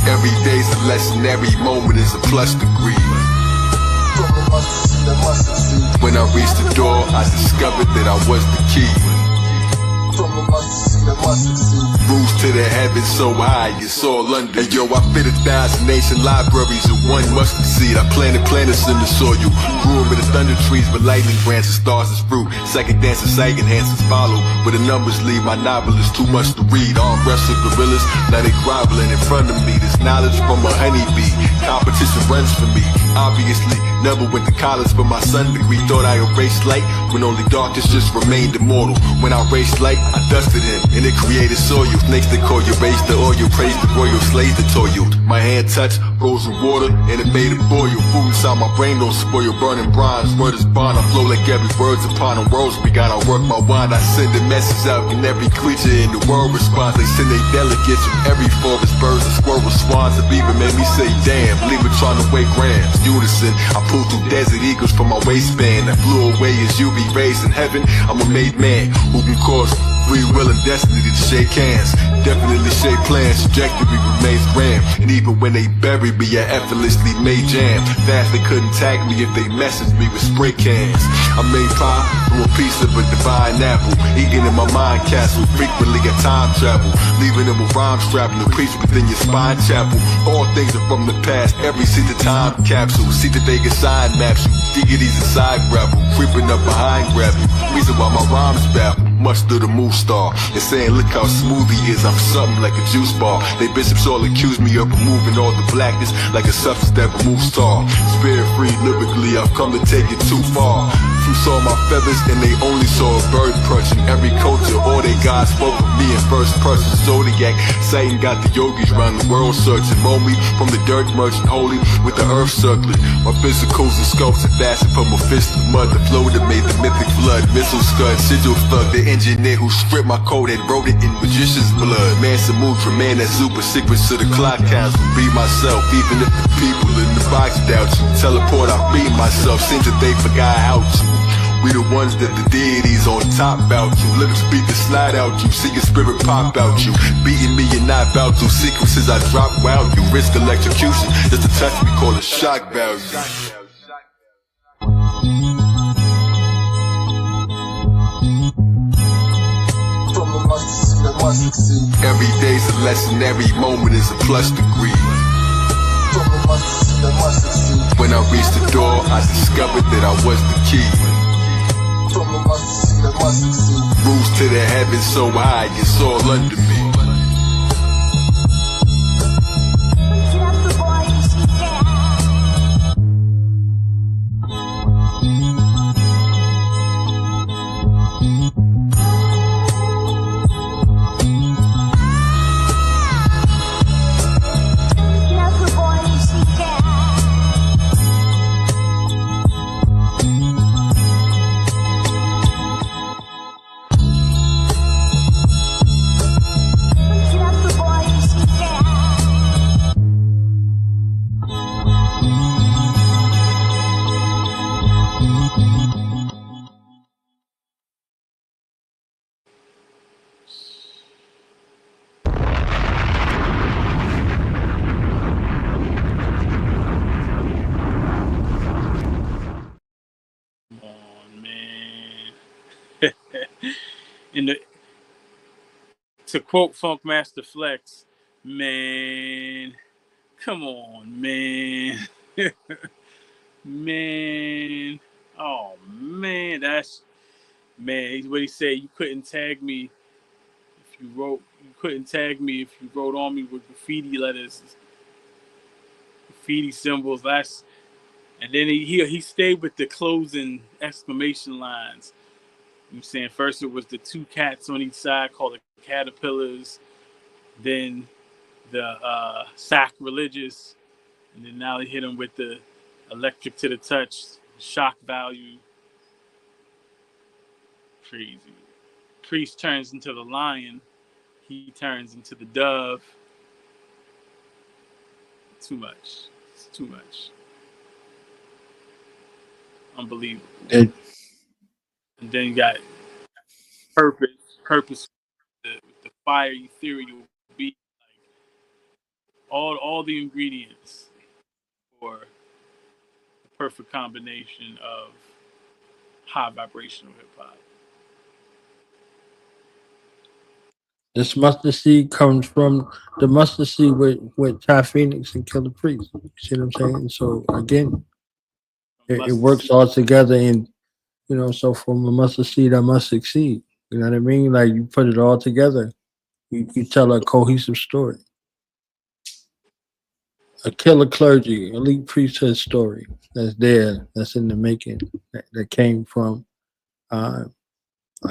Every day's a lesson, every moment is a plus degree. When I reached the door, I discovered that I was the key. Roots to the heavens so high, it's all under. And yo, I fit 1,000 ancient libraries in one mustard seed. I planted planets in the soil, grew them with the thunder trees, but lightning branches, stars as fruit. Second dances, sight enhances follow. Where the numbers leave, my novel is too much to read. Arm wrestle gorillas, now they groveling in front of me. This knowledge from a honeybee, competition runs for me. Obviously, never went to college for my son degree. Thought I erased light, when only darkness just remained immortal. When I erased light, I dusted him, and it created soil. Snakes that call you, raise the oil, praise the royal, slaves that toiled. My hand touched frozen water, and it made it boil. Food inside my brain don't spoil, burning bronze. Word is bond, I flow like every word's upon a rose. We gotta work my wine, I send a message out, and every creature in the world responds. They send their delegates from every forest, birds and squirrels, swans, and even made me say, damn, leave it trying to weigh grams. Unison, I pulled through desert eagles from my waistband. I flew away as UV rays in heaven. I'm a made man who can cause free will and destiny to shake hands. Definitely shape plans, trajectory remains grand. And even when they buried me, I effortlessly made jam. Fast they couldn't tag me if they messaged me with spray cans. I made pie from a piece of a divine apple, eating in my mind castle. Frequently I time travel, leaving them with rhymes traveling. The priest within your spine chapel. All things are from the past, every seat the time capsule. See the Vegas sign maps you, deities inside gravel. Creeping up behind gravel, reason why my rhymes baffle. Much to the moon star, and saying look how smooth he is, I'm something like a juice bar. They bishops all accuse me of removing all the blackness, like a substance that removes tar. Spirit free lyrically, I've come to take it too far. Few saw my feathers and they only saw a bird perching. Every culture, all they gods spoke of me in first person. Zodiac, Satan got the yogis round the world searching. Mold me from the dirt merchant holy with the earth circling. My physicals and sculpts are fastened from a fist of mud. The flow that made the mythic flood, missile scud, sigil thug. The engineer who stripped my code and wrote it in magician's blood. Man Samutra, man that super secrets to the clock council. Be myself, even if the people in the box doubt you. Teleport, I be myself, seems that they forgot how to. We the ones that the deities on top bout you. Lyrics beat the slide out you, see your spirit pop out you. Beating me and not bout to. Sequences I drop wild you. Risk electrocution, just a touch we call it shock value. Every day's a lesson, every moment is a plus degree. When I reached the door, I discovered that I was the key. From the mustard seed of mustard seed. Rose to the heavens so high, it's all under me. In the to quote Funkmaster Flex, man, come on, man. Man. Oh man, that's man, what he said, you couldn't tag me if you couldn't tag me if you wrote on me with graffiti letters, graffiti symbols. That's and then he stayed with the closing exclamation lines. I'm saying first it was the two cats on each side called the caterpillars, then the sacrilegious, and then now they hit him with the electric to the touch, shock value. Crazy. Priest turns into the lion, he turns into the dove. Too much. It's too much. Unbelievable. And then you got purpose with the fire ethereal beat, like all the ingredients for the perfect combination of high vibrational hip hop. This mustard seed comes from the mustard seed with Ty Phoenix and Killah Priest. You see what I'm saying? So again, it works all together, and so from a mustard seed, I must succeed. You know what I mean? Like you put it all together, you tell a cohesive story. A killer clergy, elite priesthood story that's there, that's in the making, that came from I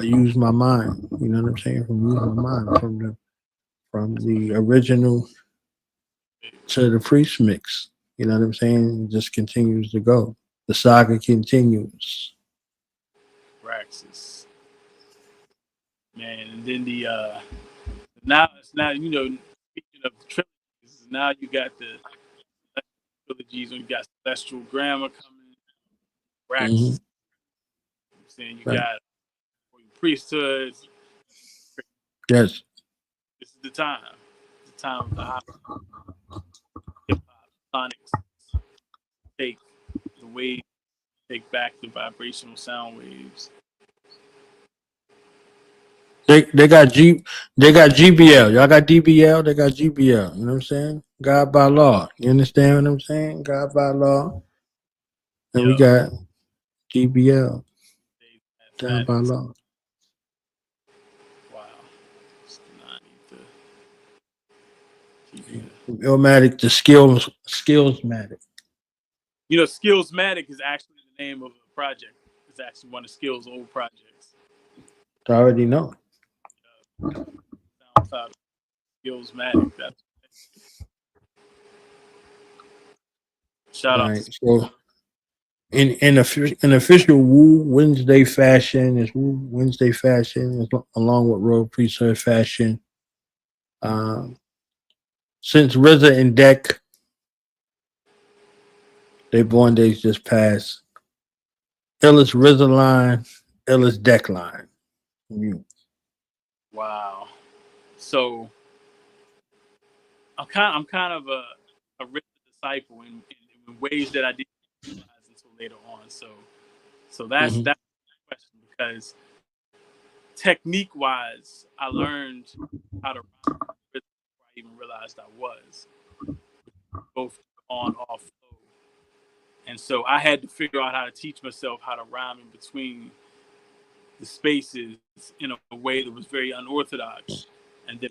use my mind. You know what I'm saying? From using my mind, from the original to the priest mix. You know what I'm saying? It just continues to go. The saga continues. Praxis. Man, and then the now speaking of the trilogies, now you got the trilogies when you got Celestial Grammar coming, Praxis. Mm-hmm. I'm saying you got Royal PriestHood. Yes. This is the time. It's the time of the hip hop sonics. Take the wave, take back the vibrational sound waves. They got GBL. Y'all got DBL. They got GBL. You know what I'm saying? God by law. You understand what I'm saying? God by law. And we got GBL. God by law. Wow. Illmatic, the Skillsmatic. Skillsmatic is actually the name of a project. It's actually one of Skill's old projects. I already know. SoundCloud Skillsmatic. Shout out. So in official Woo Wednesday fashion is Woo Wednesday fashion along with Royal PriestHood fashion. Since RZA and Deck, they born days just passed. Illest RZA line, illest Deck line. Wow. So I'm kind of a RZA disciple in ways that I didn't realize until later on. So that's the question, because technique wise, I learned how to rhyme before I even realized I was, both on off flow. And so I had to figure out how to teach myself how to rhyme in between the spaces in a way that was very unorthodox, and then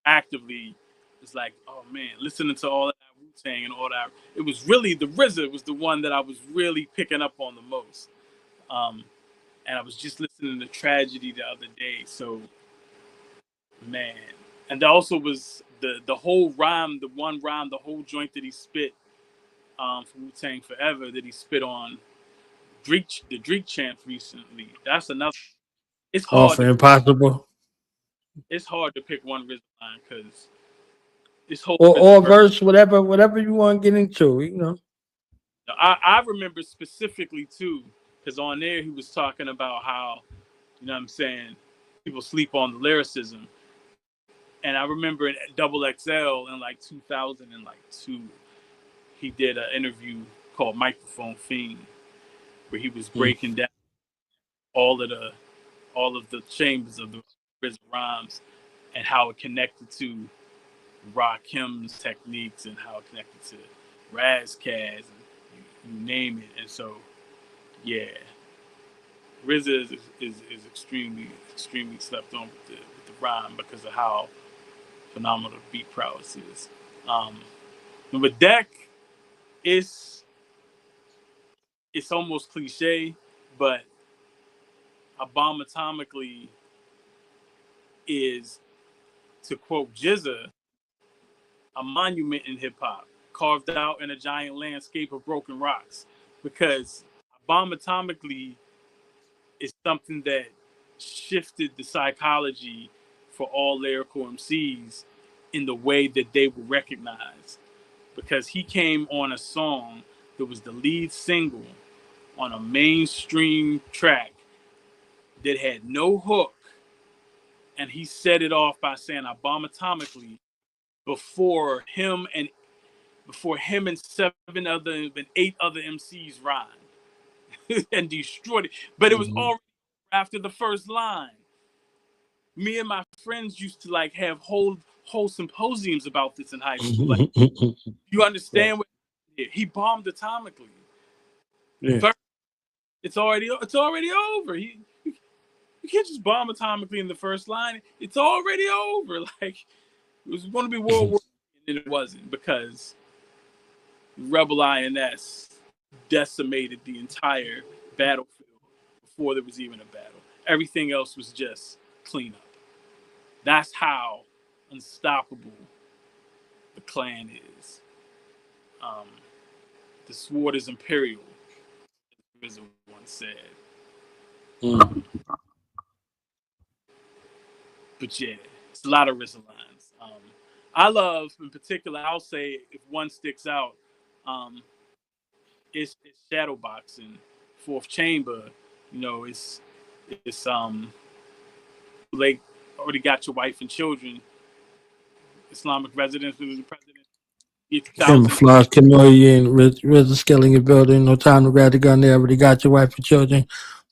actively it's like, oh man, listening to all that Wu-Tang and all that. It was really the RZA was the one that I was really picking up on the most. And I was just listening to Tragedy the other day. So, man. And there also was the whole rhyme, the one rhyme, the whole joint that he spit from Wu-Tang Forever that he spit on the Drake chant recently. That's another. It's hard. Impossible. It's hard to pick one RZA line because this whole or verse, whatever you want to get into, you know. I remember specifically too, because on there he was talking about how, you know what I'm saying, people sleep on the lyricism. And I remember in Double XL in like 2002, he did an interview called Microphone Fiend, where he was breaking down all of the chambers of the RZA rhymes and how it connected to Rakim's techniques and how it connected to Razkaz and you name it. And so, yeah, RZA is extremely slept on with the rhyme because of how phenomenal beat prowess is. And with Deck, it's almost cliche, but A Bomb Atomically is, to quote Jizza, a monument in hip hop, carved out in a giant landscape of broken rocks. Because A Bomb Atomically is something that shifted the psychology for all lyrical MCs in the way that they were recognized. Because he came on a song that was the lead single on a mainstream track that had no hook, and he set it off by saying "A Bomb Atomically" before him and 8 other MCs rhymed and destroyed it. But it was already after the first line. Me and my friends used to like have whole symposiums about this in high school. Like, you understand what he bombed atomically. Yeah. It's already over. You can't just bomb atomically in the first line. It's already over. Like, it was going to be World War II, and it wasn't, because Rebel INS decimated the entire battlefield before there was even a battle. Everything else was just cleanup. That's how unstoppable the Klan is. The sword is imperial, as once said. But yeah, it's a lot of RZA lines. I love, in particular, I'll say if one sticks out, it's Shadowboxing, Fourth Chamber. You know, it's like already got your wife and children. Islamic residence with the president. Camouflage, chameleon, RZA scaling your building. No time to grab the gun. They already got your wife and children.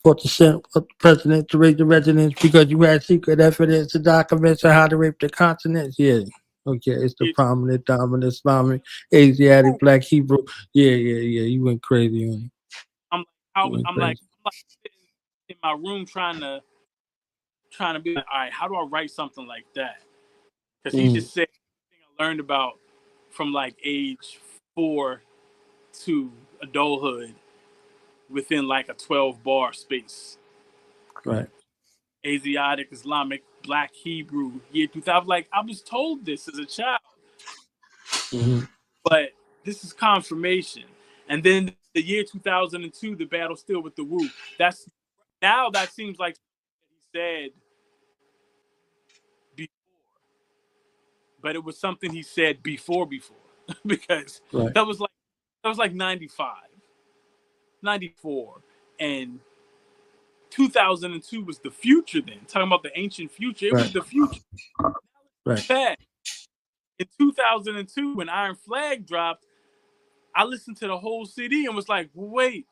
4% of the president to raise the residence because you had secret evidence and documents on how to rape the continents. Yeah. Okay, it's the prominent, dominant, Islamic, Asiatic, Black, Hebrew. Yeah. You went crazy on it. I'm like sitting in my room trying to be like, all right, how do I write something like that? Because he just said everything I learned about from like age 4 to adulthood within like a 12-bar space. Right. Asiatic, Islamic, Black, Hebrew, year 2000. Like, I was told this as a child. But this is confirmation. And then the year 2002, the battle still with the Wu. That seems like he said before. But it was something he said before because that was like 95, 94, and 2002 was the future then. Talking about the ancient future, it was the future. Right. In 2002, when Iron Flag dropped, I listened to the whole CD and was like, wait,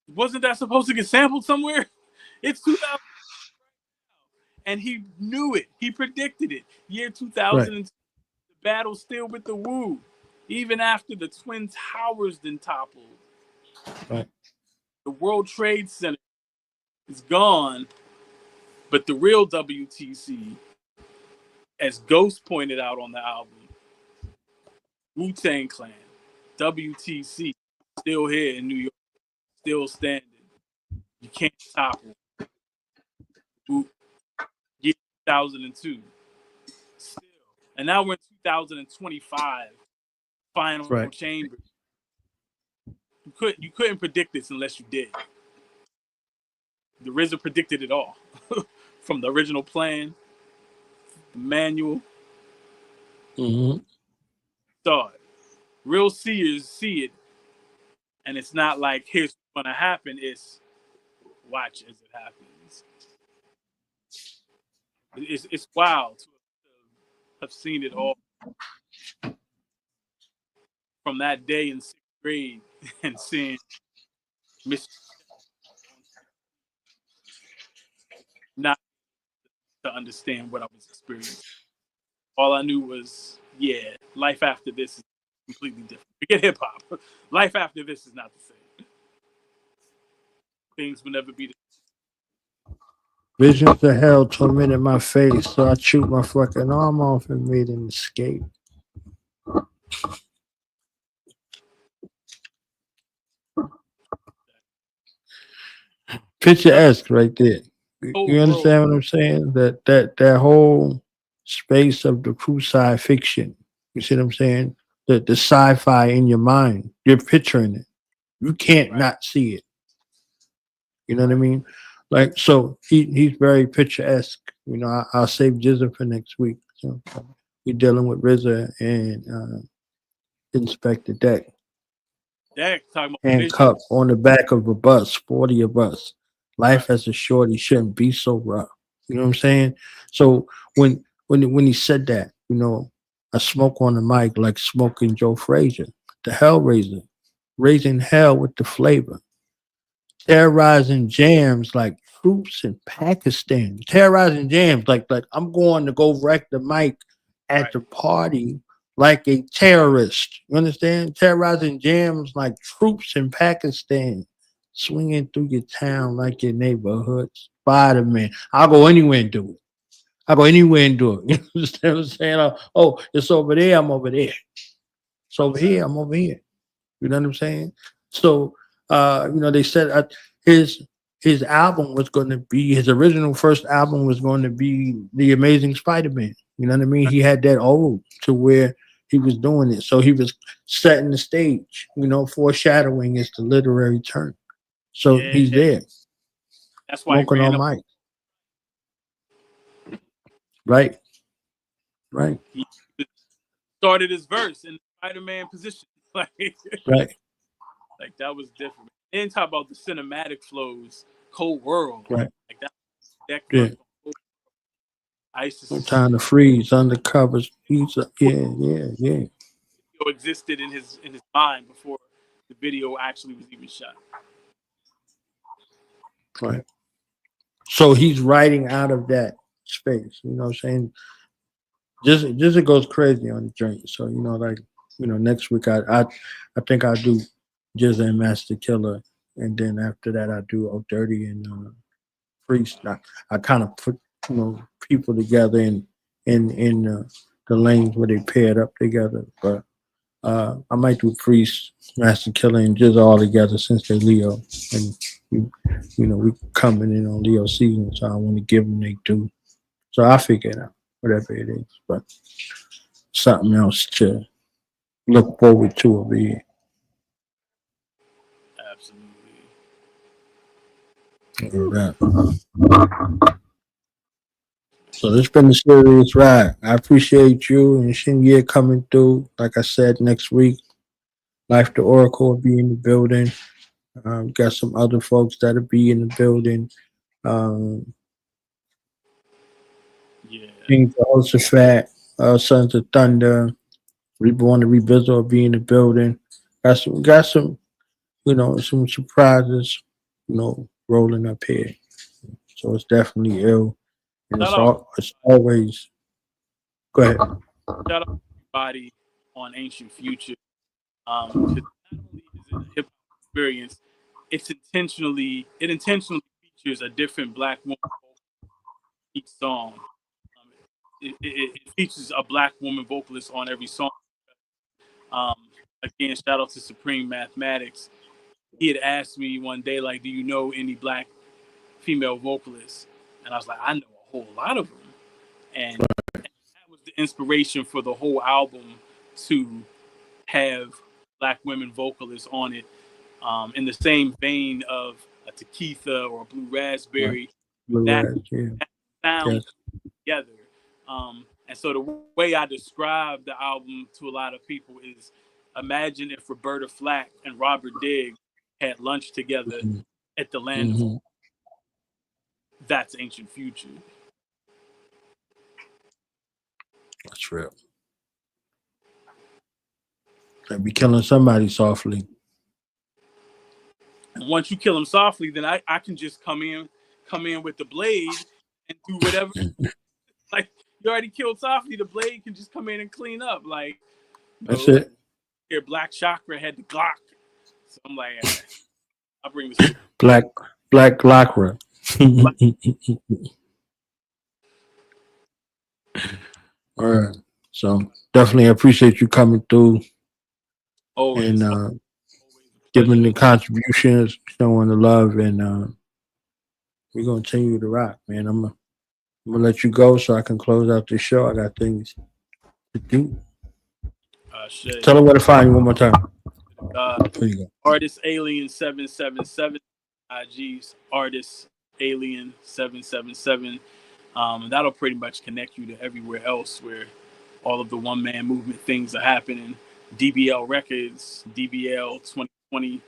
wasn't that supposed to get sampled somewhere? It's 2000. And he knew it. He predicted it. Year 2002, the battle still with the Wu. Even after the Twin Towers then toppled. Right. The World Trade Center is gone, but the real WTC, as Ghost pointed out on the album, Wu-Tang Clan, WTC, still here in New York, still standing. You can't topple. Year 2002. Still. And now we're in 2025. Final chamber. You couldn't predict this unless you did. The RZA predicted it all. From the original plan, the manual. Mm-hmm. Saw it. Real seers see it. And it's not like, here's what's going to happen. It's watch as it happens. It's wild to have seen it all from that day in 6th grade and seeing Mr. not to understand what I was experiencing. All I knew was, yeah, life after this is completely different. Forget hip hop. Life after this is not the same. Things will never be the same. Visions of hell tormented my face, so I chewed my fucking arm off and made an escape. Picturesque right there. You understand what I'm saying? That whole space of the true sci fiction. You see what I'm saying? The sci-fi in your mind. You're picturing it. You can't not see it. You know what I mean? Like, so he's very picturesque. You know, I'll save Jizza for next week. So we're dealing with RZA and Inspector Deck. Handcuffed on the back of a bus, 40 a bus. Life as a shorty shouldn't be so rough. You know what I'm saying? So when he said that, you know, I smoke on the mic like smoking Joe Frazier, the Hellraiser, raising hell with the flavor, terrorizing jams like troops in Pakistan, terrorizing jams like I'm going to go wreck the mic at the party like a terrorist. You understand? Terrorizing jams like troops in Pakistan, swinging through your town like your neighborhood. Spider-Man. I'll go anywhere and do it. I'll go anywhere and do it. You understand what I'm saying? Oh, it's over there. I'm over there. It's over here. I'm over here. You know what I'm saying? So, you know, they said his album was going to be, his original first album was going to be The Amazing Spider-Man. You know what I mean? He had that old to where he was doing it. So he was setting the stage, you know, foreshadowing is the literary term. So he's there. That's why smoking on mic. Right. Right. He started his verse in the Spider-Man position. Like, right. Like, that was different. And talk about the cinematic flows, Cold World. Right. Like that Yeah. I used to No time to freeze, undercovers. Yeah. existed in his mind before the video actually was even shot. Right. So he's writing out of that space. You know what I'm saying? Just it goes crazy on the joint. So, you know, like, you know, next week I think I'll do Jizza and Master Killah, and then after that I do O Dirty and Priest. I kind of put, you know, people together in the lanes where they paired up together. But I might do Priest, Master Killah, and Jizza all together since they're Leo, and you know we coming in on Leo season, so I want to give them they due. So I figure it out, whatever it is, but something else to look forward to over here. Absolutely. So it's been a serious ride. I appreciate you and Chin-Yer coming through. Like I said, next week, Life the Oracle will be in the building. Got some other folks that'll be in the building. King Jehoshaphat, Sons of Thunder, Reborn to Revisit will be in the building. Got some, you know, some surprises, you know, rolling up here. So it's definitely ill. And it's always. Go ahead. Shout out to everybody on Ancient Future. Not only is it a hip hop experience, it intentionally features a different black woman each song. It features a black woman vocalist on every song. Again, shout out to Supreme Mathematics. He had asked me one day, like, do you know any black female vocalists? And I was like, I know a whole lot of them. And that was the inspiration for the whole album, to have black women vocalists on it, in the same vein of a Takitha or a Blue Raspberry. That sound together. And so the way I describe the album to a lot of people is, imagine if Roberta Flack and Robert Diggs had lunch together at the land. That's Ancient Future. That's real. They be killing somebody softly. And once you kill them softly, then I can just come in with the blade and do whatever. Like, you already killed softly, the blade can just come in and clean up. Like, that's it. Here, Black Chakra had the Glock, so I'm like, I'll bring this. Black Glockra. All right. So definitely appreciate you coming through and giving the contributions, showing the love, and we're gonna continue to rock, man. I'm gonna let you go so I can close out this show. I got things to do. Tell them where to find you one more time. There you go. Artist Alien 777. IG's Artist Alien 777. That'll pretty much connect you to everywhere else where all of the one-man movement things are happening. DBL Records, DBL 2020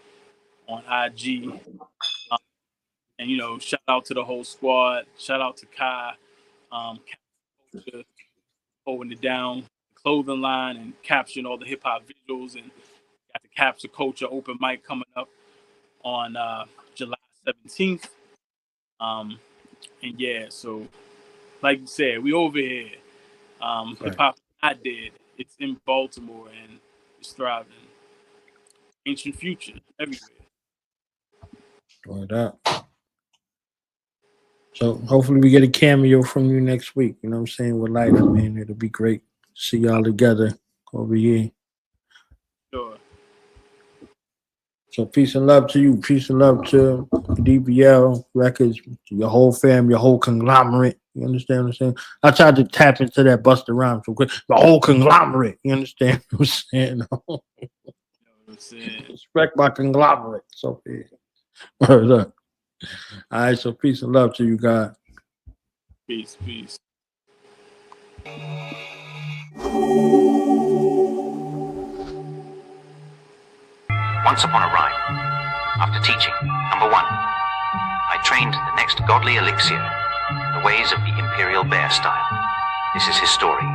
on IG. And, you know, shout out to the whole squad. Shout out to Kai, holding it down, clothing line, and capturing all the hip-hop visuals. And got the Capture Culture open mic coming up on July 17th. And yeah, so like you said, we over here. Hip hop not dead. It's in Baltimore and it's thriving. Ancient Future everywhere. Word up. So hopefully we get a cameo from you next week. You know what I'm saying? With Light, man, it'll be great to see y'all together over here. Sure. So peace and love to you. Peace and love to DBL Records, to your whole fam, your whole conglomerate. You understand what I'm saying? I tried to tap into that Busta Rhymes real quick. The whole conglomerate. You understand what I'm saying? Respect my conglomerate. So yeah. Word up. All right, so peace and love to you guys. Peace, peace. Once upon a rhyme, after teaching, number 1, I trained the next godly elixir in the ways of the imperial bear style. This is his story.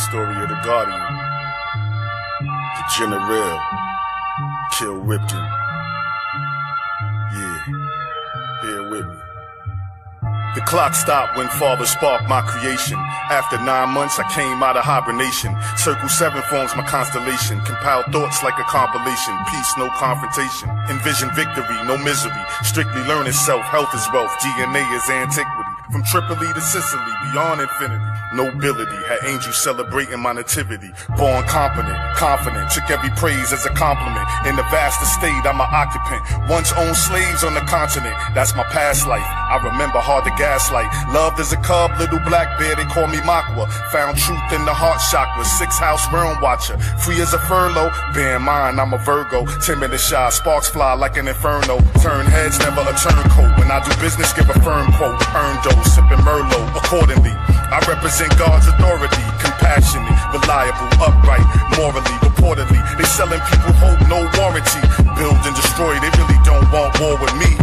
Story of the Guardian. The General. Kill Ripton. Yeah. Bear with me. The clock stopped when Father sparked my creation. After 9 months, I came out of hibernation. Circle 7 forms my constellation. Compile thoughts like a compilation. Peace, no confrontation. Envision victory, no misery. Strictly learning self. Health is wealth. DNA is antiquity. From Tripoli to Sicily, beyond infinity. Nobility, had angels celebrating my nativity. Born competent, confident, took every praise as a compliment. In the vast estate, I'm an occupant. Once owned slaves on the continent, that's my past life. I remember hard to gaslight. Loved as a cub, little black bear, they call me Makwa. Found truth in the heart chakra, 6th house realm watcher. Free as a furlough, bear in mind I'm a Virgo. Timid and shy, sparks fly like an inferno. Turn heads, never a turncoat. When I do business, give a firm quote. Earn dough. Sipping Merlot accordingly. I represent God's authority, compassionate, reliable, upright, morally, reportedly. They selling people hope, no warranty. Build and destroy, they really don't want war with me.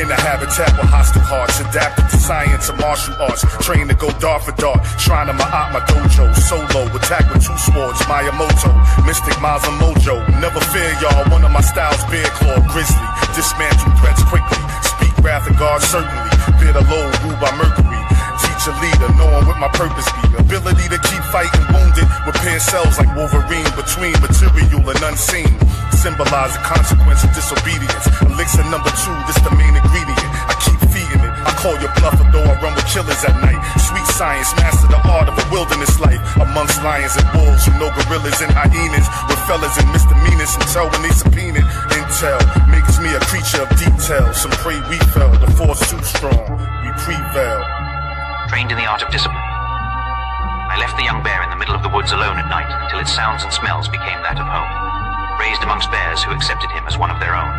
In a habitat with hostile hearts, adapted to science and martial arts. Trained to go dart for dart, trying to my dojo. Solo, attack with 2 swords, Miyamoto. Mystic Miles and Mojo. Never fear y'all, one of my styles, bear claw, grizzly. Dismantle threats quickly. Speak wrath of God, certainly. Bear the load, ruled by Mercury. Teach a leader, knowing what my purpose be. Ability to keep fighting wounded. Repair cells like Wolverine between material and unseen. Symbolize the consequence of disobedience. Elixir number 2, this the main ingredient. I keep feeding call your bluff, though I run with killers at night. Sweet science, master the art of a wilderness life. Amongst lions and wolves, you know gorillas and hyenas. With fellas and misdemeanors until when they subpoenaed. Intel makes me a creature of detail. Some pray we fell, the force too strong, we prevail. Trained in the art of discipline, I left the young bear in the middle of the woods alone at night until its sounds and smells became that of home. Raised amongst bears who accepted him as one of their own.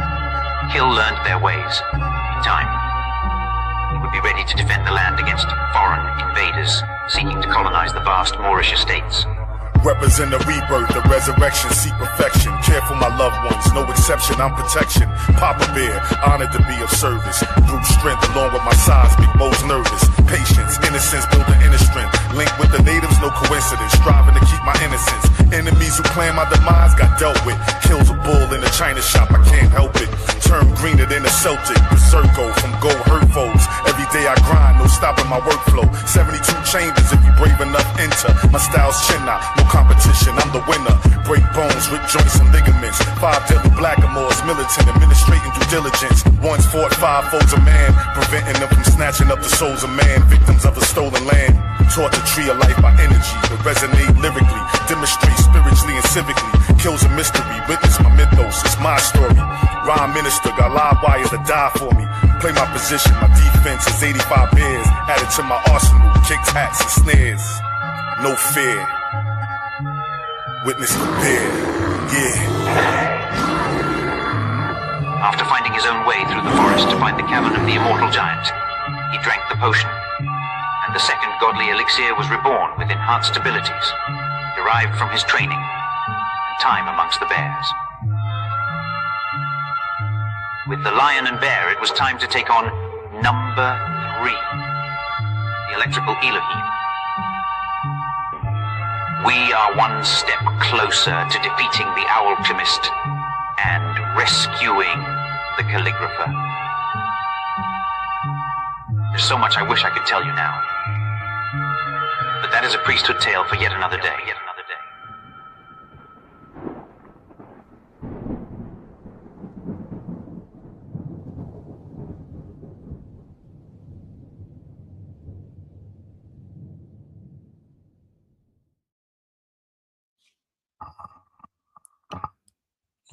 Kill learned their ways. In time, he would be ready to defend the land against foreign invaders seeking to colonize the vast Moorish estates. Represent the rebirth, the resurrection, seek perfection. Care for my loved ones, no exception, I'm protection. Papa Bear, honored to be of service. Brute strength along with my size, Big Bo's nervous. Patience, innocence, building inner strength. Linked with the natives, no coincidence. Striving to keep my innocence. Enemies who plan my demise got dealt with. Kills a bull in a china shop, I can't help it. Turn greener than a Celtic. Berserko from gold hurt foes. Every day I grind, no stopping my workflow. 72 chambers if you brave enough enter. My style's chin-out, no competition, I'm the winner. Break bones, rip joints and ligaments. 5 deadly blackamoors, militant, administrating due diligence. Once fought 5 foes of man, preventing them from snatching up the souls of man. Victims of a stolen land. Taught the tree of life by energy, to resonate lyrically, demonstrate spiritually and civically. Kills a mystery, witness my mythos, it's my story. Rhyme minister, got live wires to die for me. Play my position, my defense is 85 bears. Added to my arsenal, kicks, hats, and snares. No fear. Witness the bear, yeah. After finding his own way through the forest to find the cavern of the immortal giant, he drank the potion, and the second godly elixir was reborn with enhanced abilities, derived from his training and time amongst the bears. With the lion and bear, it was time to take on number 3, the electrical Elohim. We are one step closer to defeating the alchemist and rescuing the calligrapher. There's so much I wish I could tell you now. But that is a priesthood tale for yet another day.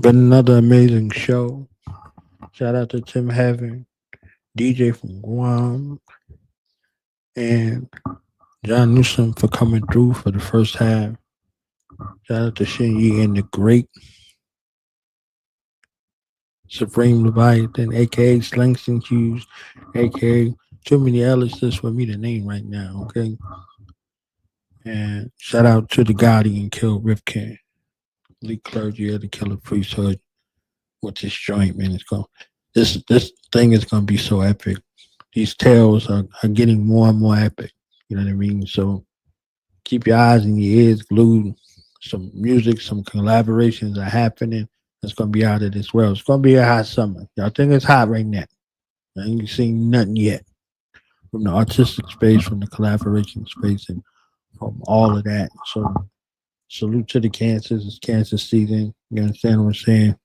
Been another amazing show. Shout out to Tim Heavin, DJ from Guam, and John Newsom for coming through for the first half. Shout out to Chin-Yer and the great Supreme Leviathan, aka Langston Hughes, aka too many aliases for me to name right now, okay? And shout out to the Guardian Kill Rifkin, lead clergy of the Killah Priesthood with this joint, man. It's going this thing is gonna be so epic. These tales are getting more and more epic. You know what I mean? So keep your eyes and your ears glued. Some music, some collaborations are happening. It's gonna be out of this world. It's gonna be a hot summer. Y'all think it's hot right now? I ain't seen nothing yet from the artistic space, from the collaboration space, and from all of that. So salute to the cancers. It's cancer season. You understand what I'm saying?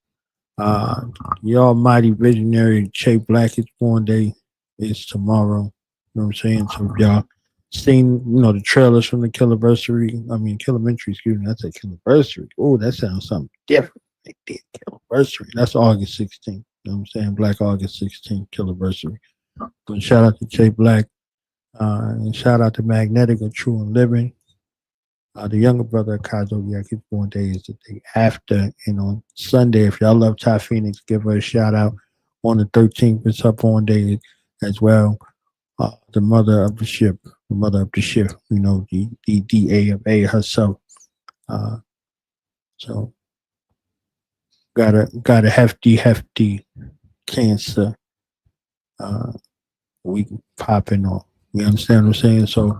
Your almighty visionary Che Black's born day is tomorrow. You know what I'm saying? So if y'all seen, the trailers from the Killamentary, excuse me, that's a Killaversary. Oh, that sounds something different. Killaversary. That's August 16th. You know what I'm saying? Black August 16th, Killaversary. But shout out to Che Black. And shout out to Magnetic of True and Living. The younger brother of Kazo, his born day is the day after. And on Sunday, if y'all love Ty Phoenix, give her a shout out. On the 13th, it's her born day as well. The mother of the ship, the DA of A herself. So got a hefty cancer week popping on. You understand what I'm saying? So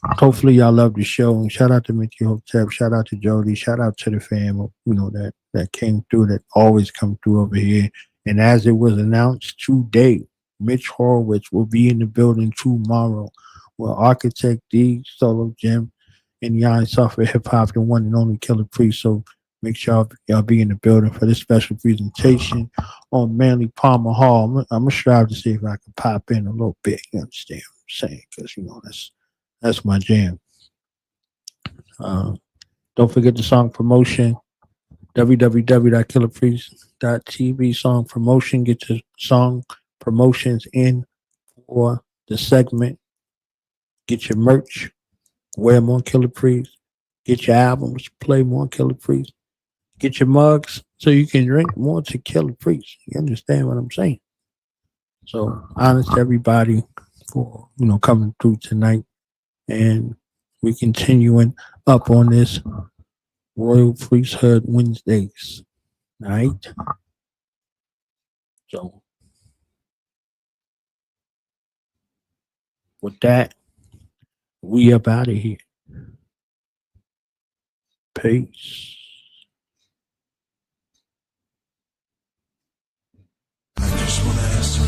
hopefully y'all love the show. And shout out to Mickey Hotep, shout out to Jody, shout out to the fam, that came through, that always come through over here. And as it was announced today, Mitch Horowitz will be in the building tomorrow with Architect D, Solo Jim, and Young Software Hip Hop, the one and only Killah Priest. So Make sure y'all be in the building for this special presentation on Manly Palmer Hall. I'm gonna strive to see if I can pop in a little bit. You understand what I'm saying? Because that's my jam. Don't forget the song promotion. www.killahpriest.tv song promotion. Get your song promotions in for the segment. Get your merch. Wear more Killah Priest. Get your albums. Play more Killah Priest. Get your mugs so you can drink more to Killah Priest. You understand what I'm saying? So honest to everybody for coming through tonight, and we continuing up on this Royal PriestHood Wednesdays. All right. So with that, we up out of here. Peace.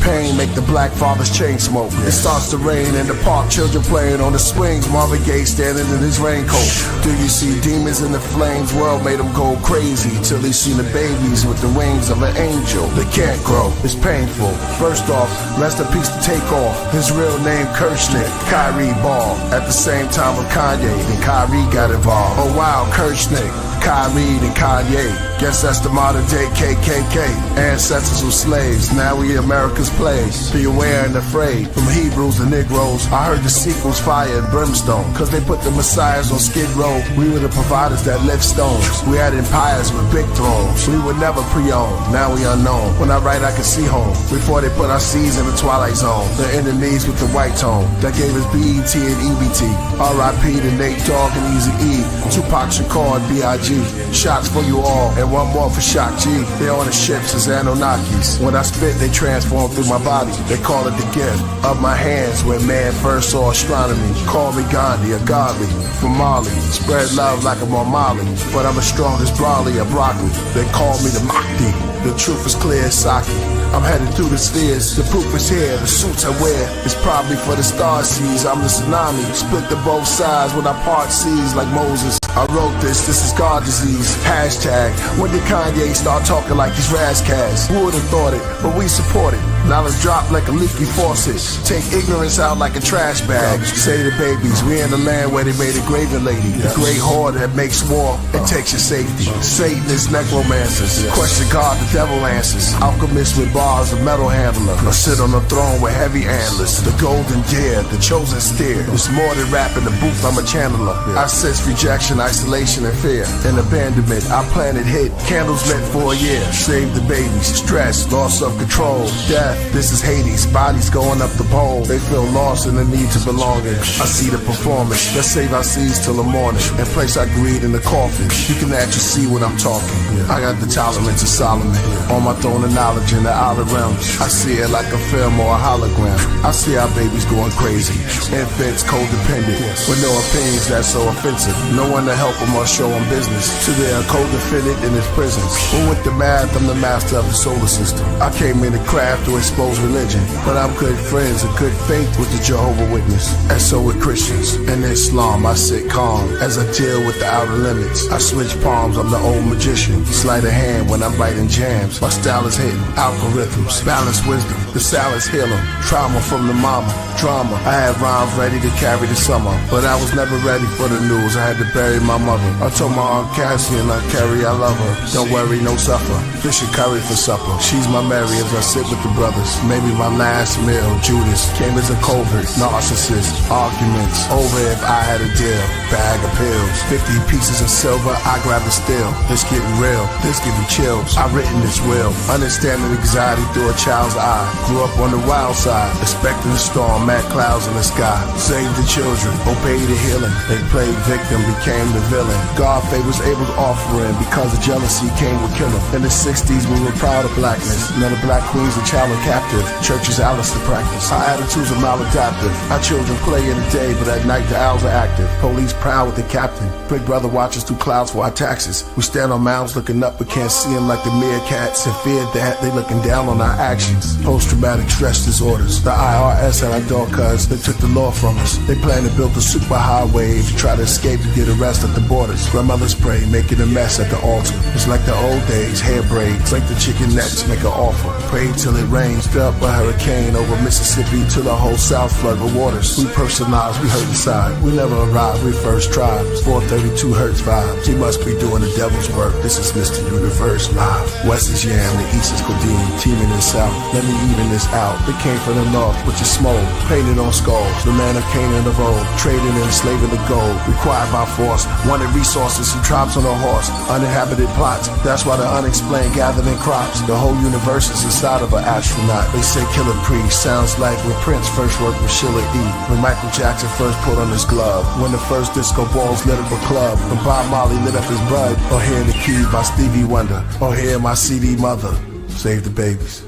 Pain make the black father's chain smoke. It starts to rain in the park, children playing on the swings. Marvin Gaye standing in his raincoat. Do you see demons in the flames? World made him go crazy till he seen the babies with the wings of an angel. They can't grow, it's painful. First off, rest in peace to Takeoff. His real name Kirchnick, Kyrie Ball. At the same time with Kanye, then Kyrie got involved. Oh wow, Kirchnick, Kyrie and Kanye. Guess that's the modern day KKK. Ancestors were slaves, now we America's plagues. Be aware and afraid. From Hebrews to Negroes, I heard the sequels fire and brimstone. Cause they put the messiahs on Skid Row. We were the providers that lift stones. We had empires with big thrones. We were never pre-owned, now we unknown. When I write I can see home. Before they put our seeds in the twilight zone. The enemies with the white tone. That gave us BET and EBT. R.I.P. to Nate Dogg and Eazy-E. Tupac Shakur and B.I.G. Shots for you all, and one more for Shock G. They on the ships as Anunnakis. When I spit, they transform through my body. They call it the gift of my hands when man first saw astronomy. Call me Gandhi, a godly from Mali. Spread love like I'm on Molly, but I'm as strong as broccoli or broccoli. They call me the Mahdi. The truth is clear as Saki. I'm headed through the spheres, the proof is here. The suits I wear is probably for the star seas. I'm the tsunami, split to both sides when I part seas like Moses. I wrote this is God disease. Hashtag, when did Kanye start talking like he's Razzcast? Who would've thought it, but we support it. Knowledge drop like a leaky faucet. Take ignorance out like a trash bag. Say to the babies, we in the land where they made a graven lady. The great horde that makes war and takes your safety. Satan is necromancers. Question God, the devil answers. Alchemists with bars, a metal handler. Or sit on a throne with heavy antlers. The golden deer, the chosen steer. It's more than rap in the booth, I'm a channeler. I sense rejection, isolation, and fear. And abandonment, I planted hit. Candles lit for a year. Save the babies. Stress, loss of control. Death, this is Hades. Bodies going up the pole. They feel lost in the need to belong in. I see the performance. Let's save our seeds till the morning. And place our greed in the coffin. You can actually see what I'm talking. I got the tolerance of Solomon. On my throne of knowledge in the outer realms. I see it like a film or a hologram. I see our babies going crazy. Infants codependent. With no opinions that's so offensive. No one to help them or show them business. So they are co-defendant in his prisons. But with the math, I'm the master of the solar system. I came in to craft to expose religion. But I'm good friends and good faith with the Jehovah Witness. And so with Christians. In Islam, I sit calm as I deal with the outer limits. I switch palms, I'm the old magician. Sleight of hand when I'm writing jams. My style is hidden, algorithms, balanced wisdom. The salad's healing, trauma from the mama, drama. I had rhymes ready to carry the summer. But I was never ready for the news, I had to bury my mother. I told my Aunt Cassie and Aunt Carrie I love her. Don't worry, no suffer. Fish and curry for supper. She's my Mary as I sit with the brothers. Maybe my last meal, Judas, came as a covert, narcissist. Arguments, over if I had a deal. Bag of pills, 50 pieces of silver, I grab the steel. This getting real, this giving chills. I've written this will, understanding anxiety through a child's eye. Grew up on the wild side, expecting a storm, mad clouds in the sky. Save the children, obey the healing. They played victim, became the villain. God favors Abel's offering because of jealousy came with killing. In the 60s we were proud of blackness. None of black queens are challenged a captive. Church is Alice to practice. Our attitudes are maladaptive. Our children play in the day, but at night the owls are active. Police proud with the captain. Big brother watches through clouds for our taxes. We stand on mounds looking up, but can't see them like the meerkats. And fear that they looking down on our actions. Post-traumatic stress disorders. The IRS at our door cuz they took the law from us. They plan to build a superhighway to try to escape and get arrested at the borders. Grandmothers pray, making a mess at the altar. It's like the old days, hair braids, break the chicken necks, make an offer. Pray till it rains, felt a hurricane over Mississippi till the whole South flood with waters. We personalized, we hurt inside. We never arrived, we first tried. 432 Hertz vibes. He must be doing the devil's work. This is Mr. Universe live. West is Yam, the East is Codeine, teaming in South. Let me even this out. They came from the North, which is smoke, painted on skulls. The land of Canaan of old, trading and enslaving the gold. Required by force, wanted resources, he tribes on a horse. Uninhabited plots, that's why the unexplained gathered in crops. The whole universe is inside of an astronaut. They say Killah Priest sounds like when Prince first worked with Sheila E. When Michael Jackson first put on his glove. When the first disco balls lit up a club. When Bob Marley lit up his bud. Or hear the keys by Stevie Wonder. Or hear my CD mother. Save the babies.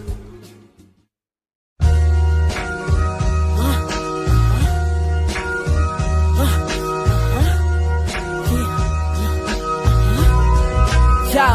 Yo,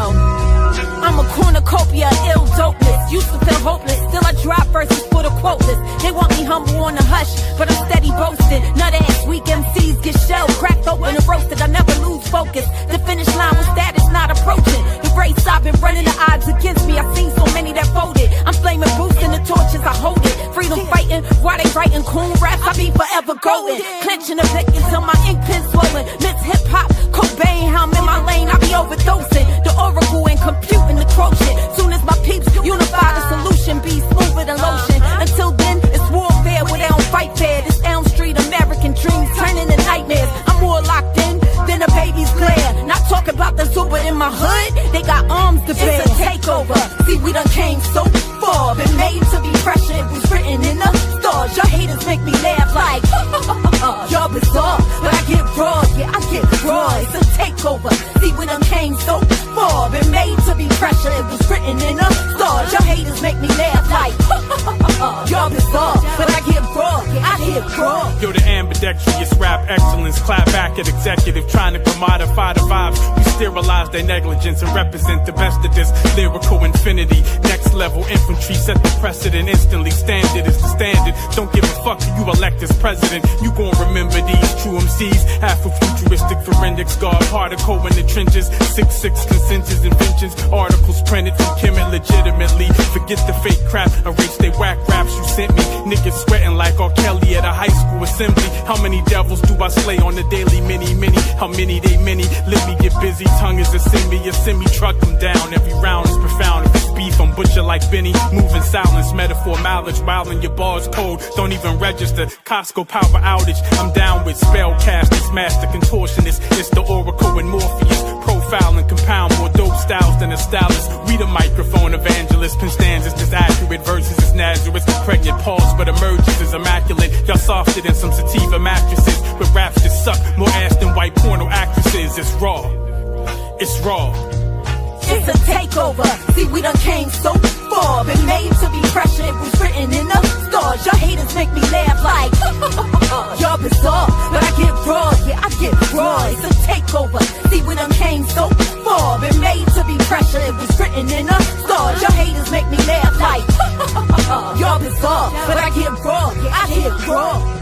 I'm a cornucopia, ill dopeness. Used to feel hopeless, still I drop verses for the quoteless. They want me humble on the hush, but I'm steady boasting. Nut ass, weak MCs get shelled, cracked open and roasted. I never lose focus. The finish line with status not approaching. The race I've been running, the odds against me. I've seen so many that folded. I'm flaming, boosting the torches, I hold it. Freedom fighting, while they writing coon raps, I be forever golden. Clenching the pick until my ink pen swollen. Miss hip hop, Cobain, how I'm in my lane, I be overdosing. The oracle and computing the quotient. Soon as my peeps unify, the solution be smoother than lotion. Until then, it's warfare where they don't fight fair. This Elm Street American dreams turning to nightmares. I'm more locked in than a baby's glare. Not talking about the zoo, but in my hood, they got arms to bear. It's a takeover. See, we done came so far, been made to be pressure. It was written in the stars. Your haters make me laugh like y'all bizarre, but I get raw. Yeah, I get raw. It's a takeover. See, we done came so far, been made to be pressure. It was written in the stars. Your haters make me laugh like y'all bizarre, but I get raw. Yeah, I get raw. Yo, the ambidextrous rap excellence, clap back at executive, trying to commodify the vibes. We sterilize their negligence and represent the best of this lyrical infinity. Next level infantry set the precedent instantly. Standard is the standard. Don't give a fuck who you elect as president. You gon' remember these true MCs. Afrofuturistic forensics, guard particle in the trenches. 6'6" consensus inventions. Articles printed from Kim and legitimately. Forget the fake crap. Erase they whack raps you sent me. Niggas sweating like R. Kelly at a high school assembly. How many devils do I slay on the daily? Many. How many they many? Let me get busy. Tongue is a semi truck them down. Every round is profound. If it's beef, I'm butcher like Benny. Moving silence, metaphor, mileage, wilding your bars cold. Don't even register. Costco power outage. I'm down with spellcasters, master contortionists. It's the Oracle and Morpheus. Profile and compound more dope styles than a stylist. We the microphone evangelist. Pin stanzas just accurate. Verses is Nazareth. Pregnant pause, but emerges is immaculate. Y'all softer than some sativa mattresses. But raps just suck. More ass than white porno actresses. It's raw. It's raw. It's a takeover. See, we done came so far, been made to be pressure. It was written in the stars. Your haters make me laugh like y'all bizarre, but I get raw. Yeah, I get raw. It's a takeover. See, we done came so far, been made to be pressure. It was written in the stars. Your haters make me laugh like y'all bizarre, but I get raw. Yeah, I get raw.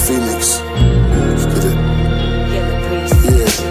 Phoenix. Get it? Yeah.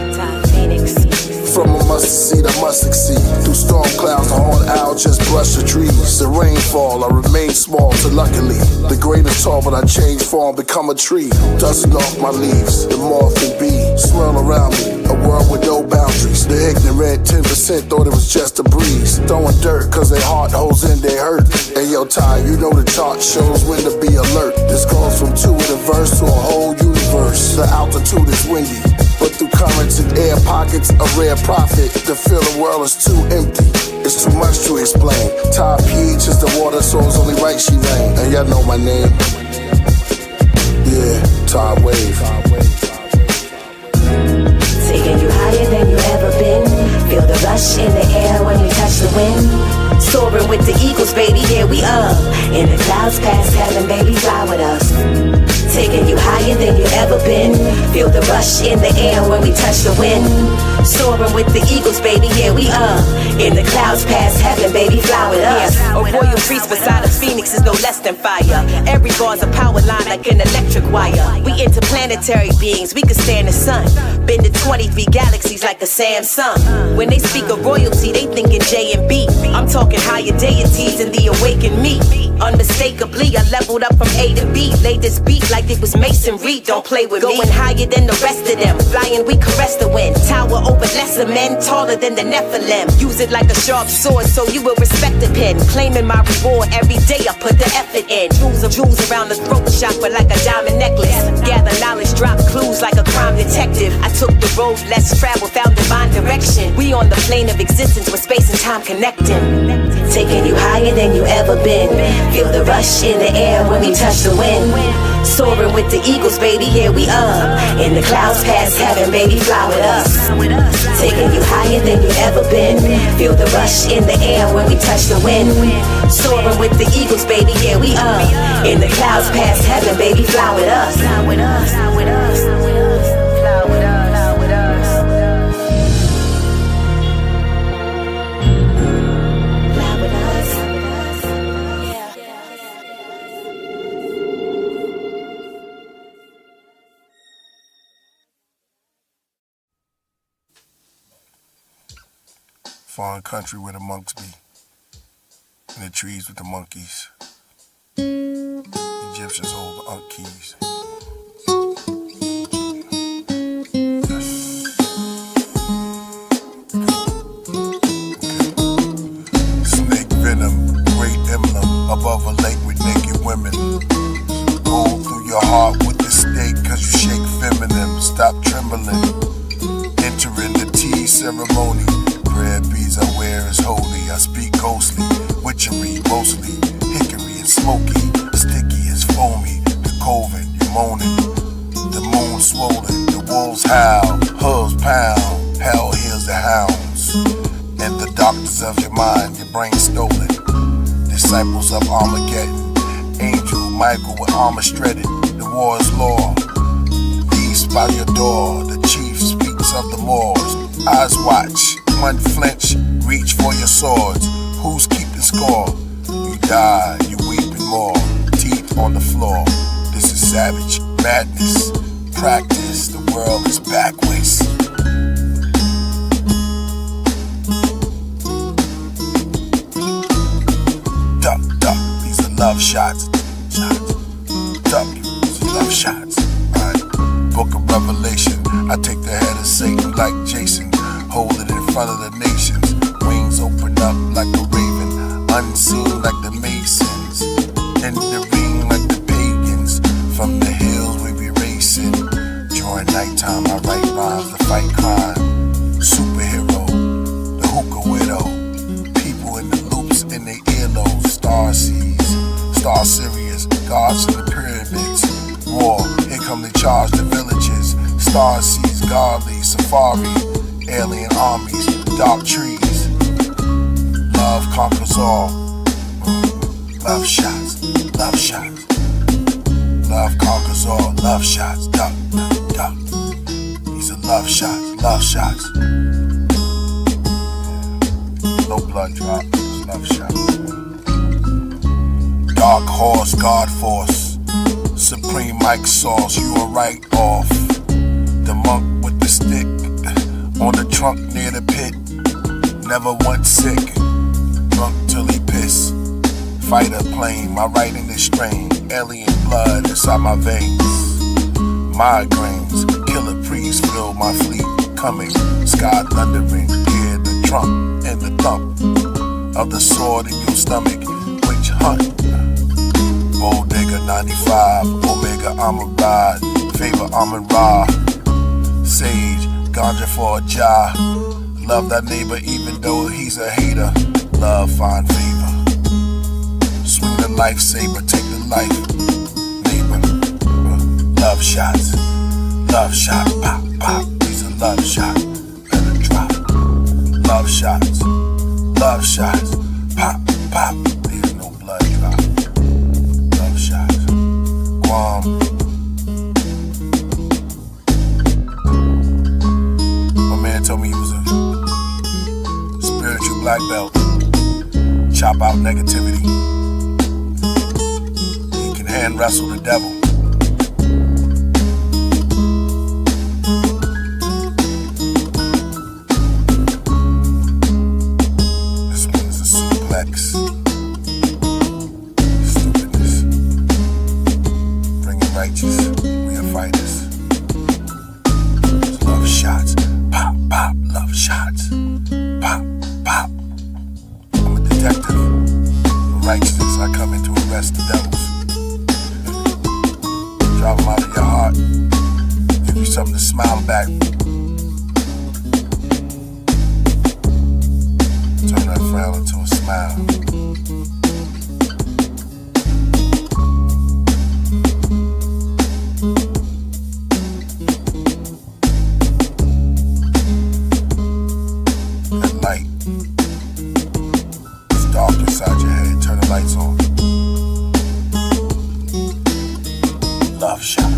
From a mustard seed, I must succeed. Through storm clouds, the horned owl just brush the trees. The rainfall, I remain small till luckily the greatest tall, but I change form, become a tree. Dusting off my leaves, the moth and bee. swirl around me, a world with no boundaries. The ignorant 10% thought it was just a breeze, throwing dirt cause their heart holds in their hurt. Hey yo, Ty, you know the chart shows when to be alert. This goes from 2 in a verse to a whole universe. The altitude is windy, but through currents and air pockets, a rare prophet. To feel the world is too empty, it's too much to explain. Top pH is the water, so it's only right she rain. And y'all know my name. Yeah, Todd Wave. Taking you higher than you ever been. Feel the rush in the air when we touch the wind. Soaring with the eagles, baby, here we are. In the clouds past heaven, baby, fly with us. Taking you higher than you ever been. Feel the rush in the air when we touch the wind. Soaring with the eagles, baby, here we are. In the clouds past heaven, baby, fly with us. A royal priest beside a phoenix is no less than fire. Every bar's a power line like an electric wire. We interplanetary beings, we could stand the sun. Been to 23 galaxies like a Samsung. When they speak of royalty, they thinking J and B. I'm talking higher deities and the awakened me. Unmistakably, I leveled up from A to B. Laid this beat like it was masonry, don't play with me. Going higher than the rest of them, flying we caress the wind. Tower over lesser men, taller than the Nephilim. Use it like a sharp sword so you will respect the pen. Claiming my reward every day, I put the effort in. Jewels around the throat chakra like a diamond necklace. Gather knowledge, drop clues like a crime detective. I took the road less traveled, found divine direction. We on the plane of existence with space and time connecting. Taking you higher than you ever been. Feel the rush in the air when we touch the wind. Soaring with the eagles, baby, here we are. In the clouds past heaven, baby, fly with us. Taking you higher than you ever been. Feel the rush in the air when we touch the wind. Soaring with the eagles, baby, here we are. In the clouds past heaven, baby, fly with us. Fly with us. Fly with us. Fly with us. Fly with us. Foreign country where the monks be, in the trees with the monkeys. Egyptians hold the Ankh keys. Snake venom, great emblem, above a lake with naked women. Go through your heart with the stake, cause you shake feminine. Stop trembling, entering the tea ceremony. Red beads I wear is holy, I speak ghostly, witchery mostly, hickory and smoky, sticky as foamy, the coven, you moaning, the moon swollen, the wolves howl, hooves pound, hell hears the hounds, and the doctors of your mind, your brain stolen, disciples of Armageddon, Angel Michael with armor shredded, the war is law, beast by your door, the chief speaks of the Moors, eyes watch, one flinch, reach for your swords. Who's keeping score? You die, you weeping more. Teeth on the floor. This is savage madness. Practice, the world is backwards. Duck, duck, these are love shots. Duck, these are love shots. Alright. Book of Revelation. I take the head of Satan like Jason. Hold it in front of the nations. Wings open up like a raven. Unseen like the Masons. In the ring like the pagans. From the hills we be racing. During nighttime I write rhymes to fight crime. Superhero, the hookah widow. People in the loops in their earlobes. Star seas, Star Sirius. Gods in the pyramids. War, here come they charge the villages. Star seas, godly, safari. Alien armies, dark trees. Love conquers all. Love shots, love shots. Love conquers all. Love shots, duck, duck. These are love shots, love shots. No blood drop, love shots. Dark horse, God force. Supreme Mike sauce, you are right off. The monk with the stick. On the trunk near the pit, never once sick, drunk till he piss. Fighter plane, my writing is strained, alien blood inside my veins. Migraines, Killah Priest fill my fleet. Coming, sky thundering, hear the trump and the thump of the sword in your stomach. Witch hunt. Bodega 95, Omega, I'm a ride. Favor, I'm a Ra. Sage, ganja for a jar. Love that neighbor even though he's a hater. Love, find favor. Swing the lifesaver, take the life. Neighbor, love shots. Love shot, pop, pop. These are love shots. Let it drop. Love shots. Love shots. Pop, pop. These are no blood drop. Love shots. Guam. Told me he was a spiritual black belt. Chop out negativity. He can hand wrestle the devil. This one's a suplex. Stupidness. Bringing righteous. We are fighters. Love shots. Pop, pop, love shots. Pop, pop. I'm a detective. For righteousness, I come in to arrest the devils. Drive them out of your heart. Give you something to smile back. Turn that frown into a smile. Lights on. Love shot.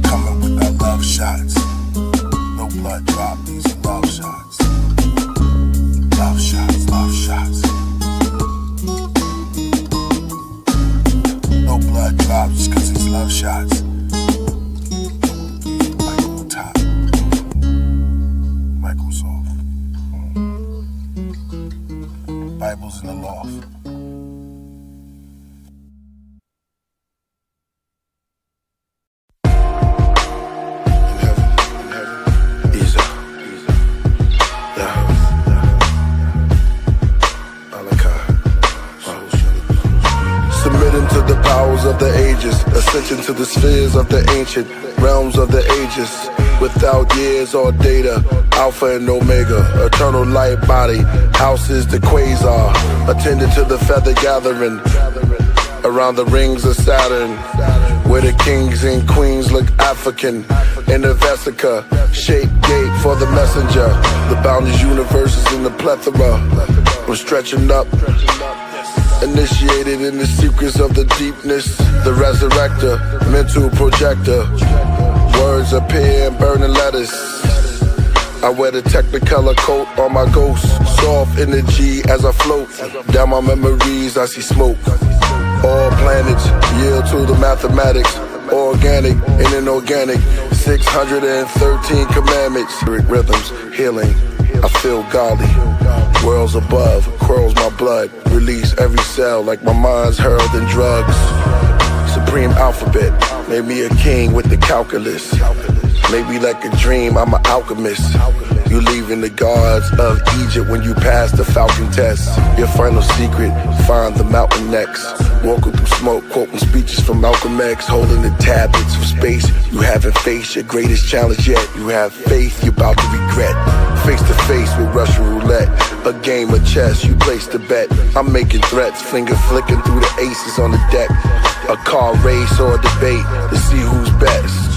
Coming with our love shots. No blood drop, these are love shots. Love shots, love shots. No blood drops just cause it's love shots. Bibles in the loft. Submitting to the powers of the ages, ascension to the spheres of the ancient realms of the ages. Without years or data, Alpha and Omega, eternal light body, house is the quasar, attended to the feather gathering, around the rings of Saturn, where the kings and queens look African, in the vesica, shape gate for the messenger, the boundless universe is in the plethora, we're stretching up, initiated in the secrets of the deepness, the resurrector, mental projector, words appear in burning letters. I wear the technicolor coat on my ghost. Soft energy as I float. Down my memories I see smoke. All planets yield to the mathematics. Organic and inorganic. 613 commandments. Rhythms, healing. I feel godly. Worlds above, curls my blood. Release every cell like my mind's hurled in drugs. Supreme alphabet, made me a king with the calculus. Maybe like a dream, I'm an alchemist. You leaving the gods of Egypt when you pass the Falcon test. Your final secret, find the mountain next. Walking through smoke, quoting speeches from Malcolm X. Holding the tablets of space. You haven't faced your greatest challenge yet. You have faith, you're about to regret. Face to face with Russian roulette. A game of chess, you place the bet. I'm making threats, finger flicking through the aces on the deck. A car race or a debate to see who's best.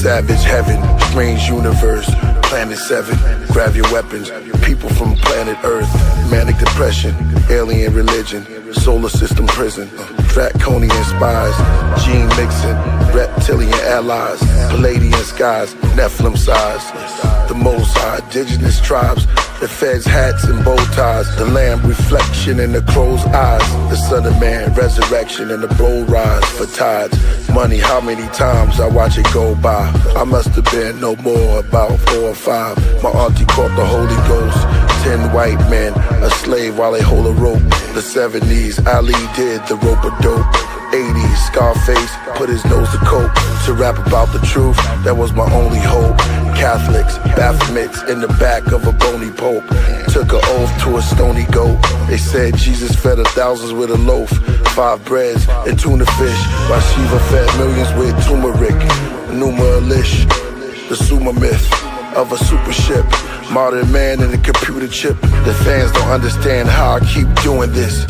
Savage heaven, strange universe, planet 7, grab your weapons, people from planet Earth, manic depression, alien religion, solar system prison, draconian spies, gene mixing, reptilian allies, Palladian skies, Nephilim size. The Most High, indigenous tribes, the feds hats and bow ties, the lamb reflection in the crow's eyes, the son of man, resurrection and the bull rise for tides. Money, how many times I watch it go by? I must have been no more, about 4 or 5. My auntie caught the Holy Ghost, 10 white men, a slave while they hold a rope. The 70s, Ali did the rope of dope. 80s, Scarface put his nose to coke. To rap about the truth, that was my only hope. Catholics, Baphomets in the back of a bony pope. Took an oath to a stony goat. They said Jesus fed 1,000s with a loaf, 5 breads and tuna fish, while Shiva fed millions with turmeric. Numa Elish, the Sumer myth of a super ship. Modern man in a computer chip. The fans don't understand how I keep doing this.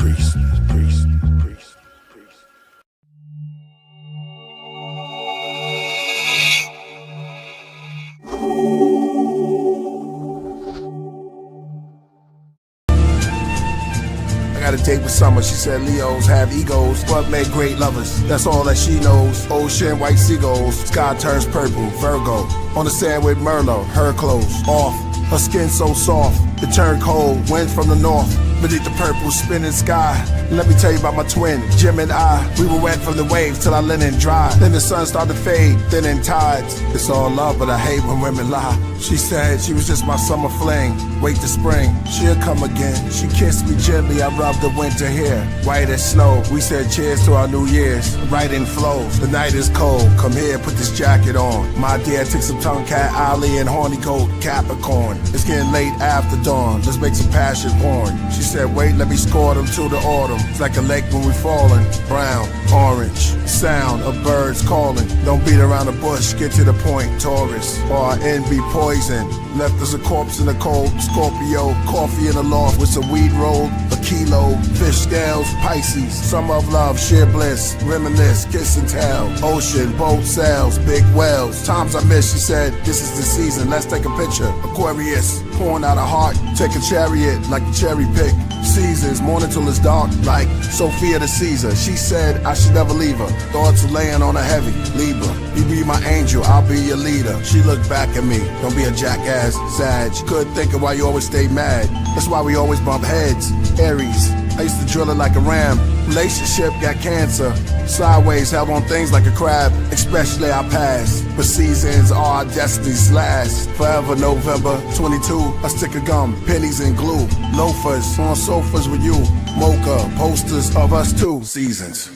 A date with Summer, she said Leos have egos, but make great lovers. That's all that she knows. Ocean, white seagulls, sky turns purple, Virgo. On the sand with Merlot, her clothes off, her skin so soft, it turned cold, wind from the north. Beneath the purple spinning sky, let me tell you about my twin, Jim and I. We were wet from the waves till our linen dried. Then the sun started to fade, thin in tides. It's all love, but I hate when women lie. She said she was just my summer fling. Wait till spring, she'll come again. She kissed me gently, I rubbed the winter hair. White as snow, we said cheers to our New Year's. Right in flows, the night is cold. Come here, put this jacket on. My dear, take some tongue cat, Ali and horny coat, Capricorn. It's getting late after dawn, let's make some passion porn. She said, wait, let me score them till the autumn. It's like a lake when we falling. Brown, orange, sound of birds calling. Don't beat around the bush, get to the point. Taurus, or our envy poison. Left us a corpse in the cold. Scorpio, coffee in the loft with some weed rolled. A kilo, fish scales, Pisces. Summer of love, sheer bliss. Reminisce, kiss and tell. Ocean, boat sails, big whales. Times I miss, she said, this is the season, let's take a picture. Aquarius, pouring out a heart. Take a chariot, like a cherry pick. Seasons, morning till it's dark, like Sophia the Caesar. She said I should never leave her. Thoughts were laying on her heavy. Libra, you be my angel, I'll be your leader. She looked back at me, don't be a jackass, Sag. Couldn't think of why you always stay mad. That's why we always bump heads. Aries, I used to drill it like a ram. Relationship got cancer. Sideways, held on things like a crab. Especially our past. But seasons are our destiny's last. Forever November 22. A stick of gum, pennies and glue. Loafers on sofas with you. Mocha, posters of us too. Seasons.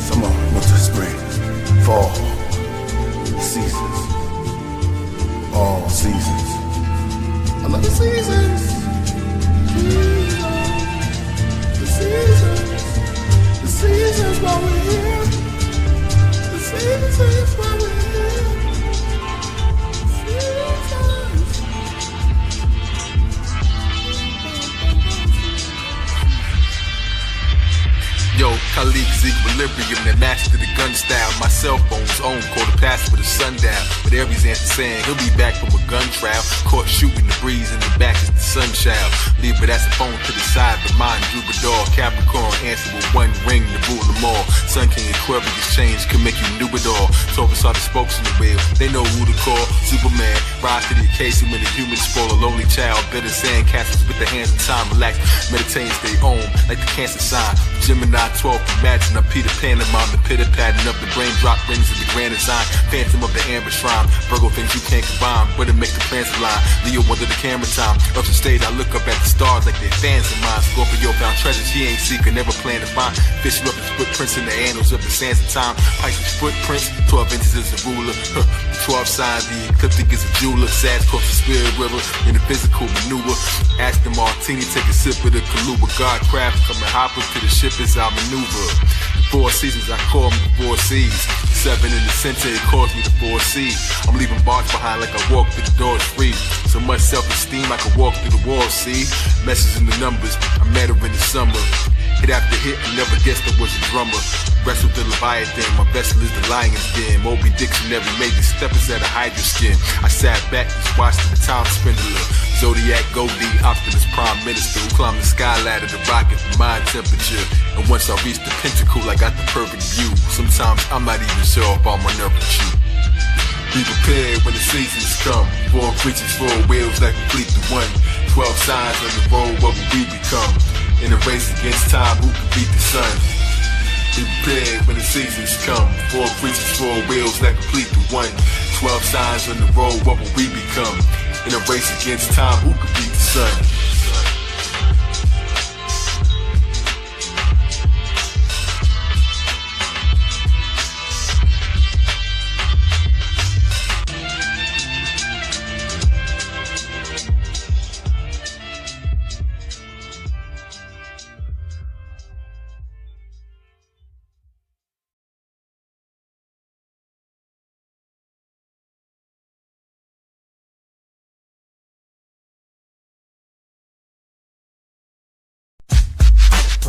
Summer, winter, spring, fall. Seasons. All seasons. I love the seasons. The seasons. The seasons while we're here. The seasons while we're here. Yo, colleagues, equilibrium that mastered the gun style. My cell phone's own, called a pass for the sundown. But Aries answer saying he'll be back from a gun trial. Caught shooting the breeze in the back is the sunchild. Libra, that's the phone to the side, but mine Jupiter. Capricorn answer with one ring to rule them all. Sun King Aquarius change can make you Nubidor. Taurus are the spokes in the wheel, they know who to call. Superman, rise to the occasion when the humans spoil a lonely child. Building sand castles with the hands of time. Relax, meditating, stay home like the Cancer sign. Gemini 12, imagine a Peter Pan and mom, the pitter pattern of the brain drop rings in the grand design. Phantom of the amber shrine, Virgo things you can't combine, but it makes the plans align. Leo under the camera time, up the stage I look up at the stars like they're fans of mine. Scorpio found treasures he ain't seeking, never plan to find. Fish up his footprints in the annals of the sands of time. Pisces footprints, 12 inches is a ruler. 12 signs, the ecliptic is a jeweler. Sag cross the spirit river in the physical maneuver. Ask the martini, take a sip of the Kaluba. God craft coming hoppers to the ship is our maneuver. The 4 seasons, I call them the 4 seas. 7 in the center, it calls me the 4 C's. I'm leaving bars behind like I walk through the doors free. So much self-esteem, I can walk through the walls, see? Messages in the numbers, I met her in the summer. Hit after hit, I never guessed I was a drummer. Wrestle the Leviathan, my vessel is the lion's den. Moby Dictionary made these steppers out of hydra skin. I sat back, just watched the time spindler. Zodiac Goldie, Optimus Prime Minister who climbed the sky ladder to rocket the mind temperature. And once I reach the pinnacle, I got the perfect view. Sometimes I'm not even sure if I'm on earth with you. Be prepared when the seasons come. 4 creatures, 4 wheels that complete the one. 12 signs on the road, what will we become? In a race against time, who can beat the sun? Be prepared when the seasons come. 4 creatures, 4 wheels that complete the one. 12 signs on the road, what will we become? In a race against time, who can beat the sun?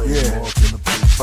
Yeah.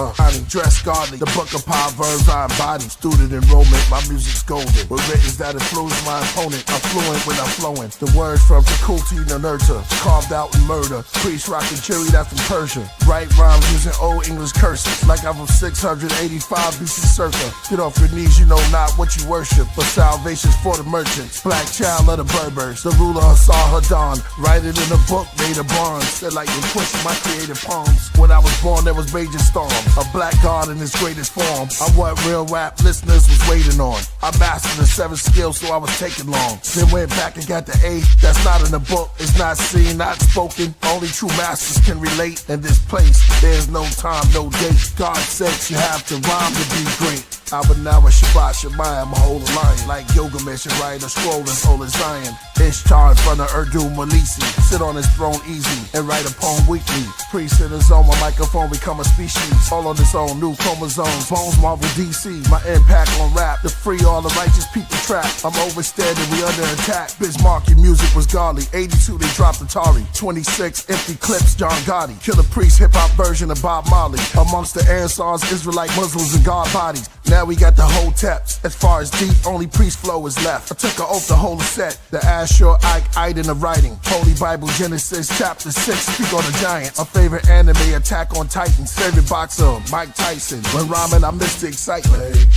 I'm dressed godly, the book of Proverbs I embody. Student enrollment, my music's golden. With writtens that influence my opponent. I'm fluent when I'm flowing. The words from faculty to nurture, carved out in murder. Priest rockin' cherry, that's from Persia. Write rhymes using old English curses, like I'm from 685 BC circa. Get off your knees, you know not what you worship, but salvation's for the merchants. Black child of the Berbers, the ruler Hassan Hadan. Write it in a book made of bronze. Said like you pushing my creative palms. When I was born, there was major storm. A black god in his greatest form. I'm what real rap listeners was waiting on. I mastered the 7 skills, so I was taking long. Then went back and got the 8. That's not in the book, it's not seen, not spoken. Only true masters can relate. In this place, there's no time, no date. God says you have to rhyme to be great. Abanawa Shabbat Shemayim, a whole lion. Like Gilgamesh and write a scroll in Solar Zion. Ishtar in front of Urdu Malisi. Sit on his throne easy and write a poem weekly. Priest in his own, my microphone become a species. All on its own, new chromosomes. Bones Marvel DC. My impact on rap. To free all the righteous people trapped. I'm overstead and we under attack. Bismarck, your music was godly. 82 they dropped Atari. 26 empty clips, John Gotti. Killah Priest, hip hop version of Bob Marley. Amongst the Ansars, Israelite Muslims and God bodies. Now we got the whole taps. As far as deep, only priest flow is left. I took an oath to hold a set. The Ashur Ike in the writing. Holy Bible Genesis chapter 6. Speak on the Giants. My favorite anime, Attack on Titans. Favorite boxer, Mike Tyson. When rhyming, I miss the excitement. Play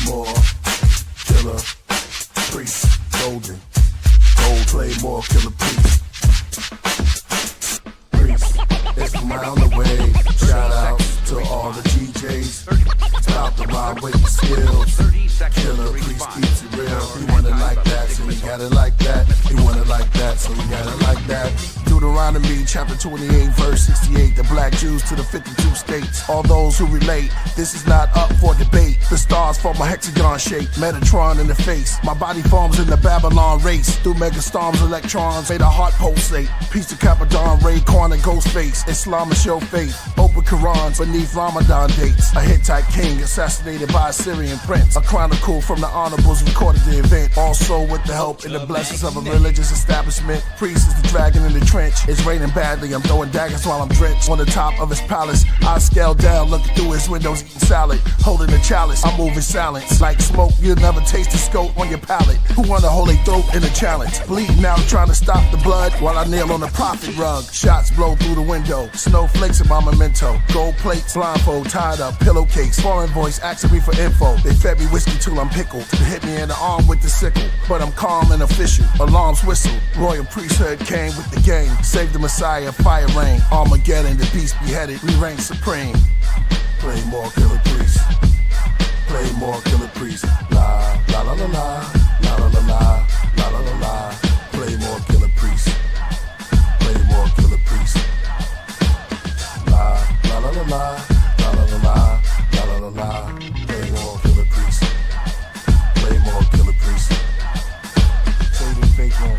more Killah Priest. Golden. Gold play more Killah Priest. Priest. It's from around the way. Shout out to all the DJs. Stop the rhyme with the skills. Killah Priest keeps it real. You want it like that, so we got it like that. You want it like that, so we got it like that. Deuteronomy chapter 28 verse 68. The black Jews to the 52 states. All those who relate, this is not up for debate. The stars form a hexagon shape. Metatron in the face. My body forms in the Babylon race. Through megastorms, electrons made a heart pulsate. Peace to Capadon, Ray, Corn, and Ghostface. Islam is your faith. Open Qurans beneath Ramadan dates. A Hittite king assassinated by a Syrian prince. A chronicle from the honorables recorded the event. Also with the help and the blessings of a religious establishment. Priest is the dragon in the trench. It's raining badly, I'm throwing daggers while I'm drenched. On the top of his palace, I scale down, looking through his windows, eating salad. Holding a chalice, I'm moving silence. Like smoke, you'll never taste the scope on your palate. Who wanna hold a throat in a challenge? Bleeding out, trying to stop the blood while I kneel on the prophet rug. Shots blow through the window, snowflakes in my memento. Gold plates, blindfold, tied up, pillowcase. Foreign voice asking me for info. They fed me whiskey till I'm pickled. They hit me in the arm with the sickle, but I'm calm and official. Alarms whistle, Royal PriestHood came with the game. Save the Messiah, fire rain. Armageddon, the beast beheaded, we reign supreme. Play more Killah Priest. Play more Killah Priest. La la la la la. La la la la. La la la la. Play more Killah Priest. Play more Killah Priest. La la la la la. La la la la. La la la la. Play more Killah Priest. Play more Killah Priest. Say the fake one.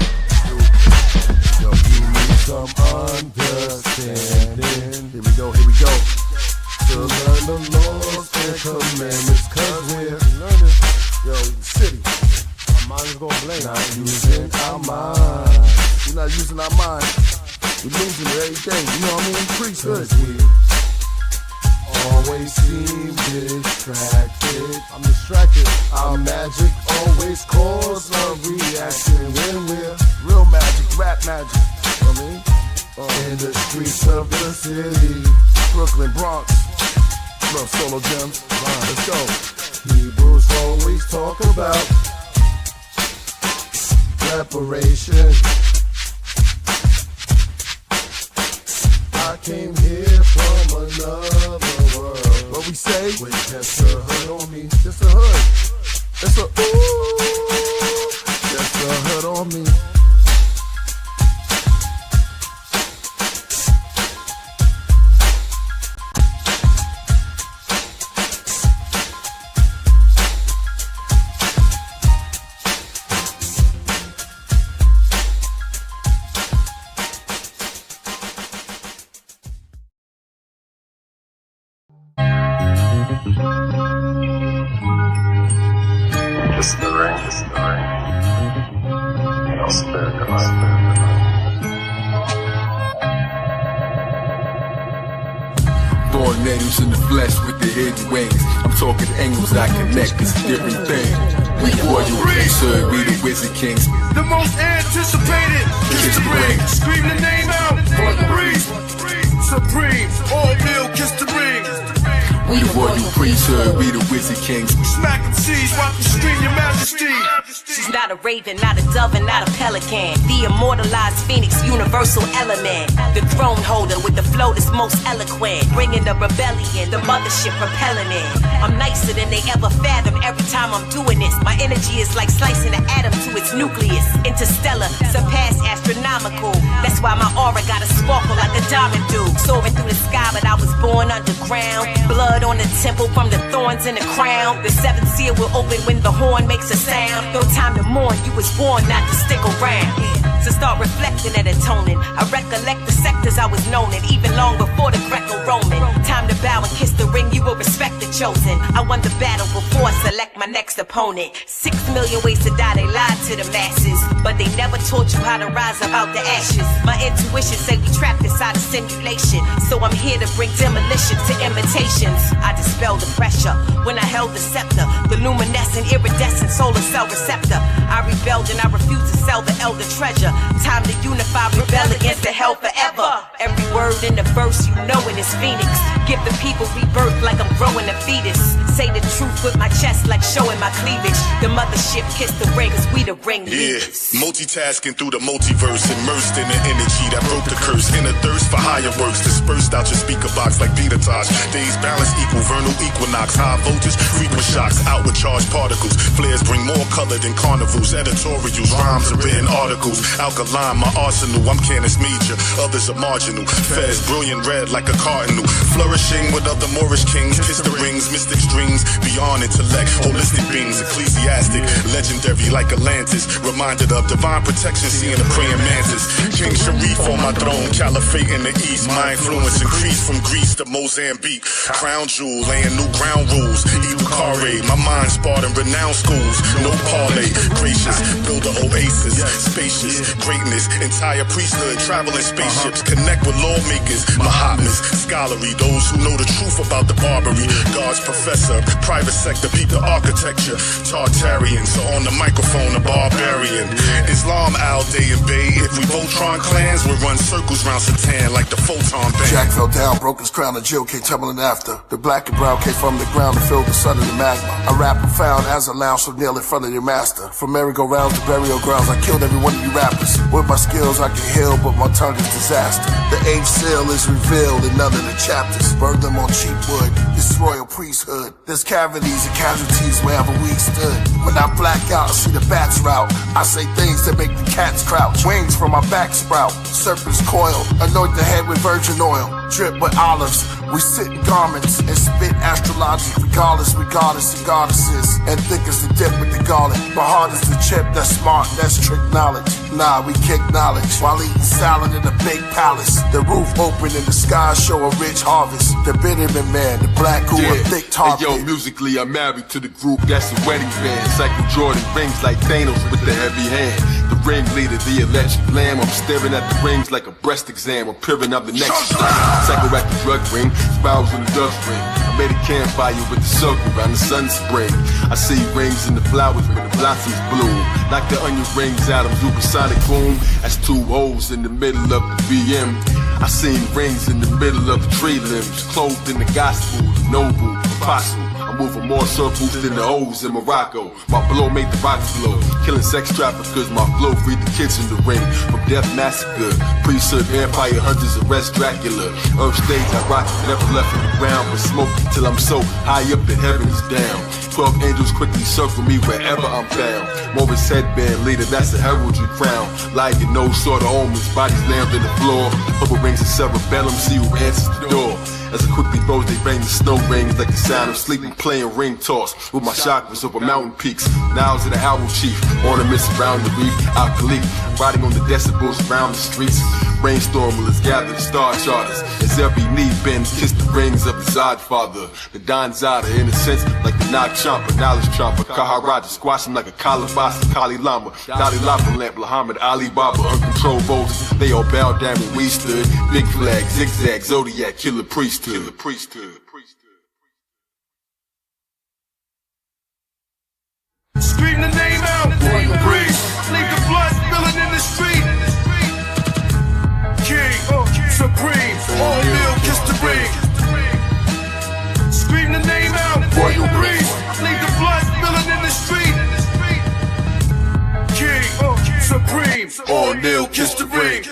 Yo, you need some understanding. Here we go, here we go. To learn the laws and commandments, cause we're learning. Yo, city. Our mind is gonna blame. Not using our mind. We're not using our mind. We're losing it every day. You know what I mean? Priesthood. We always seem distracted. I'm distracted. Our magic always cause a reaction when we're real magic, rap magic. the streets of the city. Brooklyn, Bronx, love solo gems. Let's go. Hebrews always talk about reparation. I came here from another world. What we say? With just a hood on me. Just a hood. It's a ooh. Just a hood on me. It's the rain, it's the rain. I'll spare the life. Born natives in the flesh with the hidden wings. I'm talking angles I connect, it's a different thing. We Royal PriestHood, we the Wizard Kings. The most anticipated kiss the ring. Scream the name out for the breeze. Supreme, all real, kiss the ring. We the Royal PriestHood, we the Wizard Kings. Smacking seas, watch me scream your majesty. She's not a raven, not a dove, and not a pelican. The immortalized phoenix, universal element. The throne holder with the flow that's most eloquent. Bringing the rebellion, the mothership propelling it. I'm nicer than they ever fathomed every time I'm doing this. My energy is like slicing an atom to its nucleus. Interstellar, surpass astronomical. That's why my aura got a sparkle like a diamond do. Soaring through the sky, but I was born underground. Blood on the temple from the thorns in the crown. The seventh seal will open when the horn makes a sound. No time to mourn, you was born not to stick around. So start reflecting and atoning. I recollect the sectors I was known in, even long before the Greco-Roman. Time to bow and kiss the ring, you will respect the chosen. I won the battle before I select my next opponent. 6 million ways to die, they lied to the masses, but they never taught you how to rise up out the ashes. My intuition say we trapped inside a simulation, so I'm here to bring demolition to imitations. I dispel the pressure when I held the scepter, the luminescent, iridescent solar cell receptor. I rebelled and I refused to sell the elder treasure. Time to unify, rebel against the hell forever. Every word in the verse, you know it is Phoenix. Give the people rebirth like I'm growing a fetus. Say the truth with my chest like showing my cleavage. The mothership kiss the ring, cause we the ring leaders. Multitasking through the multiverse, immersed in the energy that broke the curse. In a thirst for higher works, dispersed out your speaker box like Peter Tosh. Days balance equal vernal equinox. High voltage, frequent shocks, outward charged particles. Flares bring more color than carnivals. Editorials, rhymes, and written articles. Alkaline, my arsenal, I'm Canis Major. Others are marginal. Fez, brilliant red like a cardinal. Flourishing with other Moorish kings. Kiss the rings, mystic strings. Beyond intellect, holistic beings. Ecclesiastic, legendary like Atlantis. Reminded of divine protection, seeing a praying mantis. King Sharif on my throne, caliphate in the east. My influence increased from Greece to Mozambique. Crown jewel, laying new ground rules. Ibukare, my mind sparred in renowned schools. No parlay, gracious, build a oasis. Spacious, greatness, entire priesthood, traveling spaceships. Connect with lawmakers, Mahatmas, scholarly, those who know the truth about the Barbary. God's professor, private sector, peep the architecture. Tartarian, so on the microphone, a barbarian. Islam, Al Day and Bay. If we Voltron clans, we'll run circles round Satan like the photon band. Jack fell down, broke his crown, and Jill came tumbling after. The black and brown came from the ground to fill the sun of the magma. I rap profound as a lounge, so kneel in front of your master. From merry-go-rounds to burial grounds, I killed every one of you rappers. With my skills, I can heal, but my tongue is disaster. The eighth seal is revealed in none of the chapters. Burn them on cheap wood. This is Royal PriestHood. There's cavities and casualties wherever we stood. When I black out, I see the bats route. I say things that make the cats crouch. Wings from my back sprout. Serpents coil. Anoint the head with virgin oil. Drip with olives. We sit in garments and spit astrologic. Regardless, we goddess and goddesses. And thick as the dip with the garlic. But hard as the chip, that's smart, that's trick knowledge. Nah, we kick knowledge while eating salad in a big palace. The roof open and the sky show a rich harvest. The Bitterman man, the black who a thick target. Hey, yo, musically, I'm married to the group, that's a wedding band. Cycle Jordan rings like Thanos with the heavy hand. The ringleader, the electric lamb. I'm staring at the rings like a breast exam. I'm peering out the next cycle at the drug ring, spirals in the dust ring. I made a campfire with the circle around the sun spring. I see rings in the flowers when the blossoms bloom. Like the onion rings out of supersonic boom. That's 2 holes in the middle of the BM. I seen rings in the middle of the tree limbs, clothed in the gospel, noble, apostle. I'm moving more circles than the O's in Morocco. My blow made the rocks blow. Killing sex traffickers, my flow freed the kids in the ring. From death massacre, priesthood, vampire hunters, arrest Dracula. Earth stage, I rock, never left in the ground, but smoke till I'm so high up that heaven is down. 12 angels quickly circle me wherever I'm found. Morris headband leader, that's a heraldry crown. Lying no sort of omens, bodies lammed in the floor. Purple rings of cerebellum, see who answers the door. As I quickly rose, they bang the snow rings like the sound of sleeping, playing ring toss with my chakras over mountain peaks. Now to the owl chief, ornaments around the reef, alkali, riding on the decibels around the streets. Brainstormers gather the star charters as every knee bends, kiss the rings of the Zod father. The Don Zada, in a sense, like the Nog Chomper, knowledge tromper, Kaharaja, squash him like a Kalabasa, Kali Lama, Dalai Lama lamp, Muhammad Ali Baba, uncontrolled voters. They all bowed down when we stood. Big flag, zigzag, zodiac, Killah Priest. Killah Priesthood. Scream the name out, Royal Priest. Leave the blood spilling in the street. King, supreme, all meal, kiss the ring. Scream the name out, Royal Priest. Leave the blood spilling in the street. King, supreme, all meal, kiss the ring.